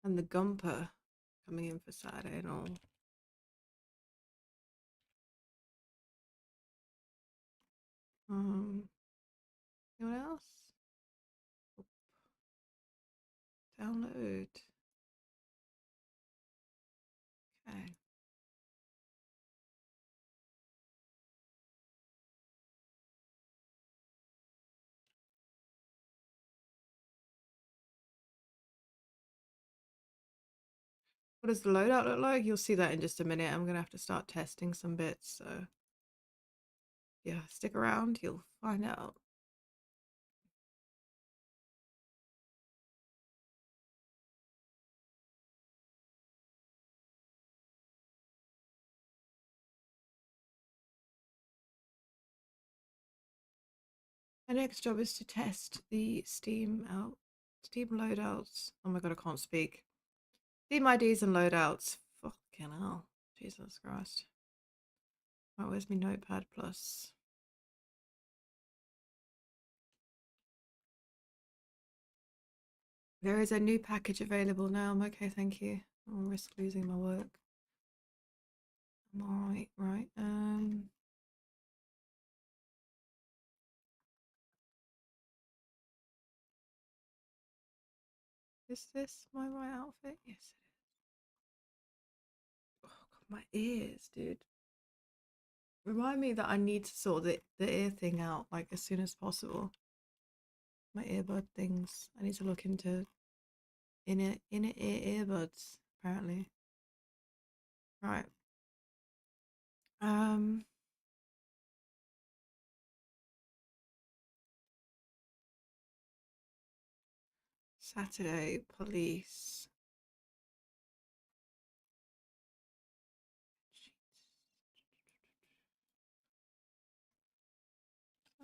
S2: And the Gumper coming in for Saturday and all. Anyone else? Download. Okay. What does the loadout look like? You'll see that in just a minute. I'm gonna have to start testing some bits, so yeah, stick around, you'll find out. My next job is to test the Steam loadouts. Oh my god, I can't speak. Steam IDs and loadouts. Fucking hell. Jesus Christ. Right, where's my notepad plus? There is a new package available now. I'm okay, thank you. I'll risk losing my work. I'm alright, right. Is this my right outfit? Yes, it is. Oh, come My ears, dude. Remind me that I need to sort the ear thing out like as soon as possible. My earbud things. I need to look into inner ear earbuds, apparently. Right. Saturday police.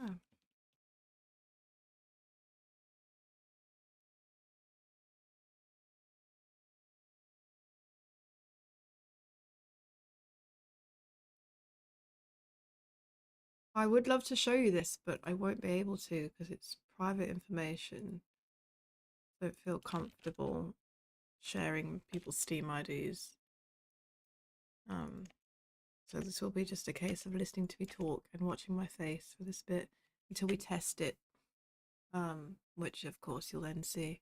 S2: Oh. I would love to show you this, but I won't be able to because it's private information. Don't feel comfortable sharing people's Steam IDs. So this will be just a case of listening to me talk and watching my face for this bit until we test it. Which of course you'll then see.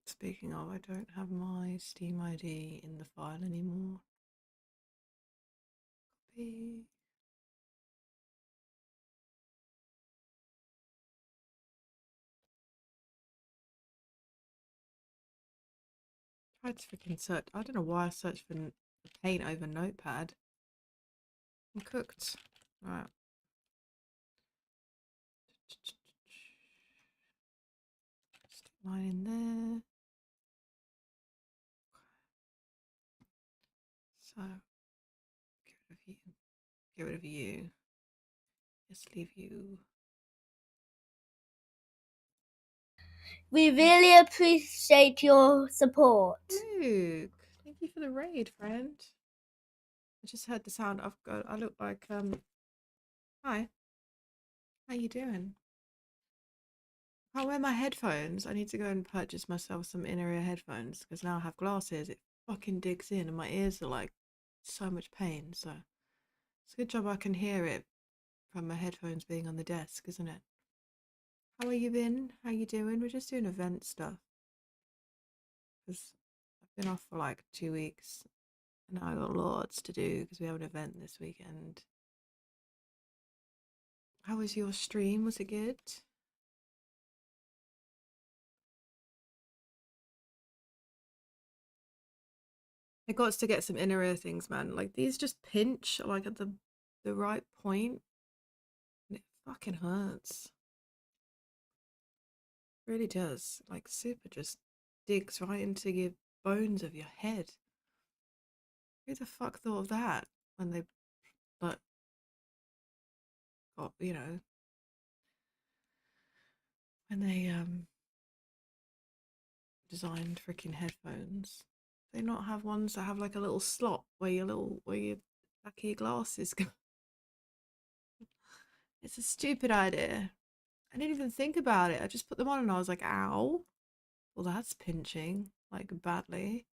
S2: Speaking of, I don't have my Steam ID in the file anymore. Copy. Tried to freaking search. I don't know why I searched for paint over Notepad. I'm cooked. Right. Stick mine in there. So, get rid of you. Get rid of you. Just leave you.
S6: We really appreciate your support.
S2: Luke, thank you for the raid, friend. I just heard the sound. I look like Hi. How you doing? I wear my headphones. I need to go and purchase myself some inner ear headphones because now I have glasses. It fucking digs in and my ears are like so much pain. So it's a good job I can hear it from my headphones being on the desk, isn't it? How are you been? How you doing? We're just doing event stuff because I've been off for like 2 weeks and now I got lots to do because we have an event this weekend. How was your stream? Was it good? I got to get some inner ear things, man. Like these just pinch like at the right point. And it fucking hurts. It really does. Like super just digs right into your bones of your head. Who the fuck thought of that when they but got, you know, when they designed freaking headphones? They not have ones that have like a little slot where your back of your glasses go. It's a stupid idea. I didn't even think about it. I just put them on and I was like, ow. Well, that's pinching, like, badly.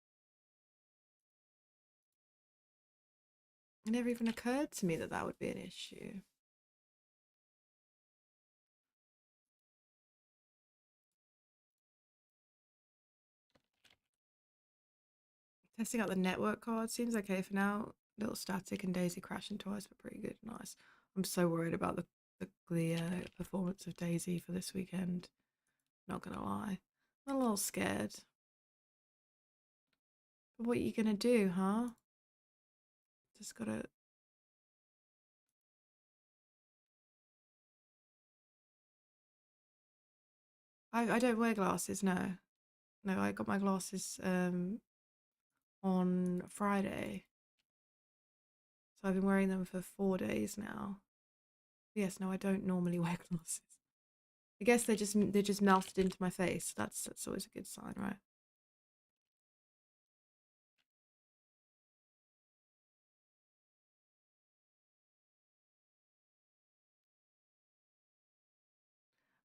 S2: It never even occurred to me that that would be an issue. Testing out the network card seems okay for now. Little static and DayZ crashing twice, but pretty good. Nice. I'm so worried about the performance of DayZ for this weekend. Not gonna lie. I'm a little scared. But what are you gonna do, huh? Just gotta... I don't wear glasses, no. No, I got my glasses on Friday. So I've been wearing them for 4 days now. Yes, no, I don't normally wear glasses. I guess they just melted into my face. That's always a good sign, right?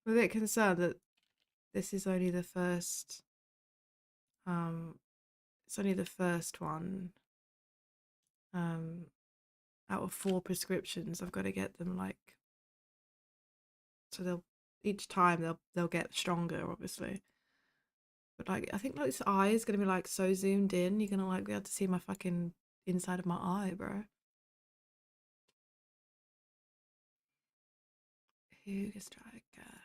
S2: I'm a bit concerned that this is only the first it's only the first one out of 4 prescriptions. I've got to get them like so they'll each time they'll get stronger, obviously. But like, I think like this eye is gonna be like so zoomed in. You're gonna like be able to see my fucking inside of my eye, bro. Hugestreicher.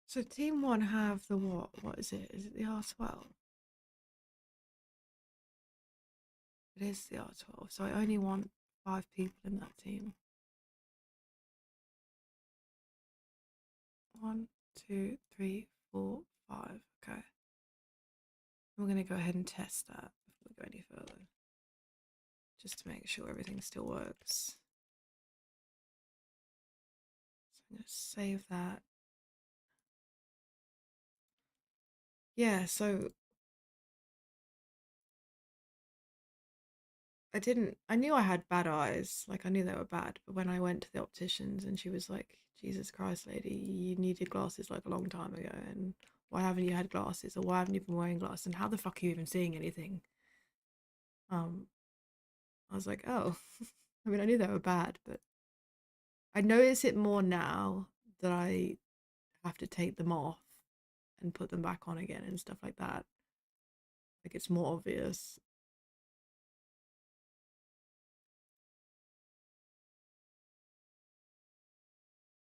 S2: So team one have the what? What is it? Is it the R12? It is the R12. So I only want 5 people in that team. 1, 2, 3, 4, 5. Okay. We're gonna go ahead and test that before we go any further. Just to make sure everything still works. So I'm gonna save that. Yeah, so I knew I had bad eyes, like I knew they were bad, but when I went to the opticians and she was like, Jesus Christ, lady, you needed glasses like a long time ago, and why haven't you had glasses, or why haven't you been wearing glasses, and how the fuck are you even seeing anything? I was like, oh, I mean, I knew they were bad, but I notice it more now that I have to take them off and put them back on again and stuff like that. Like it's more obvious.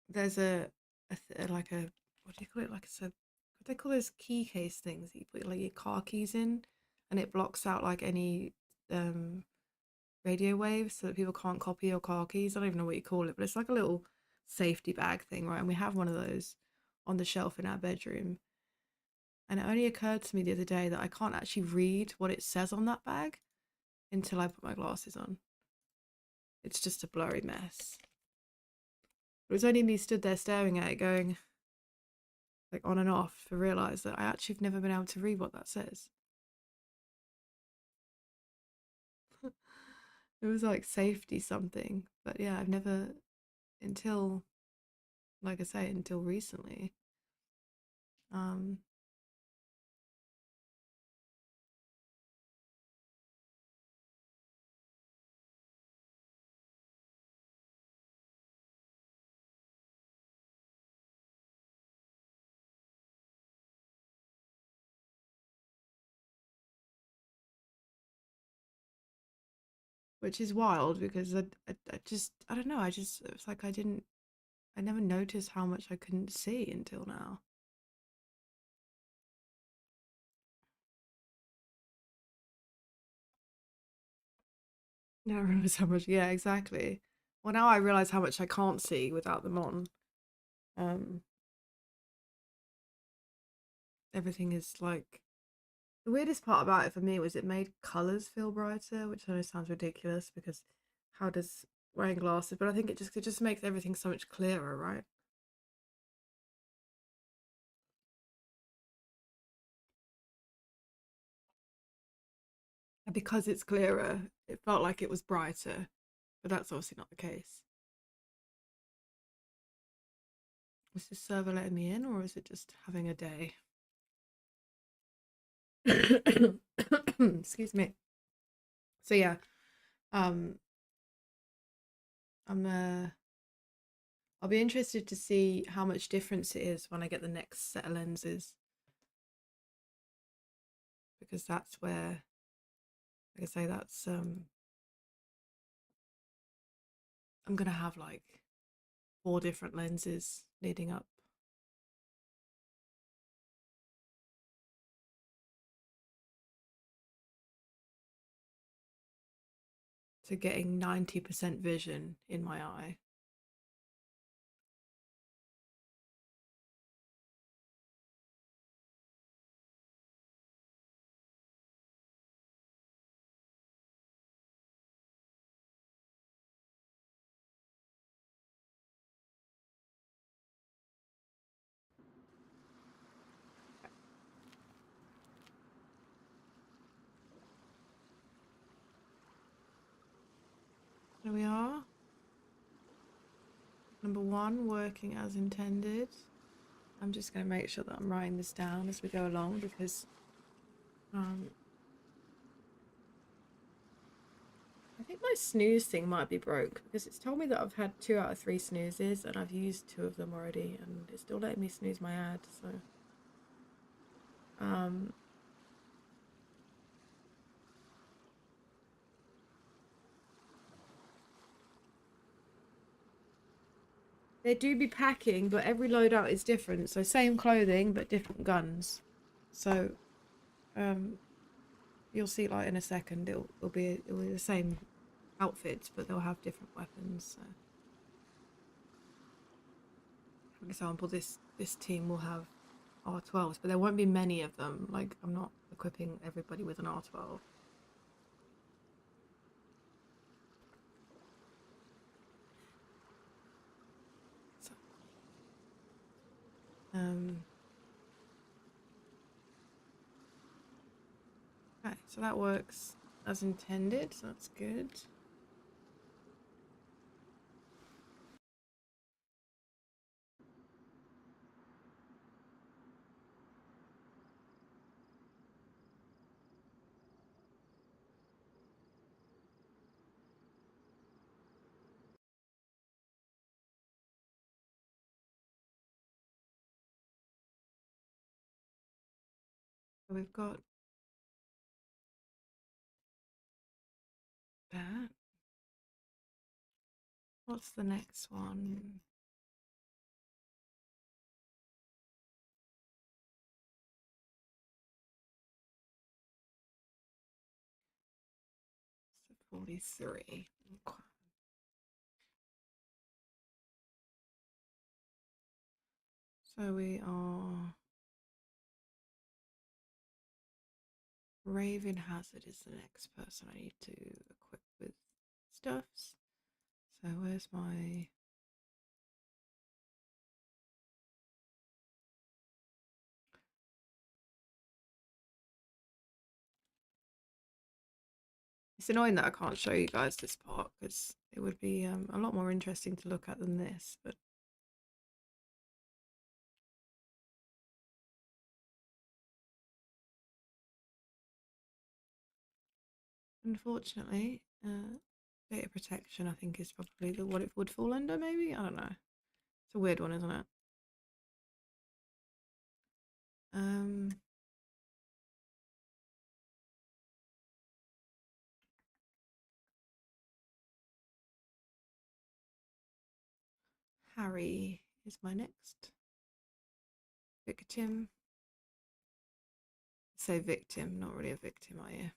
S2: There's like a, what do you call it? Like it's a, what do they call those key case things that you put like your car keys in, and it blocks out like any radio waves so that people can't copy your car keys. I don't even know what you call it, but it's like a little safety bag thing, right? And we have one of those on the shelf in our bedroom. And it only occurred to me the other day that I can't actually read what it says on that bag until I put my glasses on. It's just a blurry mess. It was only me stood there staring at it going like on and off to realise that I actually have never been able to read what that says. It was like safety something. But yeah, I've never, until, like I say, until recently. Which is wild because I just, I don't know, I just, it was like I never noticed how much I couldn't see until now. Now I realise how much, yeah, exactly. Well, now I realise how much I can't see without them on. Um, Everything is like, the weirdest part about it for me was it made colours feel brighter, which I know sounds ridiculous because how does wearing glasses, but I think it just makes everything so much clearer, right? And because it's clearer, it felt like it was brighter, but that's obviously not the case. Was this server letting me in, or is it just having a day? Excuse me. So yeah, um, I'll be interested to see how much difference it is when I get the next set of lenses, because that's where, like I say, that's I'm gonna have like 4 different lenses leading up. To getting 90% vision in my eye. There we are. Number 1, working as intended. I'm just going to make sure that I'm writing this down as we go along because I think my snooze thing might be broke because it's told me that I've had 2 out of 3 snoozes and I've used 2 of them already and it's still letting me snooze my ad, so they do be packing, but every loadout is different. So same clothing but different guns. So you'll see like in a second it'll be the same outfits, but they'll have different weapons. So for example, this team will have R12s, but there won't be many of them. Like, I'm not equipping everybody with an R12. So, okay, so that works as intended, so that's good. So we've got that. What's the next one? So 43. Okay. So we are Raven Hazard is the next person I need to equip with stuffs. So where's my It's annoying that I can't show you guys this part because it would be a lot more interesting to look at than this, but unfortunately, data protection I think is probably what it would fall under, maybe? I don't know. It's a weird one, isn't it? Harry is my next victim. Say victim, not really a victim, are you?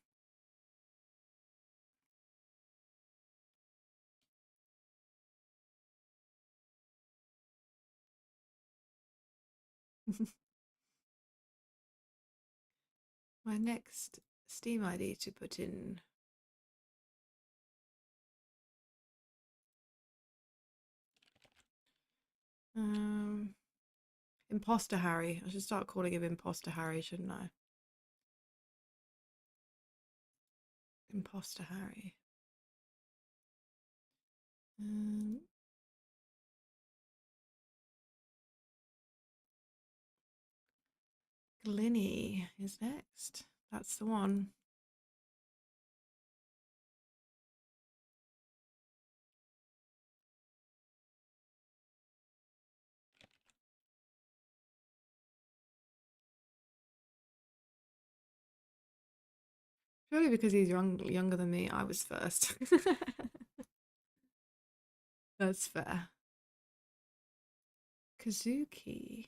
S2: My next Steam ID to put in Imposter Harry. I should start calling him Imposter Harry, shouldn't I? Imposter Harry. Glinny is next. That's the one. Purely because he's younger than me, I was first. That's fair. Kazuki.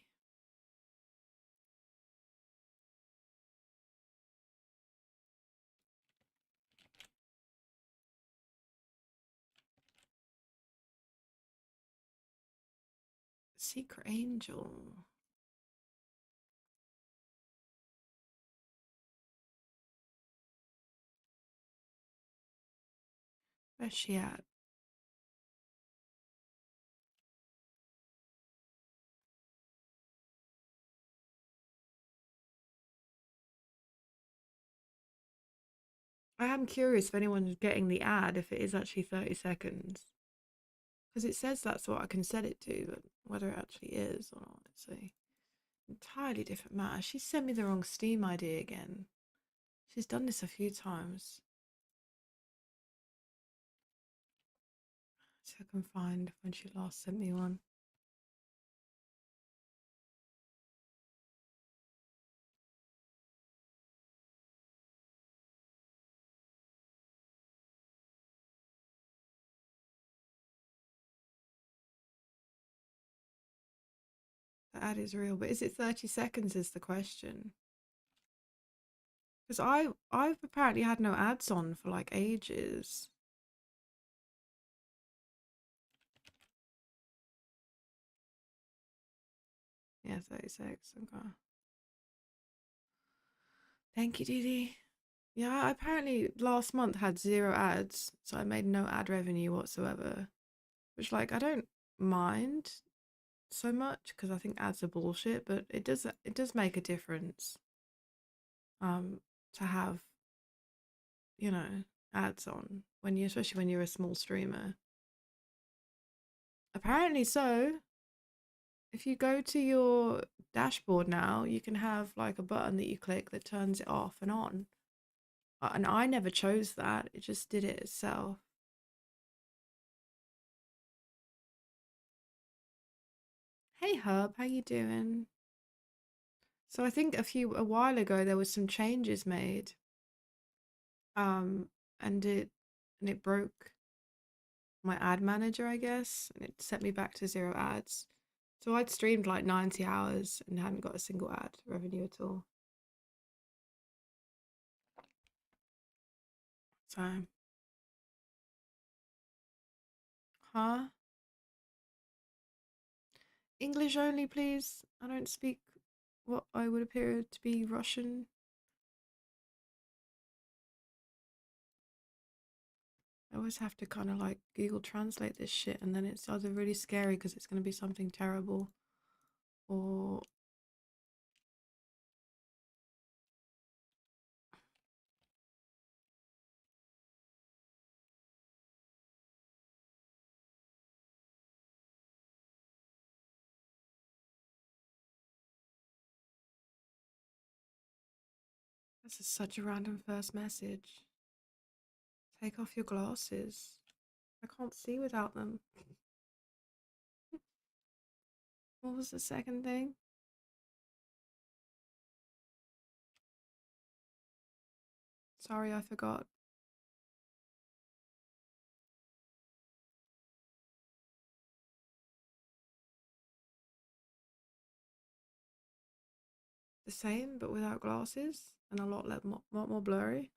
S2: Secret Angel. Where's she at? I am curious if anyone's getting the ad, if it is actually 30 seconds. Because it says that's what I can set it to, but whether it actually is or not, it's a entirely different matter. She sent me the wrong Steam ID again. She's done this a few times. So I can find when she last sent me one. The ad is real, but is it 30 seconds is the question. Because I've apparently had no ads on for like ages. Yeah, 36. Okay. Thank you, Didi. Yeah, I apparently last month had 0 ads, so I made no ad revenue whatsoever. Which, like, I don't mind so much because I think ads are bullshit, but it does make a difference. To have, you know, ads on when you, especially when you're a small streamer. Apparently so. If you go to your dashboard now, you can have like a button that you click that turns it off and on. And I never chose that. It just did it itself. Hey Herb, how you doing? So I think a while ago there was some changes made. And it broke my ad manager, I guess, and it sent me back to 0 ads. So I'd streamed like 90 hours and hadn't got a single ad revenue at all. So, huh? English only, please. I don't speak what I would appear to be Russian. I always have to kind of like Google Translate this shit, and then it's either really scary because it's going to be something terrible, or this is such a random first message. Take off your glasses. I can't see without them. What was the second thing? Sorry, I forgot. The same, but without glasses and a lot more blurry.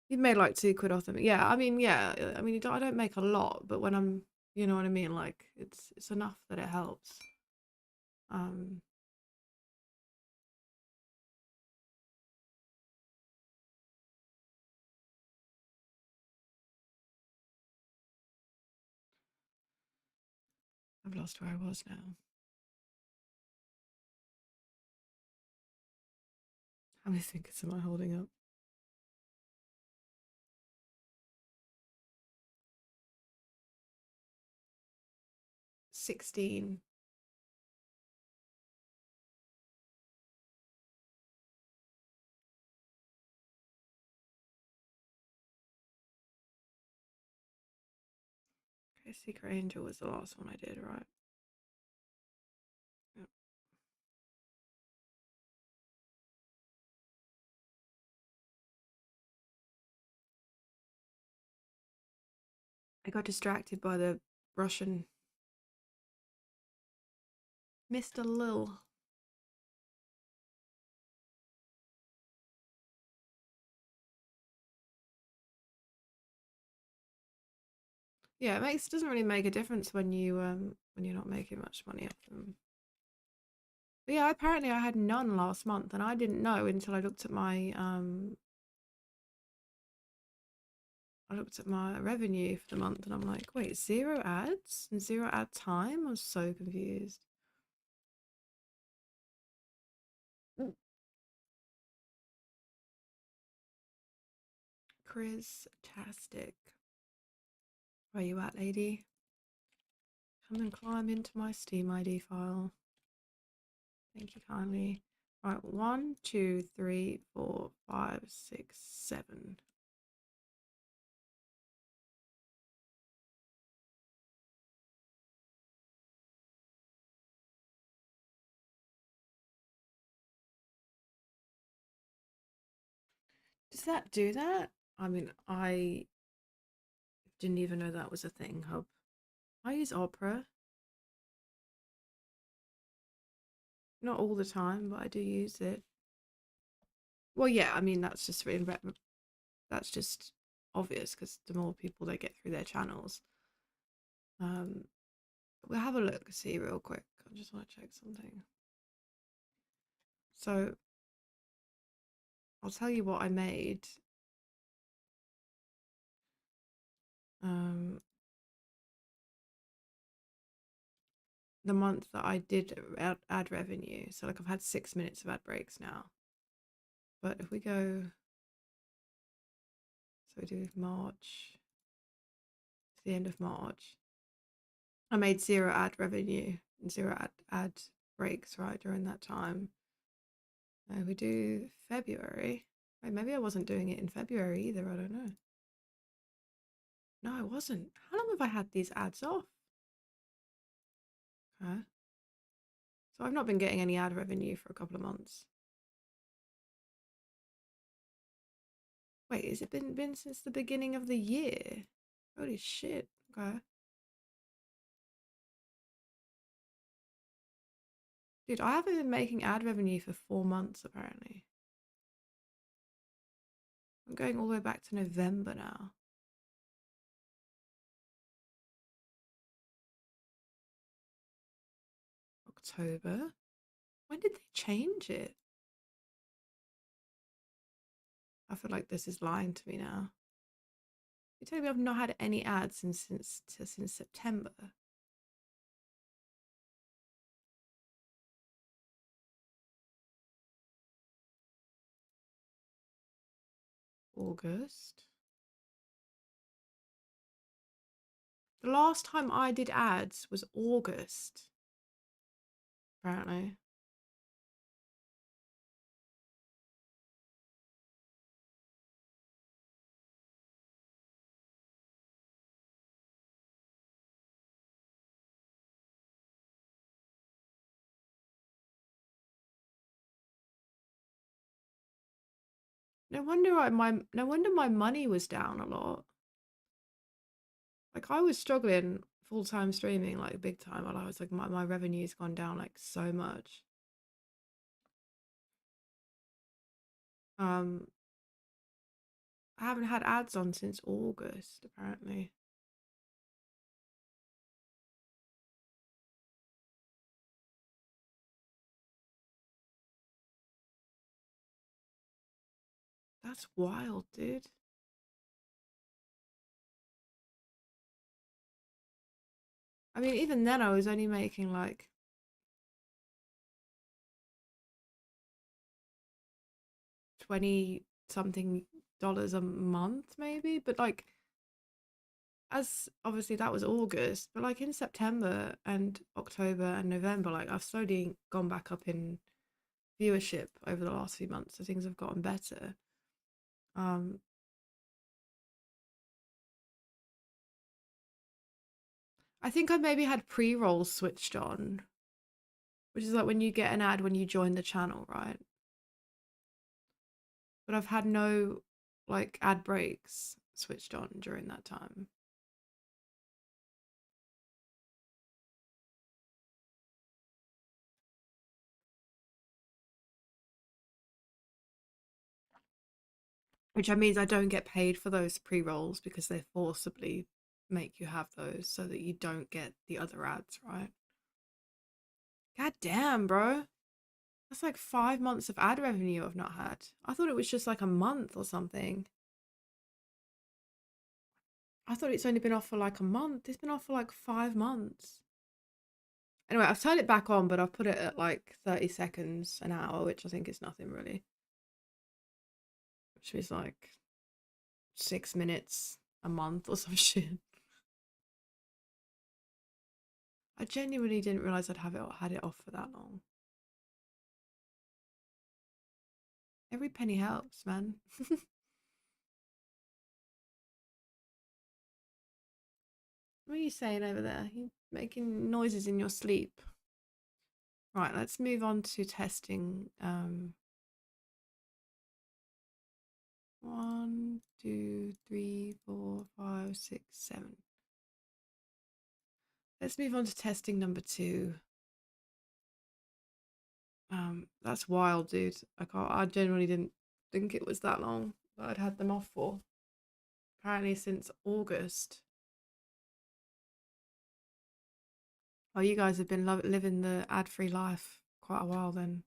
S2: You've made like £2 off them. Yeah, I mean, yeah. I mean, I don't make a lot, but when I'm, you know what I mean. Like, it's enough that it helps. I've lost where I was now. How many fingers am I holding up? 16. Okay, Secret Angel was the last one I did, right? Yep. I got distracted by the Russian Mr. Lil. Yeah, it doesn't really make a difference when you're not making much money off them. But yeah, apparently I had none last month, and I didn't know until I looked at my revenue for the month, and I'm like, wait, 0 ads and 0 ad time? I was so confused. Chris-tastic. Where you at, lady? Come and climb into my Steam ID file. Thank you kindly. Right, 1, 2, 3, 4, 5, 6, 7. Does that do that? I mean, I didn't even know that was a thing, Hub. I use Opera. Not all the time, but I do use it. Well, yeah, I mean, that's just obvious because the more people they get through their channels. We'll have a look, see real quick. I just want to check something. So I'll tell you what I made. The month that I did ad revenue. So like I've had 6 minutes of ad breaks now. But if we go, so we do March to the end of March. I made 0 ad revenue and 0 ad breaks right during that time. We do February. Wait, maybe I wasn't doing it in February either. I don't know. No, I wasn't. How long have I had these ads off? Okay. So I've not been getting any ad revenue for a couple of months. Wait, has it been since the beginning of the year? Holy shit. Okay. Dude, I haven't been making ad revenue for 4 months apparently. I'm going all the way back to November now. October? When did they change it? I feel like this is lying to me now. You're telling me I've not had any ads since September? August? The last time I did ads was August, apparently. No wonder my money was down a lot. Like I was struggling full-time streaming like big time, and I was like my revenue's gone down like so much. I haven't had ads on since August apparently. That's wild, dude. I mean, even then I was only making like 20 something dollars a month maybe, but like as obviously that was August, but like in September and October and November, like I've slowly gone back up in viewership over the last few months, so things have gotten better. I think I maybe had pre-rolls switched on, which is like when you get an ad when you join the channel, right? But I've had no like ad breaks switched on during that time. Which means I don't get paid for those pre-rolls because they forcibly make you have those so that you don't get the other ads, right? God damn, bro. That's like 5 months of ad revenue I've not had. I thought it was just like a month or something. I thought it's only been off for like a month. It's been off for like 5 months. Anyway, I've turned it back on, but I've put it at like 30 seconds an hour, which I think is nothing really. Which is like 6 minutes a month or some shit. I genuinely didn't realize I'd had it off for that long. Every penny helps, man. What are you saying over there? You making noises in your sleep. Right, let's move on to testing. 1, 2, 3, 4, 5, 6, 7. Let's move on to testing number 2. That's wild, dude. I genuinely didn't think it was that long that I'd had them off for. Apparently since August. Oh, you guys have been living the ad-free life quite a while then.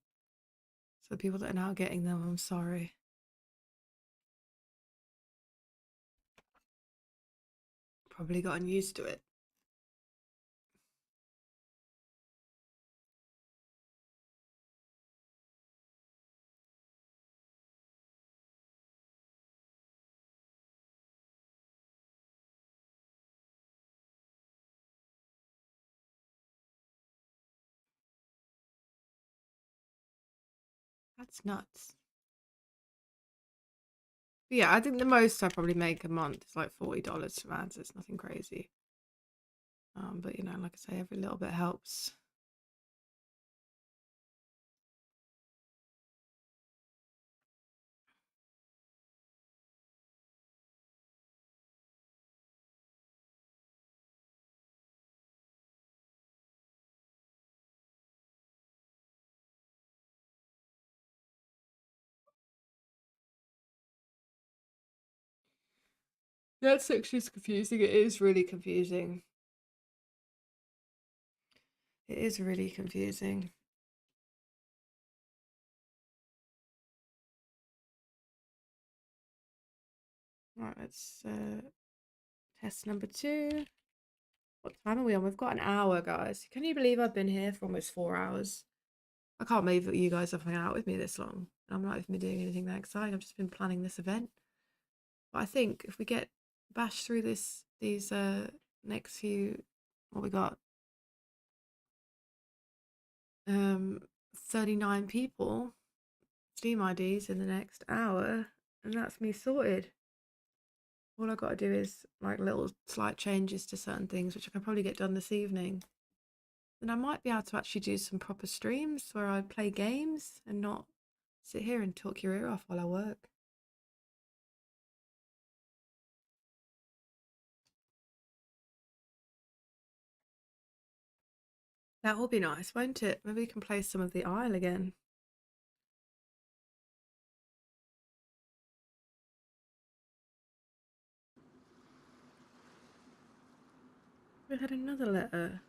S2: So the people that are now getting them, I'm sorry. Probably gotten used to it. That's nuts. But yeah, I think the most I probably make a month is like $40 from ads. It's nothing crazy. But you know, like I say, every little bit helps. That's actually confusing. It is really confusing. It is really confusing. Right, let's test number 2. What time are we on? We've got an hour, guys. Can you believe I've been here for almost 4 hours? I can't believe that you guys have hung out with me this long. I'm not even doing anything that exciting. I've just been planning this event. But I think if we get bashed through these next few, what we got, 39 people, Steam IDs in the next hour, and that's me sorted. All I've got to do is like little slight changes to certain things, which I can probably get done this evening. Then I might be able to actually do some proper streams where I play games and not sit here and talk your ear off while I work. That will be nice, won't it? Maybe we can play some of the Isle again. We had another letter.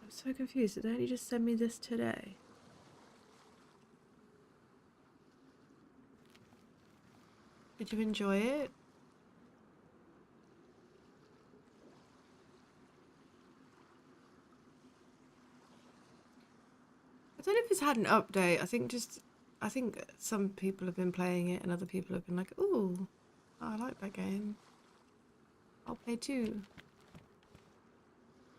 S2: I'm so confused. Did they only just send me this today? Did you enjoy it? I don't know if it's had an update. I think some people have been playing it and other people have been like, ooh, I like that game. I'll play too.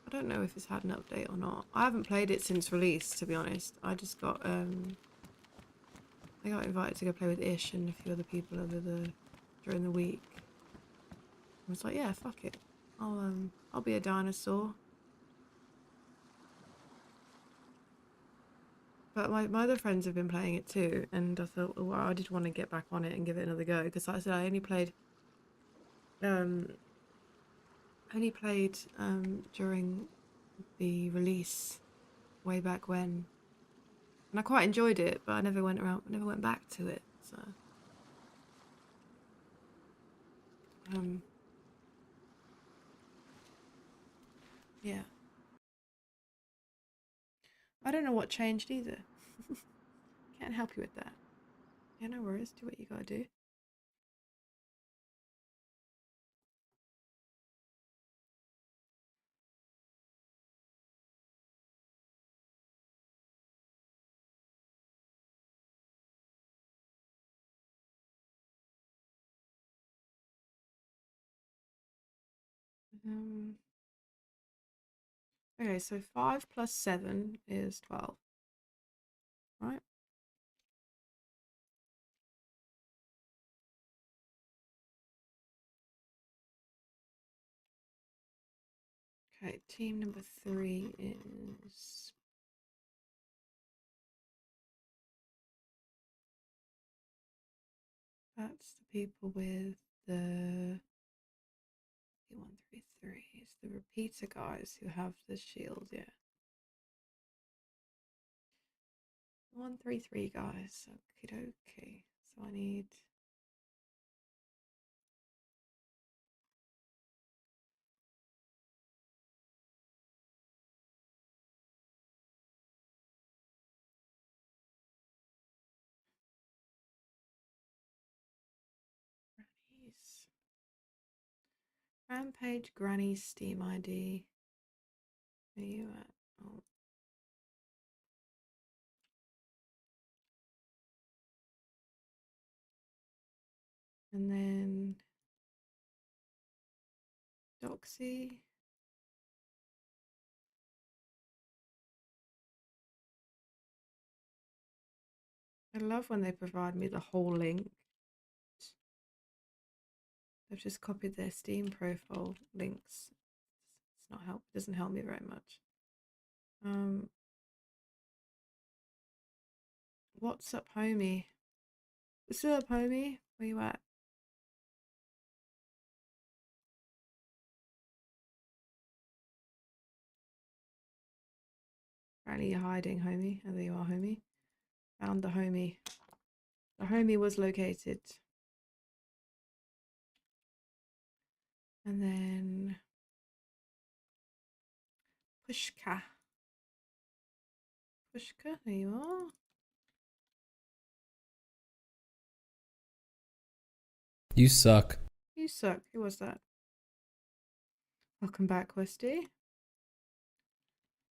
S2: I don't know if it's had an update or not. I haven't played it since release, to be honest. I just got I got invited to go play with Ish and a few other people during the week. I was like, yeah, fuck it. I'll be a dinosaur. But my other friends have been playing it too, and I thought, well, I did want to get back on it and give it another go because like I said I only played during the release way back when, and I quite enjoyed it, but I never went back to it. So yeah, I don't know what changed either. Can't help you with that. Yeah, no worries. Do what you gotta do. Okay, so 5 plus 7 is 12. Right? Okay, team number 3 is... That's the people with the 133. It's the repeater guys who have the shield, yeah. 133 guys. Okie dokie. So I need... Granny's. Rampage Granny's Steam ID. Where you at? Oh. And then Doxy. I love when they provide me the whole link. They've just copied their Steam profile links. It's not help. It doesn't help me very much. What's up, homie? What's up, homie? Where you at? Apparently you're hiding, homie. Oh, there you are, homie. Found the homie. The homie was located. And then Pushka. Pushka, there you are.
S7: You suck.
S2: You suck. Who was that? Welcome back, Westy.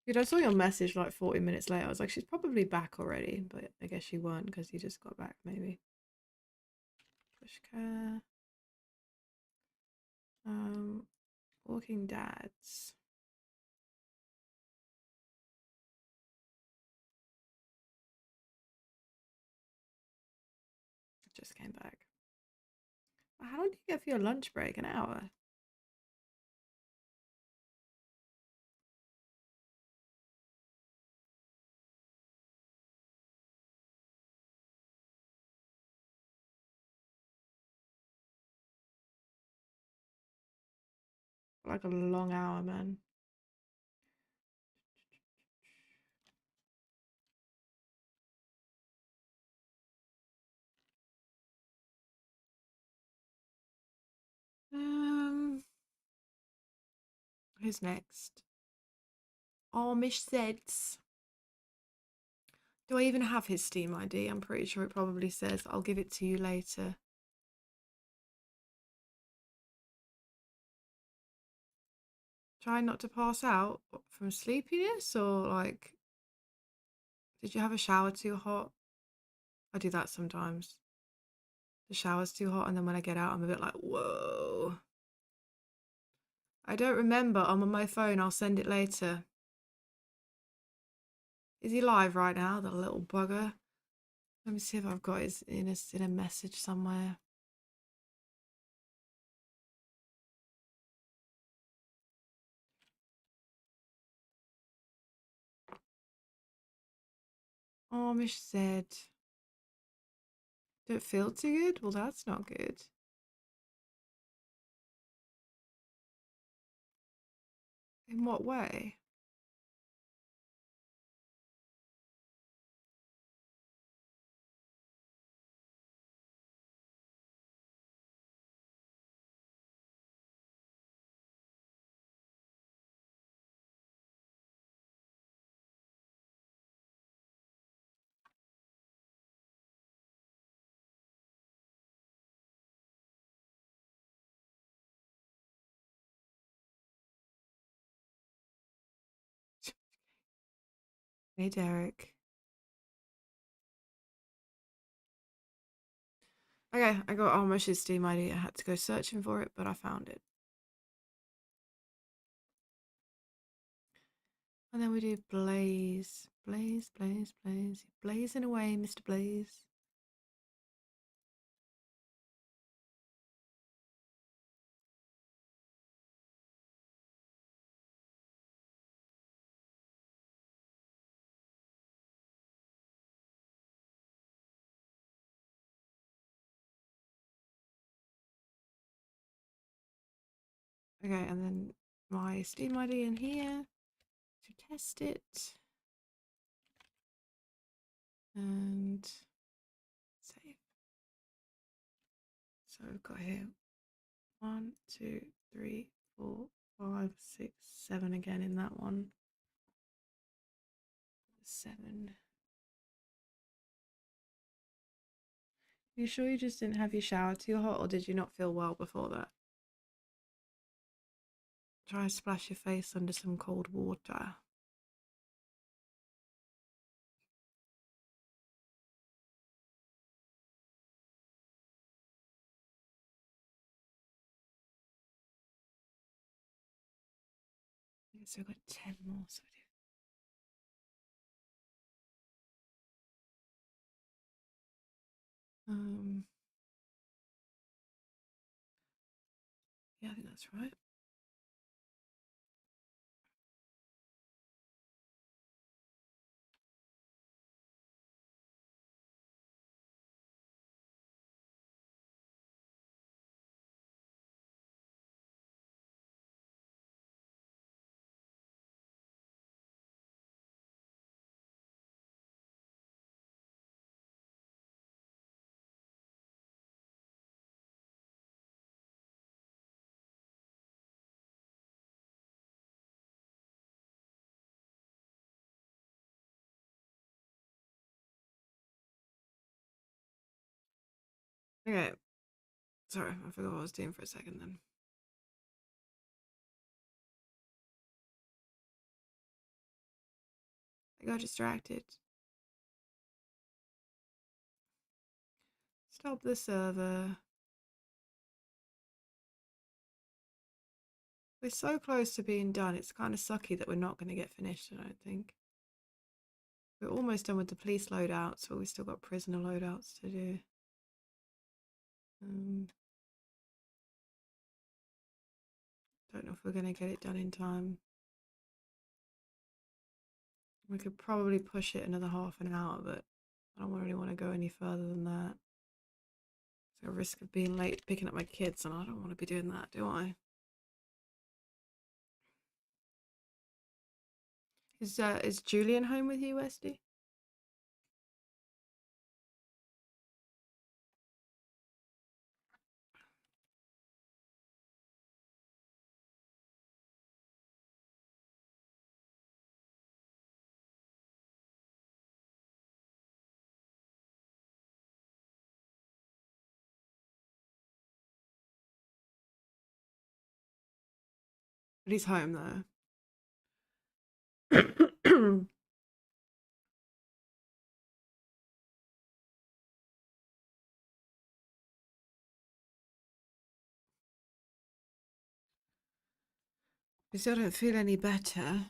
S2: Dude, I saw your message like 40 minutes later. I was like, she's probably back already, but I guess she weren't because you just got back, maybe. Pushka. Walking Dads. Just came back. How long do you get for your lunch break? An hour? Like a long hour, man. Who's next? Amish Zeds. Do I even have his Steam ID? I'm pretty sure it probably says I'll give it to you later. Try not to pass out from sleepiness, or like, did you have a shower too hot? I do that sometimes. The shower's too hot, and then when I get out, I'm a bit like, whoa. I don't remember. I'm on my phone. I'll send it later. Is he live right now, the little bugger? Let me see if I've got his in a message somewhere. Amish said, don't feel too good? Well, that's not good. In what way? Hey, Derek. Okay, I got Amish's Steam ID. I had to go searching for it, but I found it. And then we do Blaze. Blaze, Blaze, Blaze. Blazing away, Mr. Blaze. Okay, and then my Steam ID in here to test it. And save. So we've got here 1, 2, 3, 4, 5, 6, 7 again in that one. 7. You sure you just didn't have your shower too hot, or did you not feel well before that? Try and splash your face under some cold water. Okay, so we've got 10 more. So yeah, I think that's right. Okay. Sorry, I forgot what I was doing for a second then. I got distracted. Stop the server. We're so close to being done. It's kind of sucky that we're not going to get finished, I don't think. We're almost done with the police loadouts, but we still got prisoner loadouts to do. Don't know if we're going to get it done in time. We could probably push it another half an hour, but I don't really want to go any further than that. It's a risk of being late picking up my kids, and I don't want to be doing that, do I? Is Julian home with you, Westy? But he's home though. I still don't feel any better.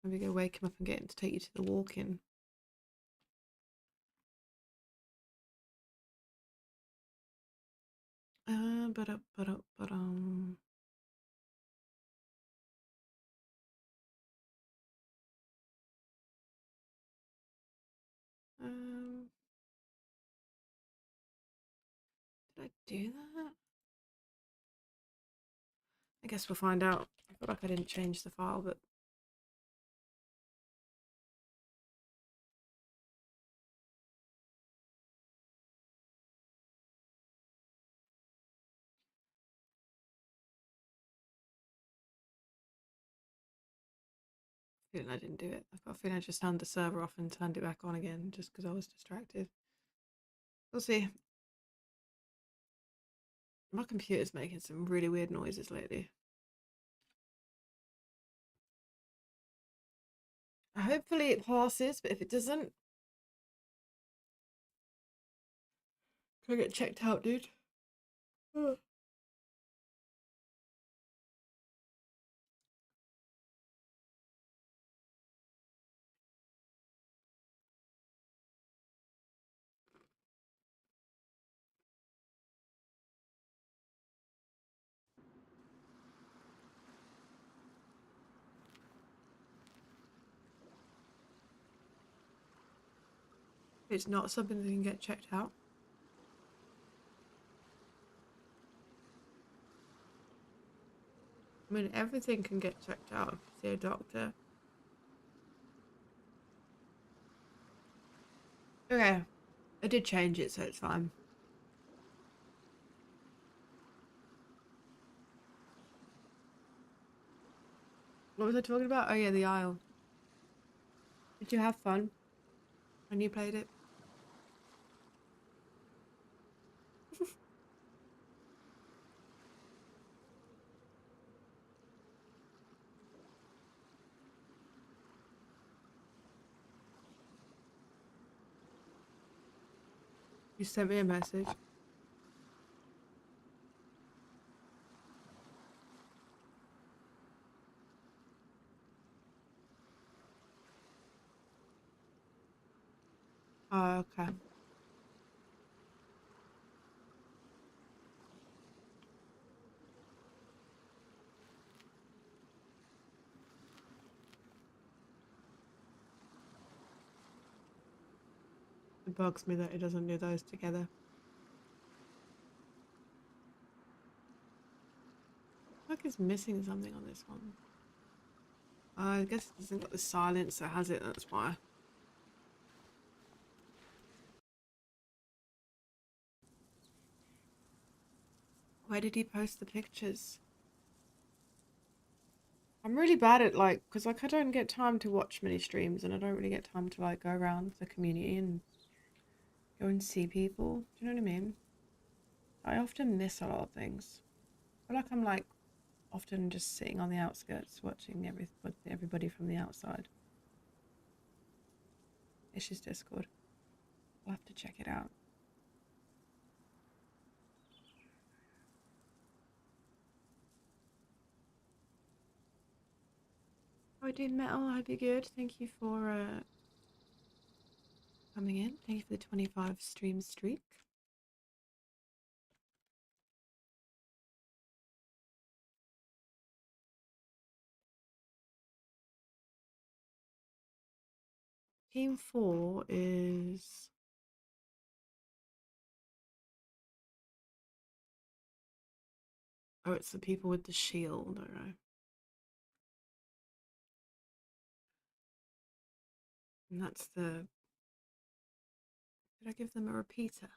S2: Maybe go wake him up and get him to take you to the walk-in. Ba-da-ba-da-ba-dum. Did I do that? I guess we'll find out. I feel like I didn't change the file, but I feeling I didn't do it. I've got a feeling I just turned the server off and turned it back on again just because I was distracted. We'll see. My computer's making some really weird noises lately. Hopefully it passes, but if it doesn't, can I get checked out, dude? It's not something that can get checked out. I mean, everything can get checked out if you see a doctor. Okay, I did change it, so it's fine. What was I talking about? Oh yeah, the Isle. Did you have fun when you played it? You sent me a message. Oh, okay. It bugs me that it doesn't do those together. Like it's missing something on this one. I guess it hasn't got the silencer, has it? That's why. Where did he post the pictures? I'm really bad at like, because like I don't get time to watch many streams and I don't really get time to like go around the community and go and see people. Do you know what I mean? I often miss a lot of things. I feel like I'm like often just sitting on the outskirts watching everybody from the outside. It's just Discord. I'll have to check it out. Oh, I did Metal. I hope you're good. Thank you for coming in. Thank you for the 25 stream streak. Team 4 is... Oh, it's the people with the shield. I don't know. And that's the... Did I give them a repeater?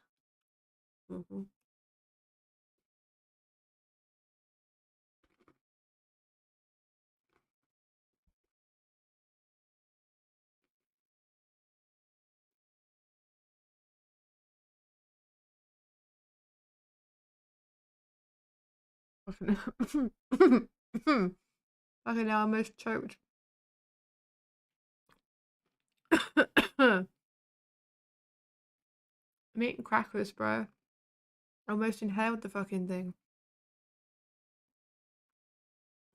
S2: Mm-hmm. Fucking hell, I almost choked. I'm eating crackers, bro. I almost inhaled the fucking thing.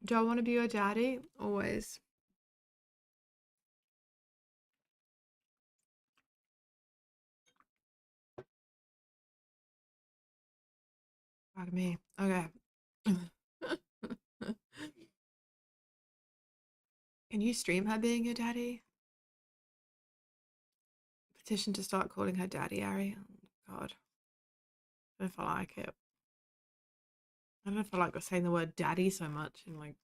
S2: Do I want to be your daddy? Always. Fuck me. Okay. Can you stream her being your daddy? Petition to start calling her daddy, Ari. Oh, God. I don't know if I like it. I don't know if I like saying the word daddy so much in like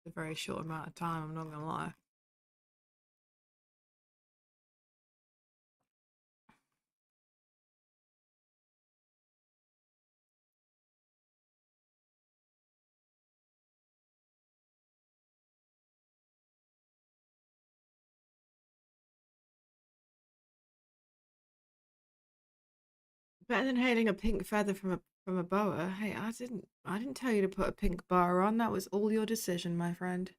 S2: a very short amount of time, I'm not gonna lie. Better than hailing a pink feather from a boa. Hey, I didn't tell you to put a pink boa on. That was all your decision, my friend.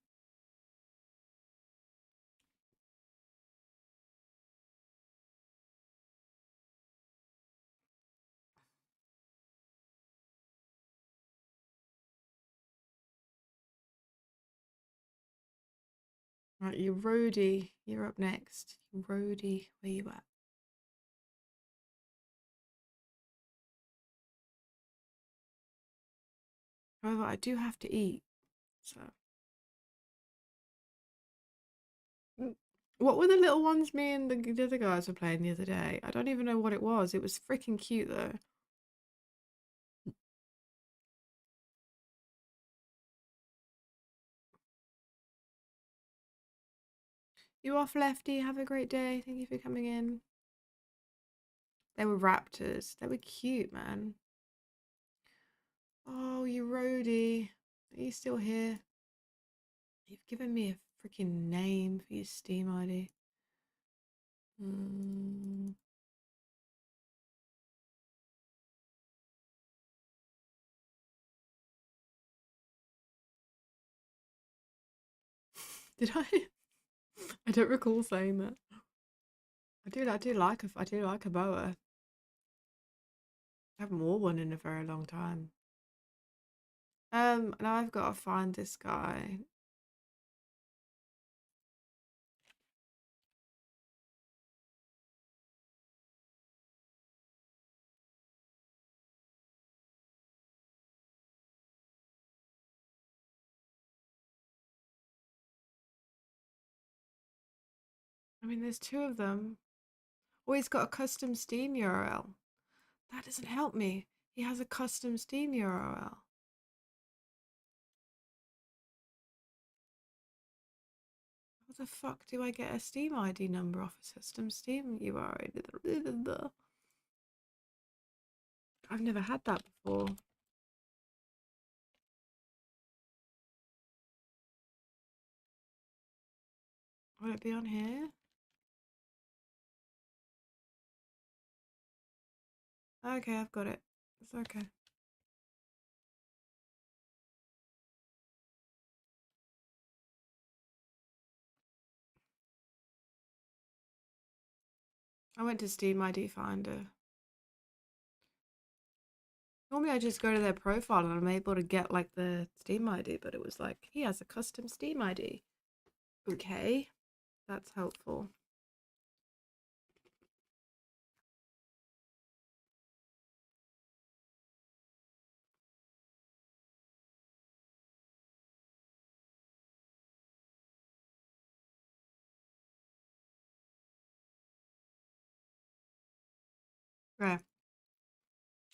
S2: Right, you Rhodey. You're up next. You Rhodey, where you at? However, I do have to eat, so. What were the little ones me and the other guys were playing the other day? I don't even know what it was. It was freaking cute though. You off, Lefty? Have a great day. Thank you for coming in. They were raptors. They were cute, man. Oh, you roadie. Are you still here? You've given me a freaking name for your Steam ID. Did I? I don't recall saying that. I do like a boa. I haven't worn one in a very long time. Now I've got to find this guy. I mean, there's two of them. Oh, he's got a custom Steam URL. That doesn't help me. He has a custom Steam URL. How the fuck do I get a Steam ID number off a custom Steam URL? I've never had that before. Would it be on here? Okay, I've got it. It's okay. I went to Steam ID Finder. Normally I just go to their profile and I'm able to get like the Steam ID, but it was like, he has a custom Steam ID. Okay, that's helpful. Right.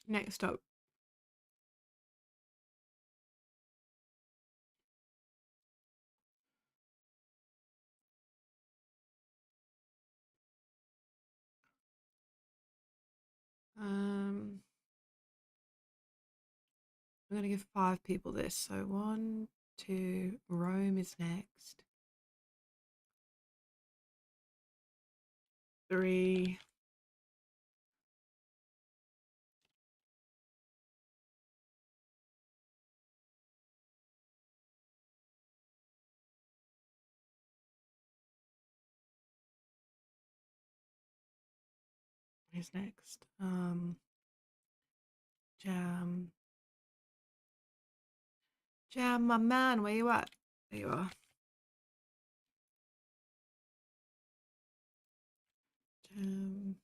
S2: Next up. I'm gonna give 5 people this. So 1, 2, Rome is next. 3. Who's next? Jam. Jam, my man, where you at? There you are. Jam.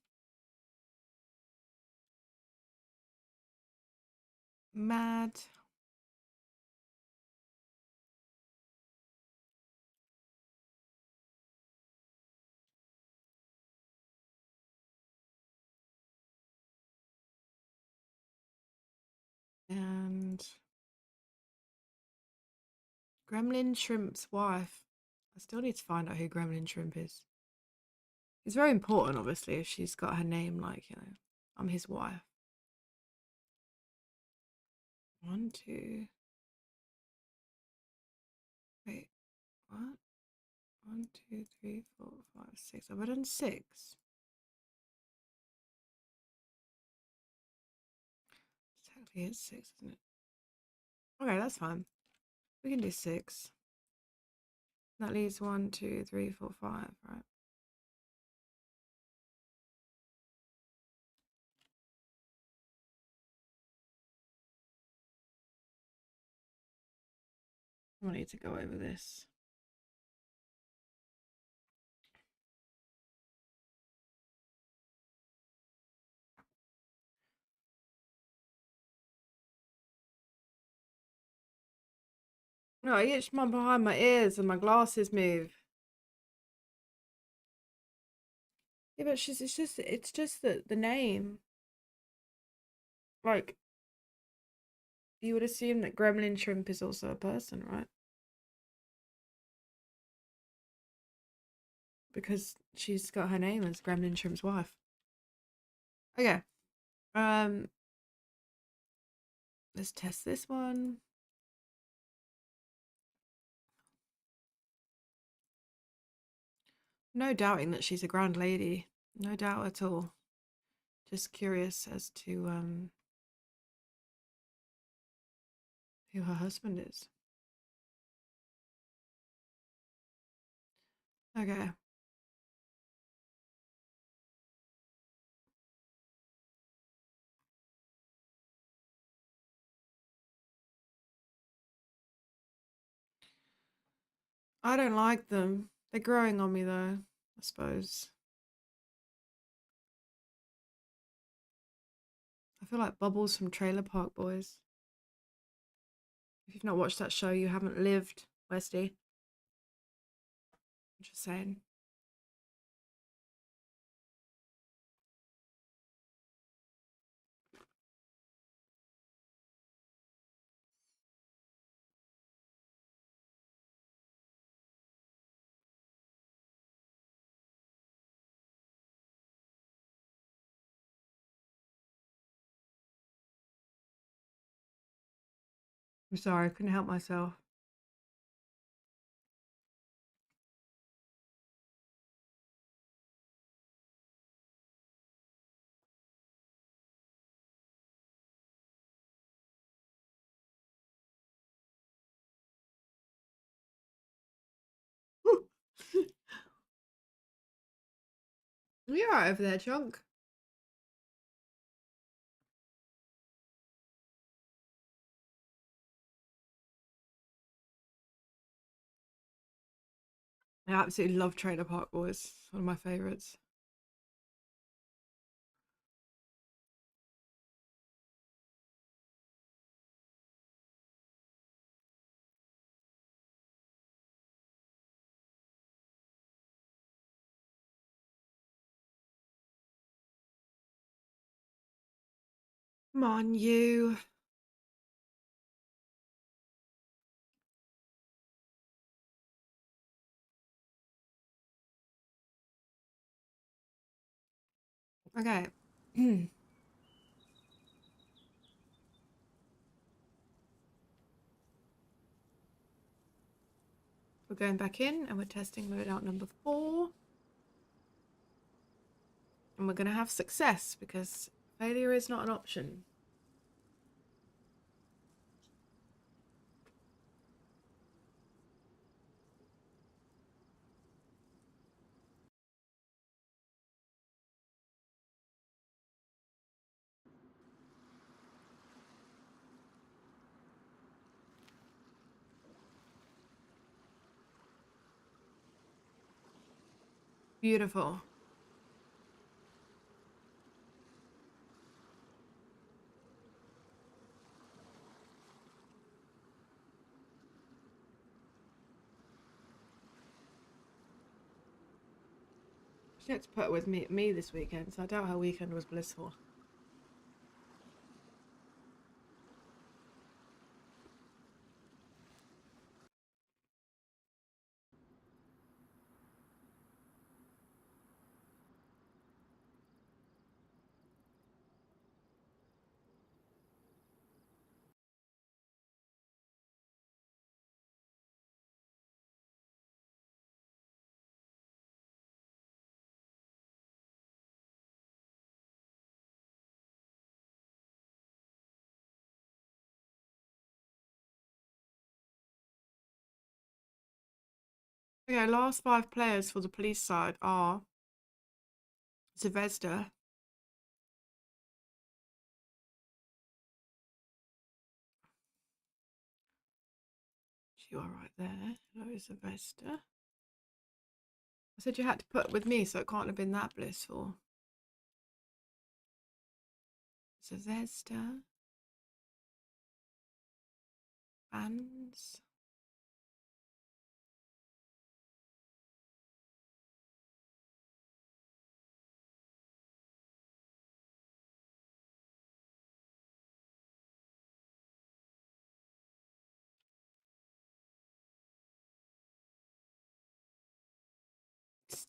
S2: Mad. And Gremlin Shrimp's wife. I still need to find out who Gremlin Shrimp is. It's very important, obviously, if she's got her name, like, you know, I'm his wife. 1, 2. Wait, what? 1, 2, 3, 4, 5, 6. Have I done 6? Technically, it's 6, isn't it? Okay, that's fine. We can do 6. That leaves 1, 2, 3, 4, 5, right? I need to go over this. No, I itch my behind my ears and my glasses move. Yeah, but it's just that the name. Like, you would assume that gremlin shrimp is also a person, right? Because she's got her name as Gremlin Shrimp's wife. Okay. Let's test this one. No doubting that she's a grand lady. No doubt at all. Just curious as to who her husband is. Okay. I don't like them. They're growing on me though, I suppose. I feel like Bubbles from Trailer Park Boys. If you've not watched that show, you haven't lived, Westy. I'm just saying. I'm sorry, I couldn't help myself. You're right over there, Chunk. I absolutely love Trailer Park Boys. It's one of my favourites. Come on, you. Okay. We're going back in and we're testing loadout number 4. And we're going to have success because failure is not an option. Beautiful. She had to put with me this weekend, so I doubt her weekend was blissful. Okay, last 5 players for the police side are Zvezda, you are right there. Hello, Zvezda. I said you had to put with me, so it can't have been that blissful. Zvezda. Fans.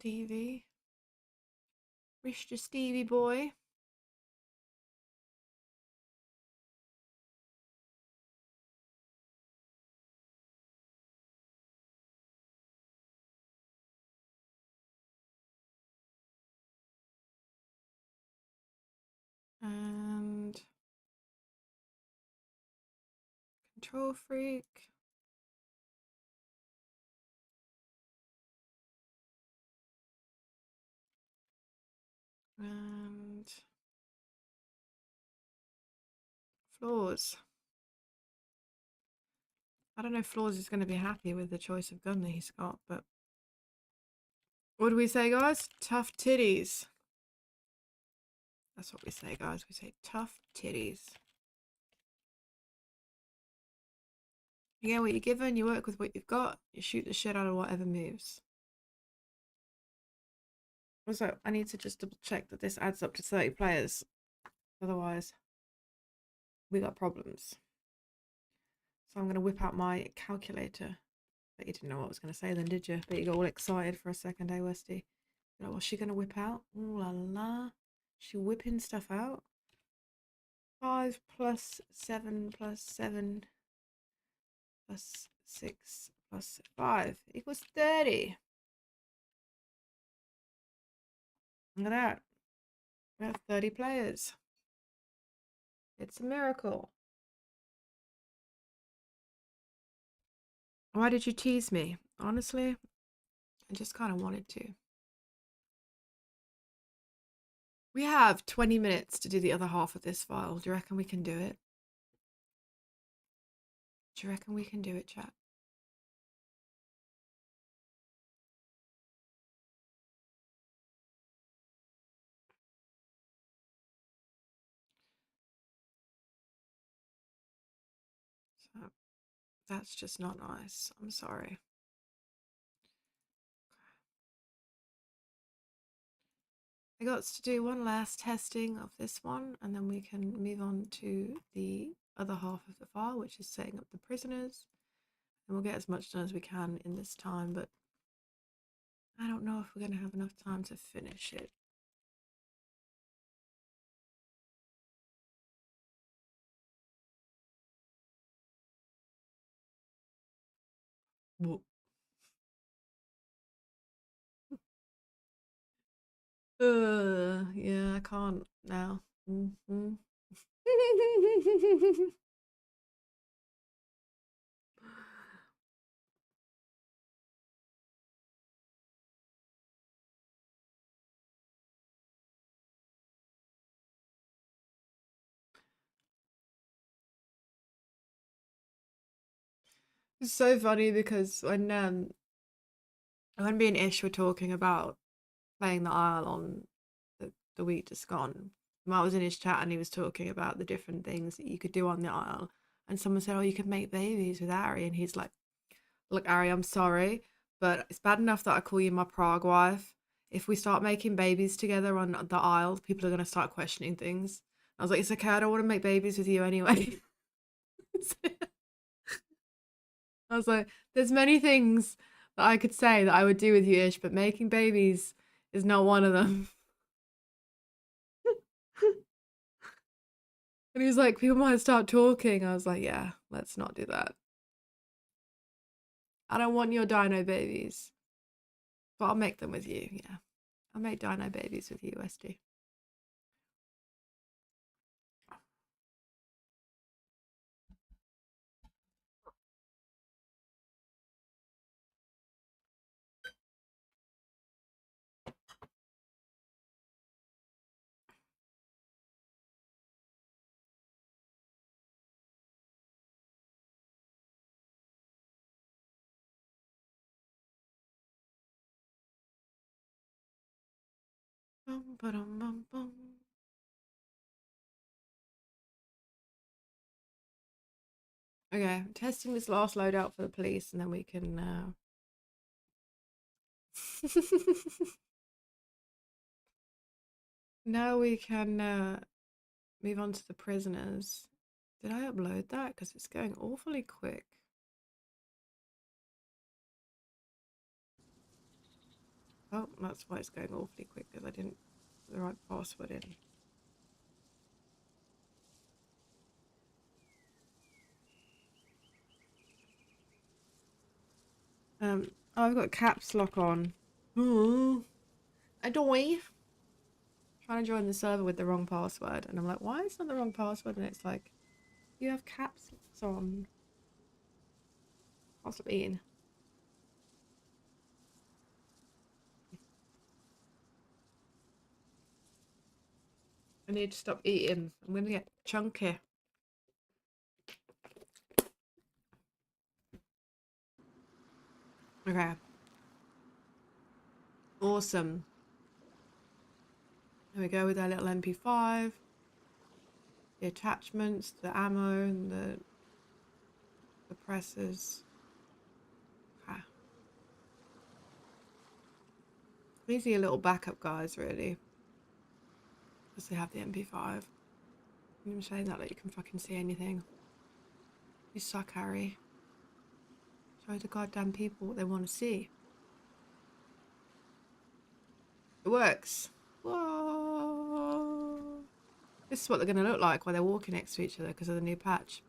S2: Stevie. Mr. Stevie boy. And Control Freak. And Floors. I don't know if Floors is going to be happy with the choice of gun that he's got, but what do we say, guys? Tough titties. That's what we say, guys. We say tough titties. You get what you're given, you work with what you've got, you shoot the shit out of whatever moves. Also, I need to just double check that this adds up to 30 players. Otherwise, we got problems. So I'm going to whip out my calculator. But you didn't know what I was going to say then, did you? But you got all excited for a second, eh, Westy? You're like, what's she going to whip out? Ooh la la. She whipping stuff out. 5 plus 7 plus 7 plus 6 plus 5 equals 30. Look at that. We have 30 players. It's a miracle. Why did you tease me? Honestly, I just kind of wanted to. We have 20 minutes to do the other half of this file. Do you reckon we can do it? Do you reckon we can do it, chat? So, that's just not nice. I'm sorry. I got to do one last testing of this one, and then we can move on to the other half of the file, which is setting up the prisoners. And we'll get as much done as we can in this time, but I don't know if we're going to have enough time to finish it. Whoa. Yeah, I can't now. Mm-hmm. It's so funny because when me and Ish were talking about playing the Isle on the week just gone, Matt was in his chat and he was talking about the different things that you could do on the Isle, and someone said, "Oh, you could make babies with Ari," and he's like, "Look, Ari, I'm sorry, but it's bad enough that I call you my Prague wife. If we start making babies together on the Isle, people are gonna start questioning things." I was like, "It's okay, I don't want to make babies with you anyway." I was like, there's many things that I could say that I would do with you, Ish, but making babies is not one of them. And he was like, people might start talking. I was like, yeah, let's not do that. I don't want your dino babies. But I'll make them with you, yeah. I'll make dino babies with you, Westy. Bum, ba-dum, bum, bum. Okay, testing this last loadout for the police, and then we can now we can move on to the prisoners. Did I upload that? Because it's going awfully quick. Oh, that's why it's going awfully quick, because I didn't put the right password in. Oh, I've got caps lock on. Adoy. Trying to join the server with the wrong password, and I'm like, why is it not the wrong password? And it's like, you have caps locks on. I'll stop eating. I need to stop eating. I'm gonna get chunky. Okay. Awesome. There we go with our little MP5. The attachments, the ammo, and the presses. Okay. These are your little backup guys, really. Because they have the MP5. I'm saying that like you can fucking see anything. You suck, Harry. Show the goddamn people what they want to see. It works. Whoa. This is what they're going to look like while they're walking next to each other because of the new patch.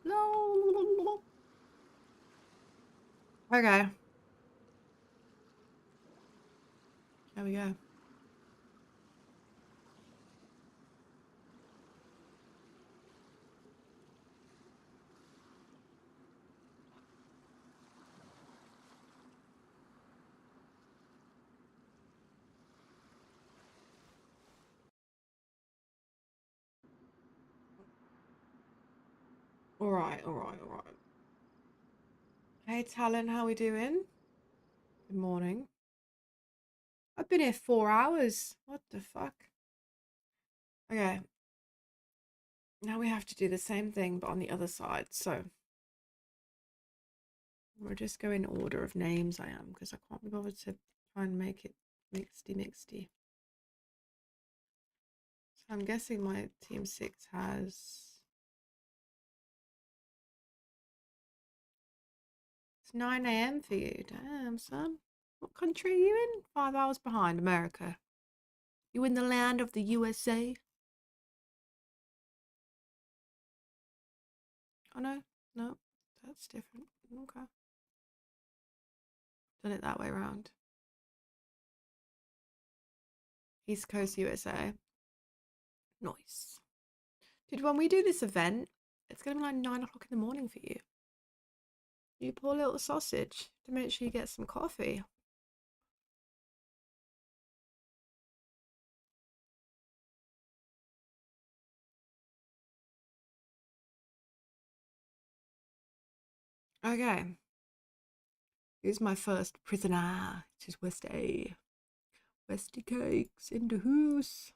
S2: Okay. There we go. Alright. Hey Talon, how we doing? Good morning. I've been here 4 hours. What the fuck? Okay. Now we have to do the same thing but on the other side. So we'll just go in order of names I am because I can't be bothered to try and make it mixty. So I'm guessing my team 6 has... It's 9 AM for you. Damn, son. What country are you in? 5 hours behind. America. You in the land of the USA? Oh no, that's different. Okay. Done it that way around. East Coast USA. Nice. Dude, when we do this event, it's gonna be like 9 o'clock in the morning for you. You poor little sausage to make sure you get some coffee. Okay. Here's my first prisoner, which is Westy. Westy cakes in the house.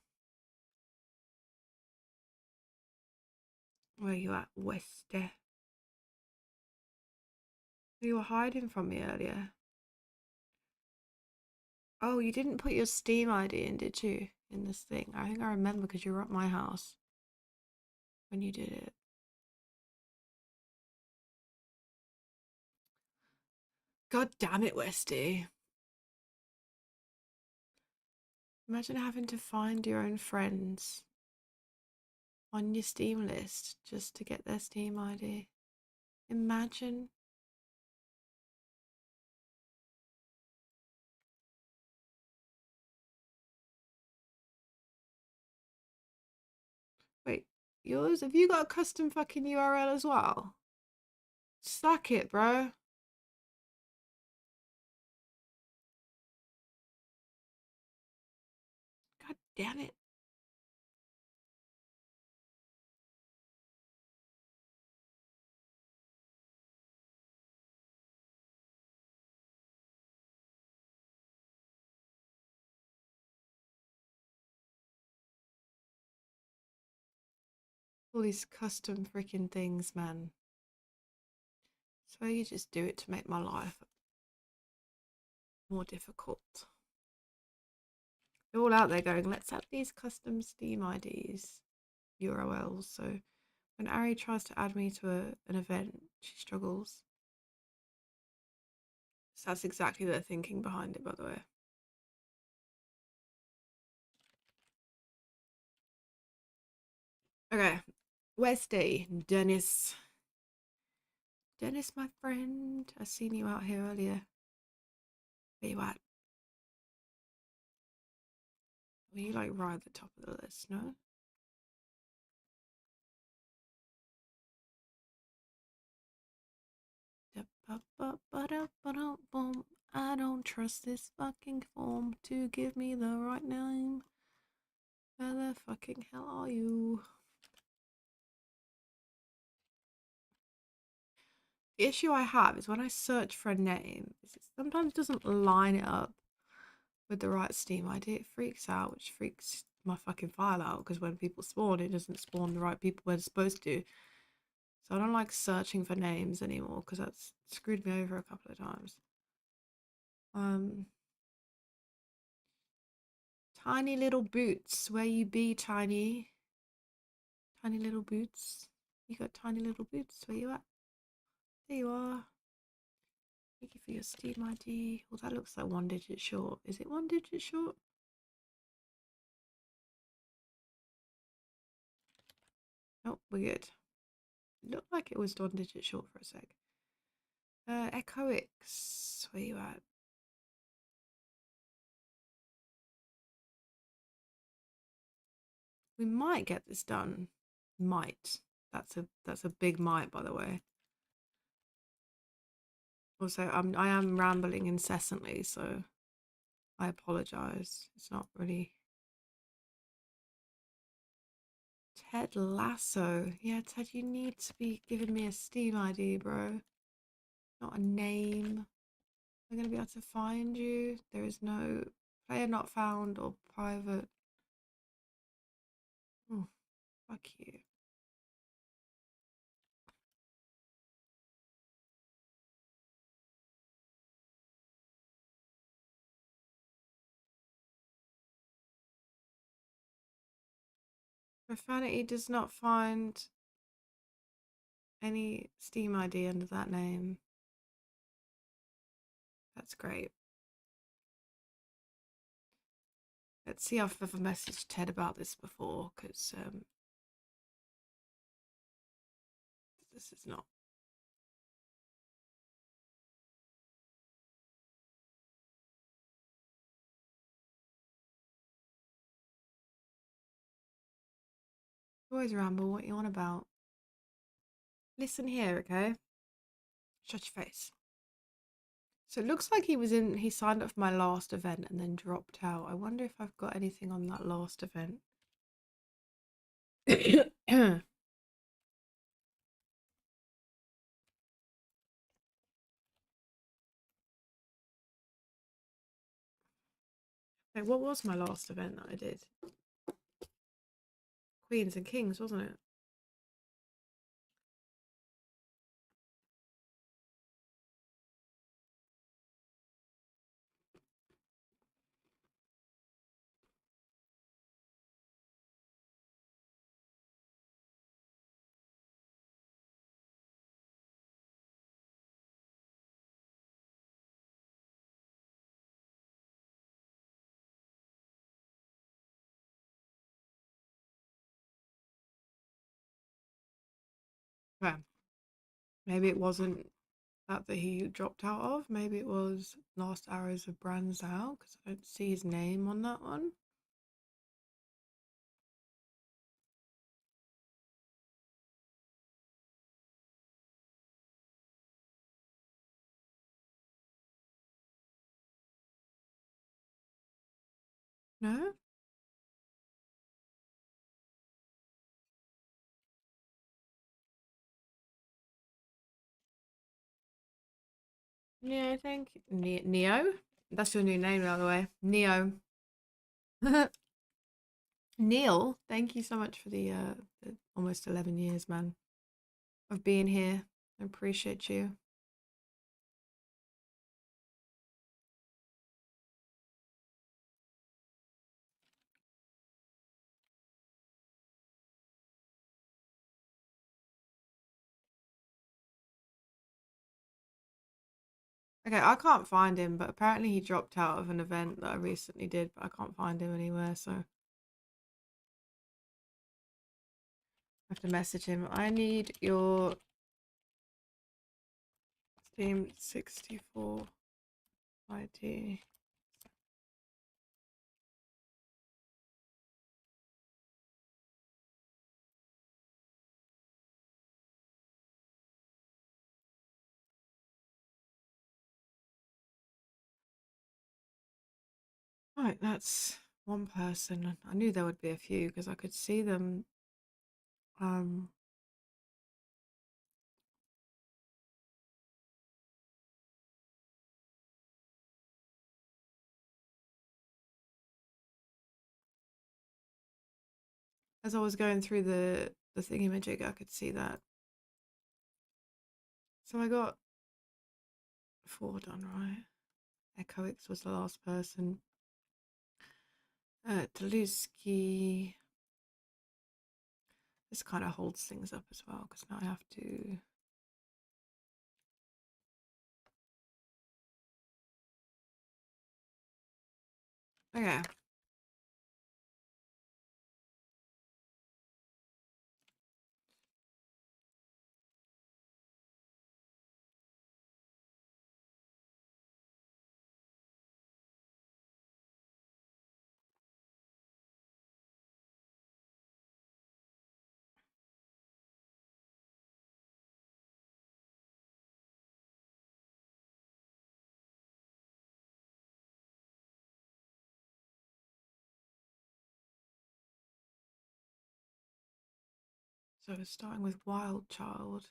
S2: Where you at, Westy? You were hiding from me earlier. Oh, you didn't put your Steam ID in, did you? In this thing. I think I remember because you were at my house when you did it. God damn it, Westy. Imagine having to find your own friends on your Steam list just to get their Steam ID. Imagine. Wait, yours? Have you got a custom fucking URL as well? Suck it, bro. God damn it. All these custom freaking things, man. So you just do it to make my life more difficult. They're all out there going, let's have these custom Steam IDs, URLs. So when Ari tries to add me to an event, she struggles. So that's exactly the thinking behind it, by the way. Okay. Wednesday, Dennis. Dennis, my friend. I seen you out here earlier. Where you at? Were you like right at the top of the list, no? I don't trust this fucking form to give me the right name. Where the fucking hell are you? The issue I have is when I search for a name, is it sometimes doesn't line it up with the right Steam ID. It freaks out, which freaks my fucking file out because when people spawn, it doesn't spawn the right people when it's supposed to. So I don't like searching for names anymore because that's screwed me over a couple of times. Tiny little boots, where you be, tiny? Tiny little boots. You got tiny little boots, where you at? There you are. Thank you for your Steam ID. Well, that looks like 1 digit short. Is it 1 digit short? Nope, we're good. It looked like it was 1 digit short for a sec. Echoix, where you at? We might get this done. Might. That's a big might, by the way. Also, I am rambling incessantly, so I apologize. It's not really Ted Lasso. Yeah, Ted, you need to be giving me a Steam ID, bro. Not a name. I'm gonna be able to find you. There is no player not found or private. Oh, fuck you. Profanity does not find any Steam ID under that name. That's great. Let's see if I've ever messaged Ted about this before, because this is not. Always ramble, what you on about? Listen here, okay? Shut your face. So it looks like he signed up for my last event and then dropped out. I wonder if I've got anything on that last event. Wait, what was my last event that I did? Queens and Kings, wasn't it? Okay. Maybe it wasn't that he dropped out of. Maybe it was Last Arrows of Branzau, because I don't see his name on that one. No? Yeah, I think Neo. That's your new name, by the way. Neo. Neil, thank you so much for the almost 11 years, man, of being here. I appreciate you. Okay, I can't find him, but apparently he dropped out of an event that I recently did, but I can't find him anywhere, so have to message him. I need your Steam 64 ID. Right, that's one person. I knew there would be a few because I could see them. Um, as I was going through the thingamajig, I could see that. So I got 4 done, right? Echoix was the last person. Deluski. This kind of holds things up as well because now I have to. Okay. So starting with Wild Child.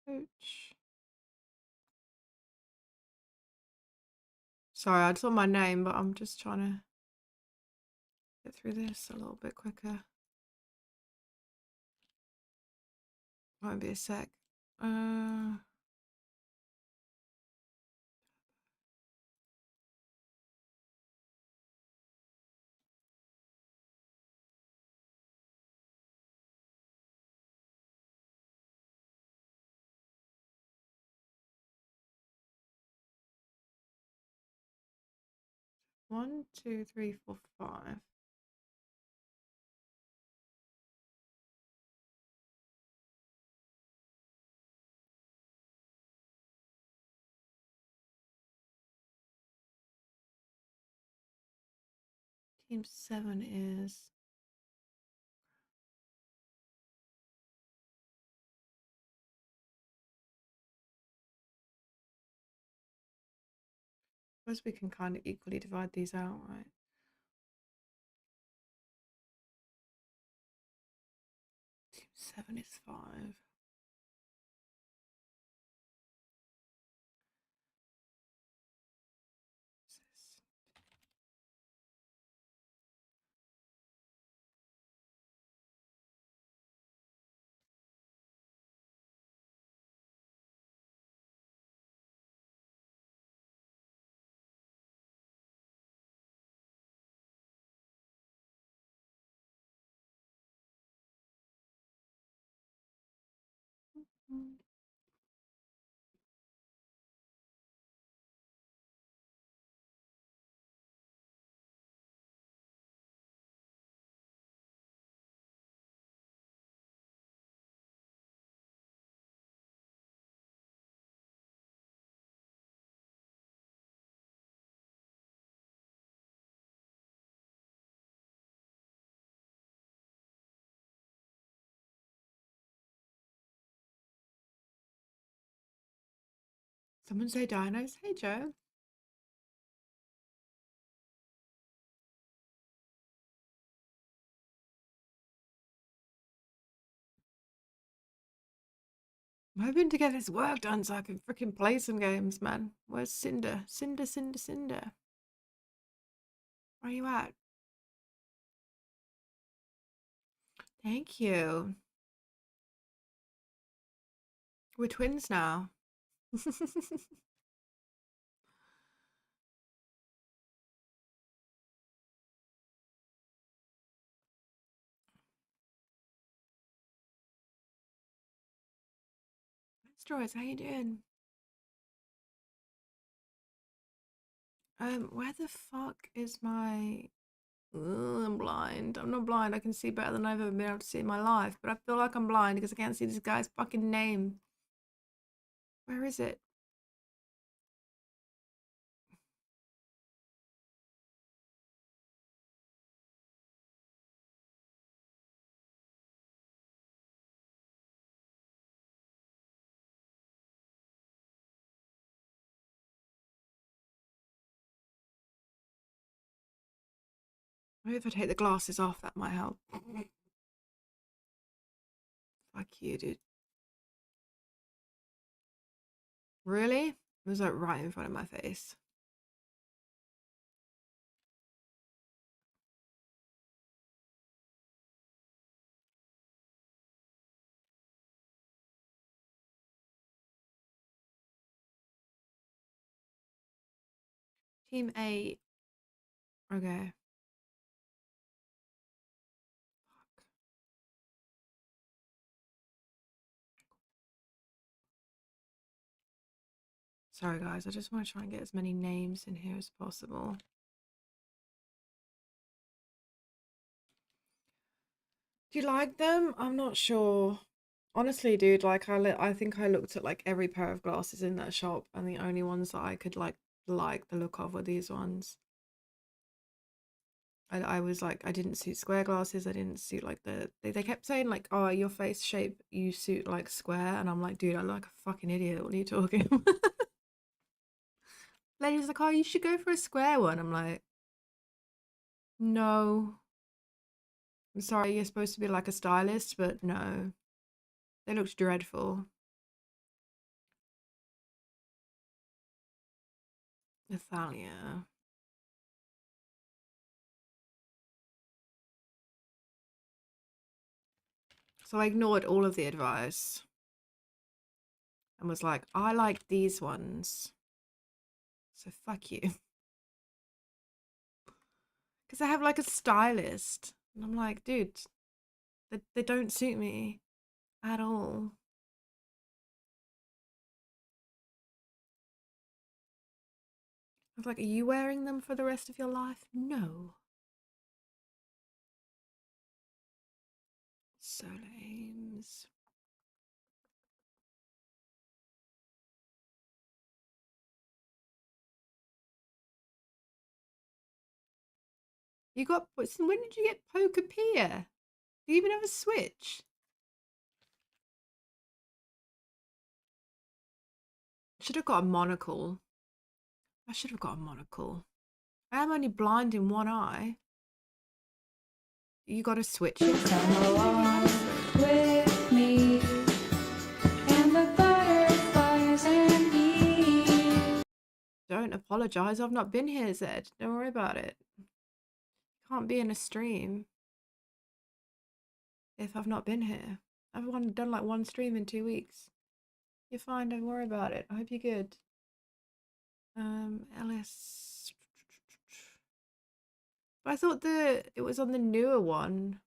S2: Coach. Sorry, I saw my name, but I'm just trying to get through this a little bit quicker. Might be a sec. 1, 2, 3, 4, 5. Team 7 is. I suppose we can kind of equally divide these out, right? Team 7 is 5. Someone say dinos. Hey, Joe. I'm hoping to get this work done so I can freaking play some games, man. Where's Cinder? Cinder, Cinder, Cinder. Where are you at? Thank you. We're twins now. Joyce, how you doing? Where the fuck is my... Ugh, I'm blind. I'm not blind. I can see better than I've ever been able to see in my life. But I feel like I'm blind because I can't see this guy's fucking name. Where is it? Maybe if I take the glasses off, that might help. Fuck you, dude. Really? It was like right in front of my face. Team 8. Okay. Sorry, guys. I just want to try and get as many names in here as possible. Do you like them? I'm not sure. Honestly, dude, like I think I looked at like every pair of glasses in that shop, and the only ones that I could like the look of were these ones. I was like, I didn't suit square glasses. I didn't suit like they kept saying like, oh, your face shape, you suit like square, and I'm like, dude, I look like a fucking idiot. What are you talking? Lady's like, oh, you should go for a square one. I'm like, no. I'm sorry, you're supposed to be like a stylist, but no. They looked dreadful. Nathalia. So I ignored all of the advice and was like, I like these ones. So fuck you. Because I have like a stylist. And I'm like, dude, they don't suit me at all. I was like, are you wearing them for the rest of your life? No. So lames. You got, when did you get Poker Pier? Do you even have a Switch? Should have got a monocle. I should have got a monocle. I am only blind in one eye. You got to switch it.
S3: Come along with me and the butterflies and bees.
S2: Don't apologize. I've not been here, Zed. Don't worry about it. Can't be in a stream if I've not been here. I've done like one stream in 2 weeks. You're fine. Don't worry about it. I hope you're good. Ellis. But I thought it was on the newer one.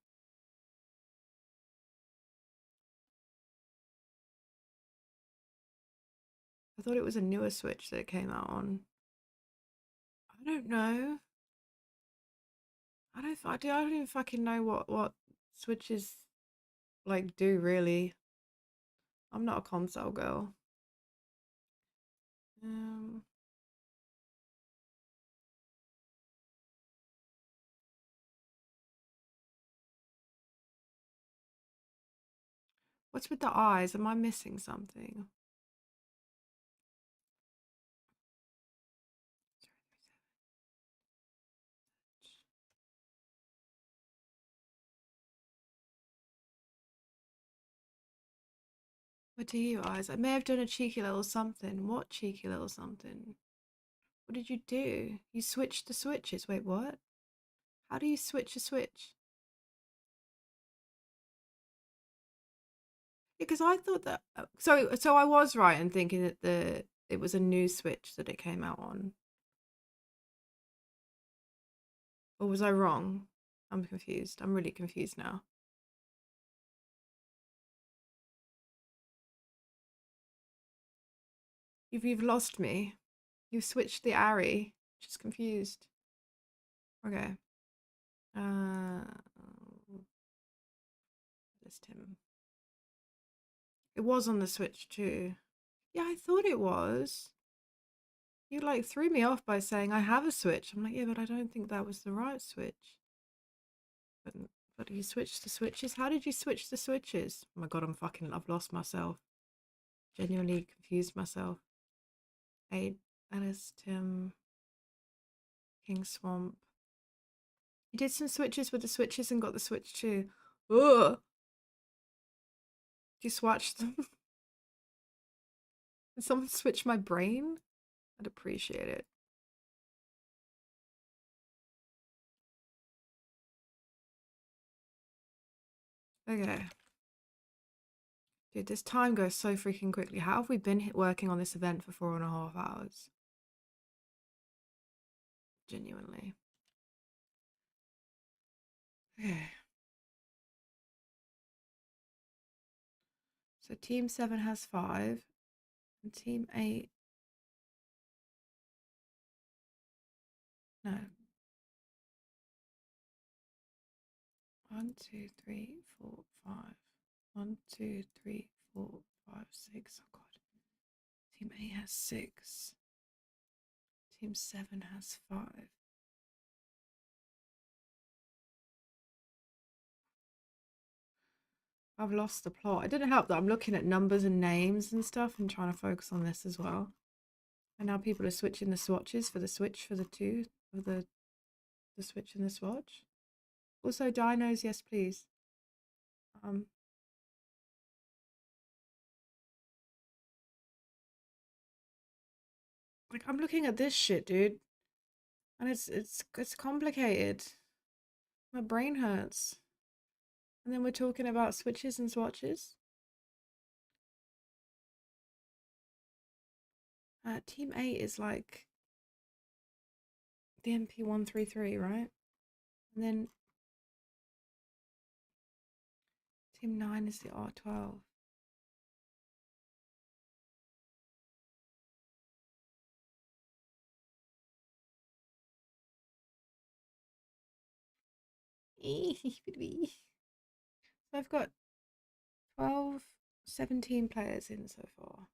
S2: I thought it was a newer Switch that it came out on. I don't know. I don't even fucking know what Switches like do really. I'm not a console girl. What's with the eyes? Am I missing something? What do you, Eyes? I may have done a cheeky little something. What cheeky little something? What did you do? You switched the switches. Wait, what? How do you switch a switch? Because I thought that so I was right in thinking that it was a new switch that it came out on. Or was I wrong? I'm confused. I'm really confused now. You've lost me. You've switched the Ari. Just confused. Okay. List him. It was on the Switch too. Yeah, I thought it was. You like threw me off by saying I have a Switch. I'm like, yeah, but I don't think that was the right Switch. But you switched the switches? How did you switch the switches? Oh my god, I've lost myself. Genuinely confused myself. Alice, Tim, King Swamp. You did some switches with the switches and got the Switch too. Ugh! Did you swatch them? Did someone switch my brain? I'd appreciate it. Okay. Dude, this time goes so freaking quickly. How have we been working on this event for 4.5 hours? Genuinely. Okay. So Team 7 has 5. And Team 8... No. 1, 2, 3, 4, 5. 1, 2, 3, 4, 5, 6. Oh god. Team 8 has 6. Team 7 has 5. I've lost the plot. It didn't help that I'm looking at numbers and names and stuff and trying to focus on this as well. And now people are switching the swatches for the Switch for the two of the Switch and the Swatch. Also dinos, yes please. Like I'm looking at this shit, dude. And it's complicated. My brain hurts. And then we're talking about switches and swatches. Team 8 is like the MP133, right? And then Team 9 is the R12. So I've got 12, 17 players in so far.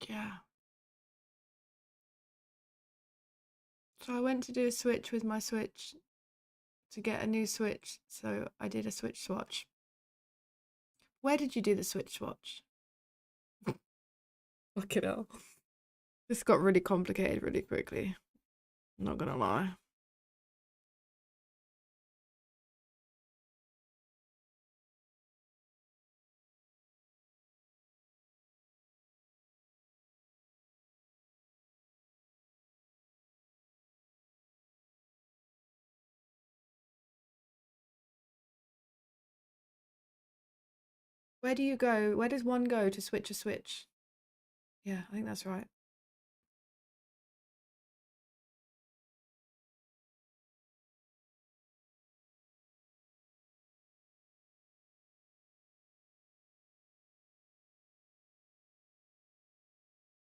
S2: Yeah. So I went to do a switch with my Switch to get a new Switch. So I did a Switch swatch. Where did you do the Switch swatch? Fucking hell. This got really complicated really quickly. I'm not gonna lie. Where do you go? Where does one go to switch a Switch? Yeah, I think that's right.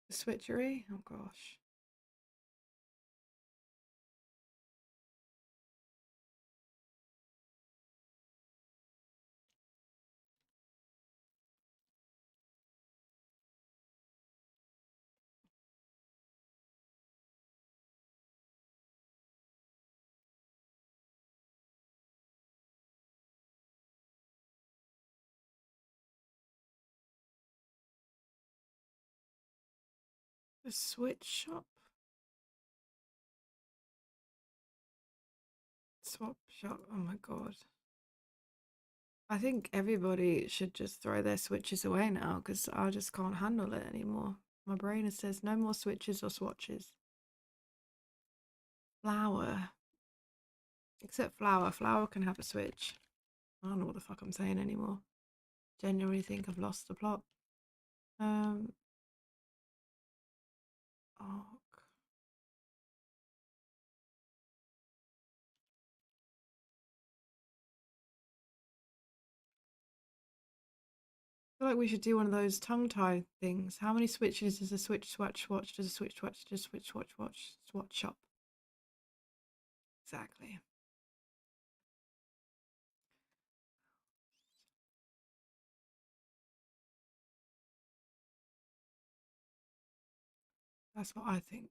S2: The switchery? Oh gosh. The Switch shop? Swap shop. Oh my god. I think everybody should just throw their switches away now because I just can't handle it anymore. My brain says no more switches or swatches. Flower. Except flower. Flower can have a switch. I don't know what the fuck I'm saying anymore. Genuinely think I've lost the plot. Arc. I feel like we should do one of those tongue tie things. How many switches does a switch swatch watch? Does a switch swatch does a switch watch swatch shop? Exactly. That's what I think.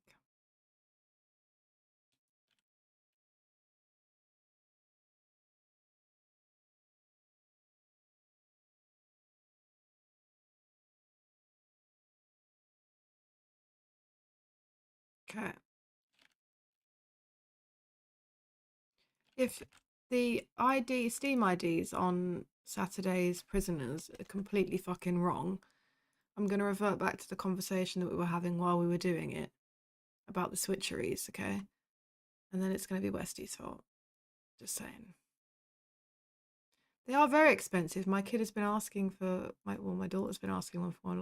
S2: Okay. If the Steam IDs on Saturday's prisoners are completely fucking wrong, I'm going to revert back to the conversation that we were having while we were doing it about the switcheries, okay? And then it's going to be Westy's fault. Just saying. They are very expensive. My kid has been asking for my daughter's been asking one for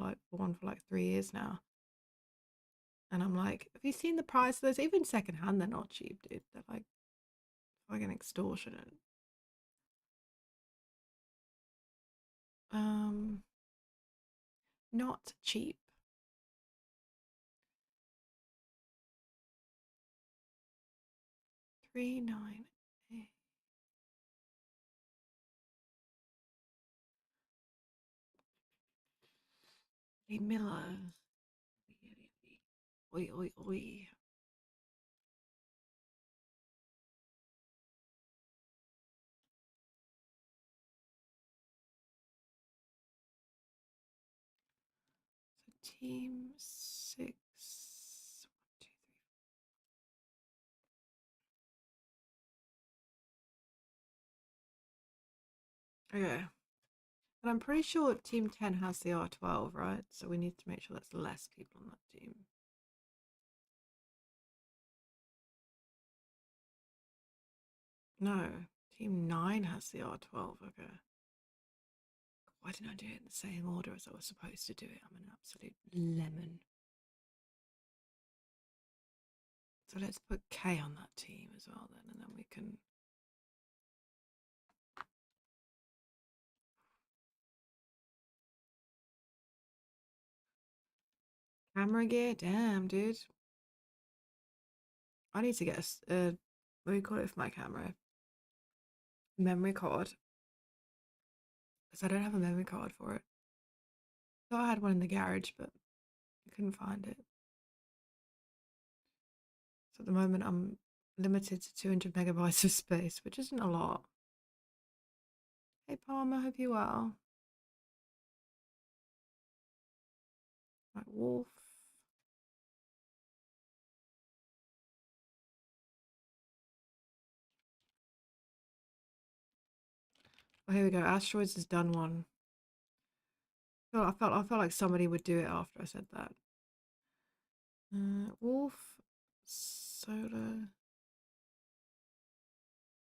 S2: like 3 years now. And I'm like, have you seen the price of those? Even secondhand, they're not cheap, dude. They're like fucking extortionate. Not cheap. $3.98. Lee Miller. Oi, oi, oi. So team 6. 1, 2, 3. Okay. And I'm pretty sure team 10 has the R12, right? So we need to make sure that's less people on that team. No, team 9 has the R12. Okay. Why didn't I do it in the same order as I was supposed to do it? I'm an absolute lemon. So let's put K on that team as well then, and then we can... Camera gear? Damn, dude. I need to get a what do you call it for my camera? Memory card. Because I don't have a memory card for it. Thought I had one in the garage, but I couldn't find it. So at the moment I'm limited to 200 megabytes of space, which isn't a lot. Hey Palmer, hope you're well. Right, Wolf. Oh, here we go. Asteroids has done one. I felt like somebody would do it after I said that. Wolf, Soda.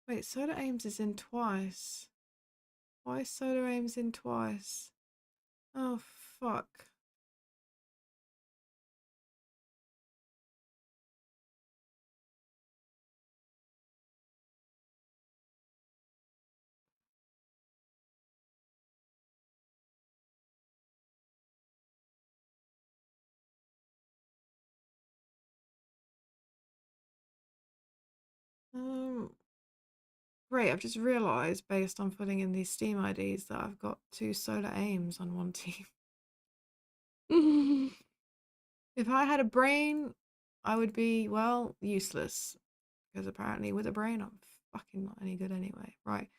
S2: Wait, Soda Ames is in twice. Why is Soda Ames in twice? Oh fuck. Great, I've just realised based on putting in these Steam IDs that I've got 2 Solar Aims on one team. If I had a brain, I would be, well, useless. Because apparently with a brain, I'm fucking not any good anyway. Right.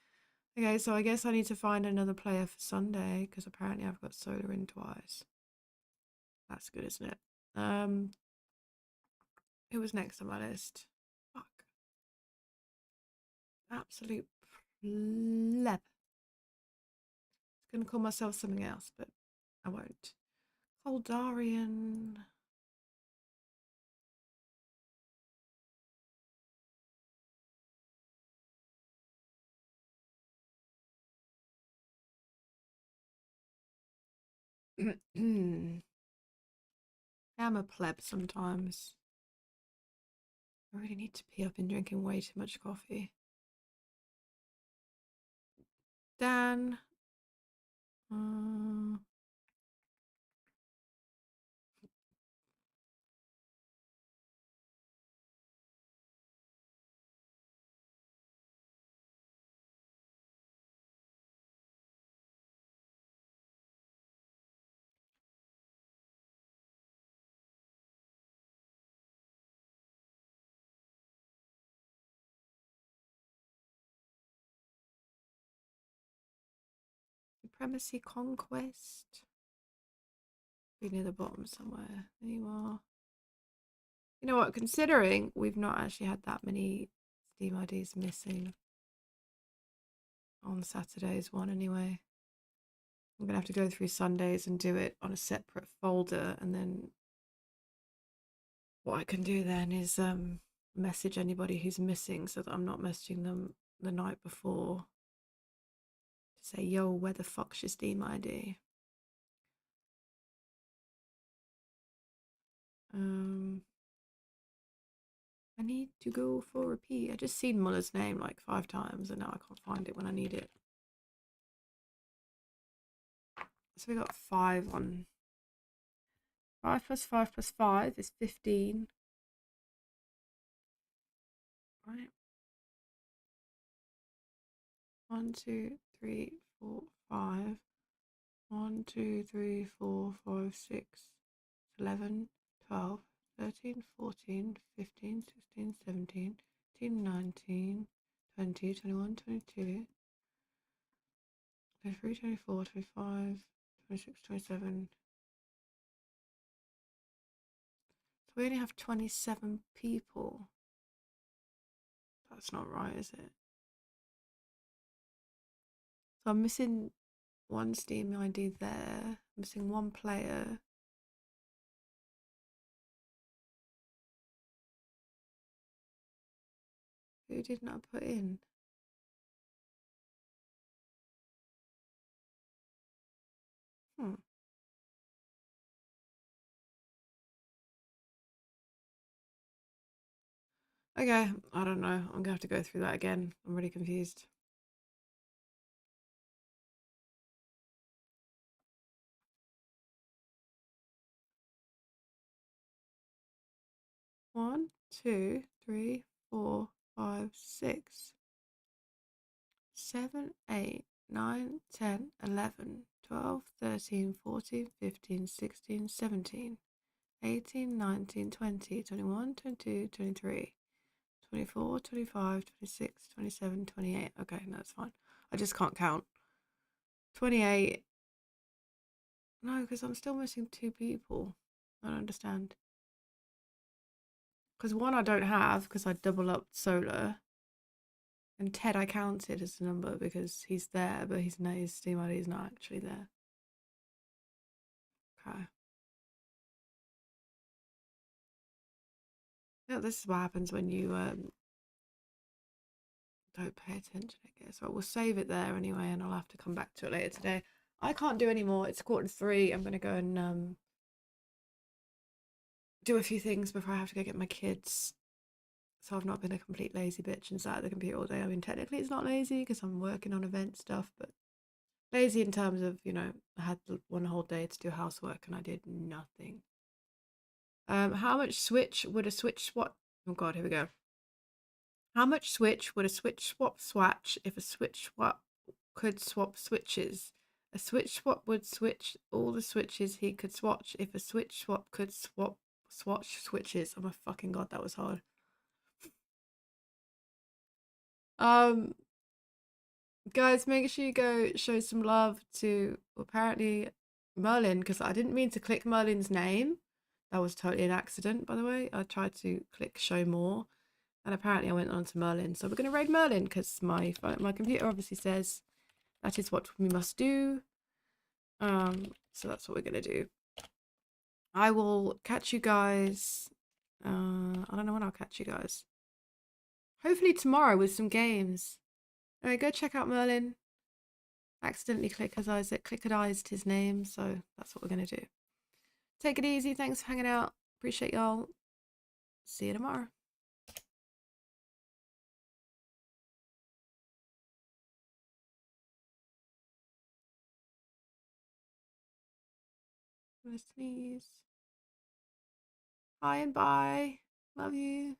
S2: Okay, so I guess I need to find another player for Sunday, because apparently I've got Solar in twice. That's good, isn't it? Who was next on my list? Fuck. Absolute pleb. I was gonna call myself something else, but I won't. Holdarian. I'm a pleb sometimes. I really need to pee. I've been drinking way too much coffee. Dan. Supremacy Conquest. Be near the bottom somewhere. There you are. You know what? Considering we've not actually had that many Steam IDs missing on Saturday's one anyway. I'm gonna have to go through Sundays and do it on a separate folder, and then what I can do then is message anybody who's missing so that I'm not messaging them the night before to say, yo, where the fuck's your Steam ID? I need to go for a pee. I just seen Muller's name like 5 times and now I can't find it when I need it. So we got 5 on. 5 plus 5 plus 5 is 15. Right. 1, 2, 3, 4, 5. 1, 2, 3, 4, 5, 6, 11, 12, 13, 14, 15, 16, 17, 18, 19, 20, 21, 22, 23, 24, 25, 26, 27. So we only have 27 people. That's not right, is it? So I'm missing 1 Steam ID there. I'm missing 1 player. Who didn't I put in? Okay, I don't know. I'm gonna have to go through that again. I'm really confused. One, 2, 3, 4, 5, 6, 7, 8, 9, 10, 11, 12, 13, 14, 15, 16, 17, 18, 19, 20, 21, 22, 23, 24, 25, 26, 27, 28. Okay, no, that's fine. I just can't count. 28. No, because I'm still missing 2 people. I don't understand. Because 1 I don't have because I double up Solar. And Ted I counted as a number because he's there, but his Steam ID is not actually there. Okay. Yeah, this is what happens when you don't pay attention, I guess. Right, we'll save it there anyway, and I'll have to come back to it later today. I can't do any more. It's 2:45. I'm gonna go and do a few things before I have to go get my kids. So I've not been a complete lazy bitch and sat at the computer all day. I mean, technically it's not lazy because I'm working on event stuff, but lazy in terms of, you know, I had 1 whole day to do housework and I did nothing. How much switch would a switch swap? Oh god, here we go. How much switch would a switch swap swatch if a switch swap could swap switches? A switch swap would switch all the switches he could swatch if a switch swap could swatch switches. Oh my fucking god, that was hard. Guys, make sure you go show some love to apparently Merlin, because I didn't mean to click Merlin's name. That was totally an accident, by the way. I tried to click show more, and apparently I went on to Merlin. So we're going to raid Merlin because my computer obviously says that is what we must do. So that's what we're going to do. I will catch you guys. I don't know when I'll catch you guys. Hopefully tomorrow with some games. Anyway, go check out Merlin. Accidentally clickadized his name, so that's what we're going to do. Take it easy. Thanks for hanging out. Appreciate y'all. See you tomorrow. I'm gonna sneeze. Hi and bye. Love you.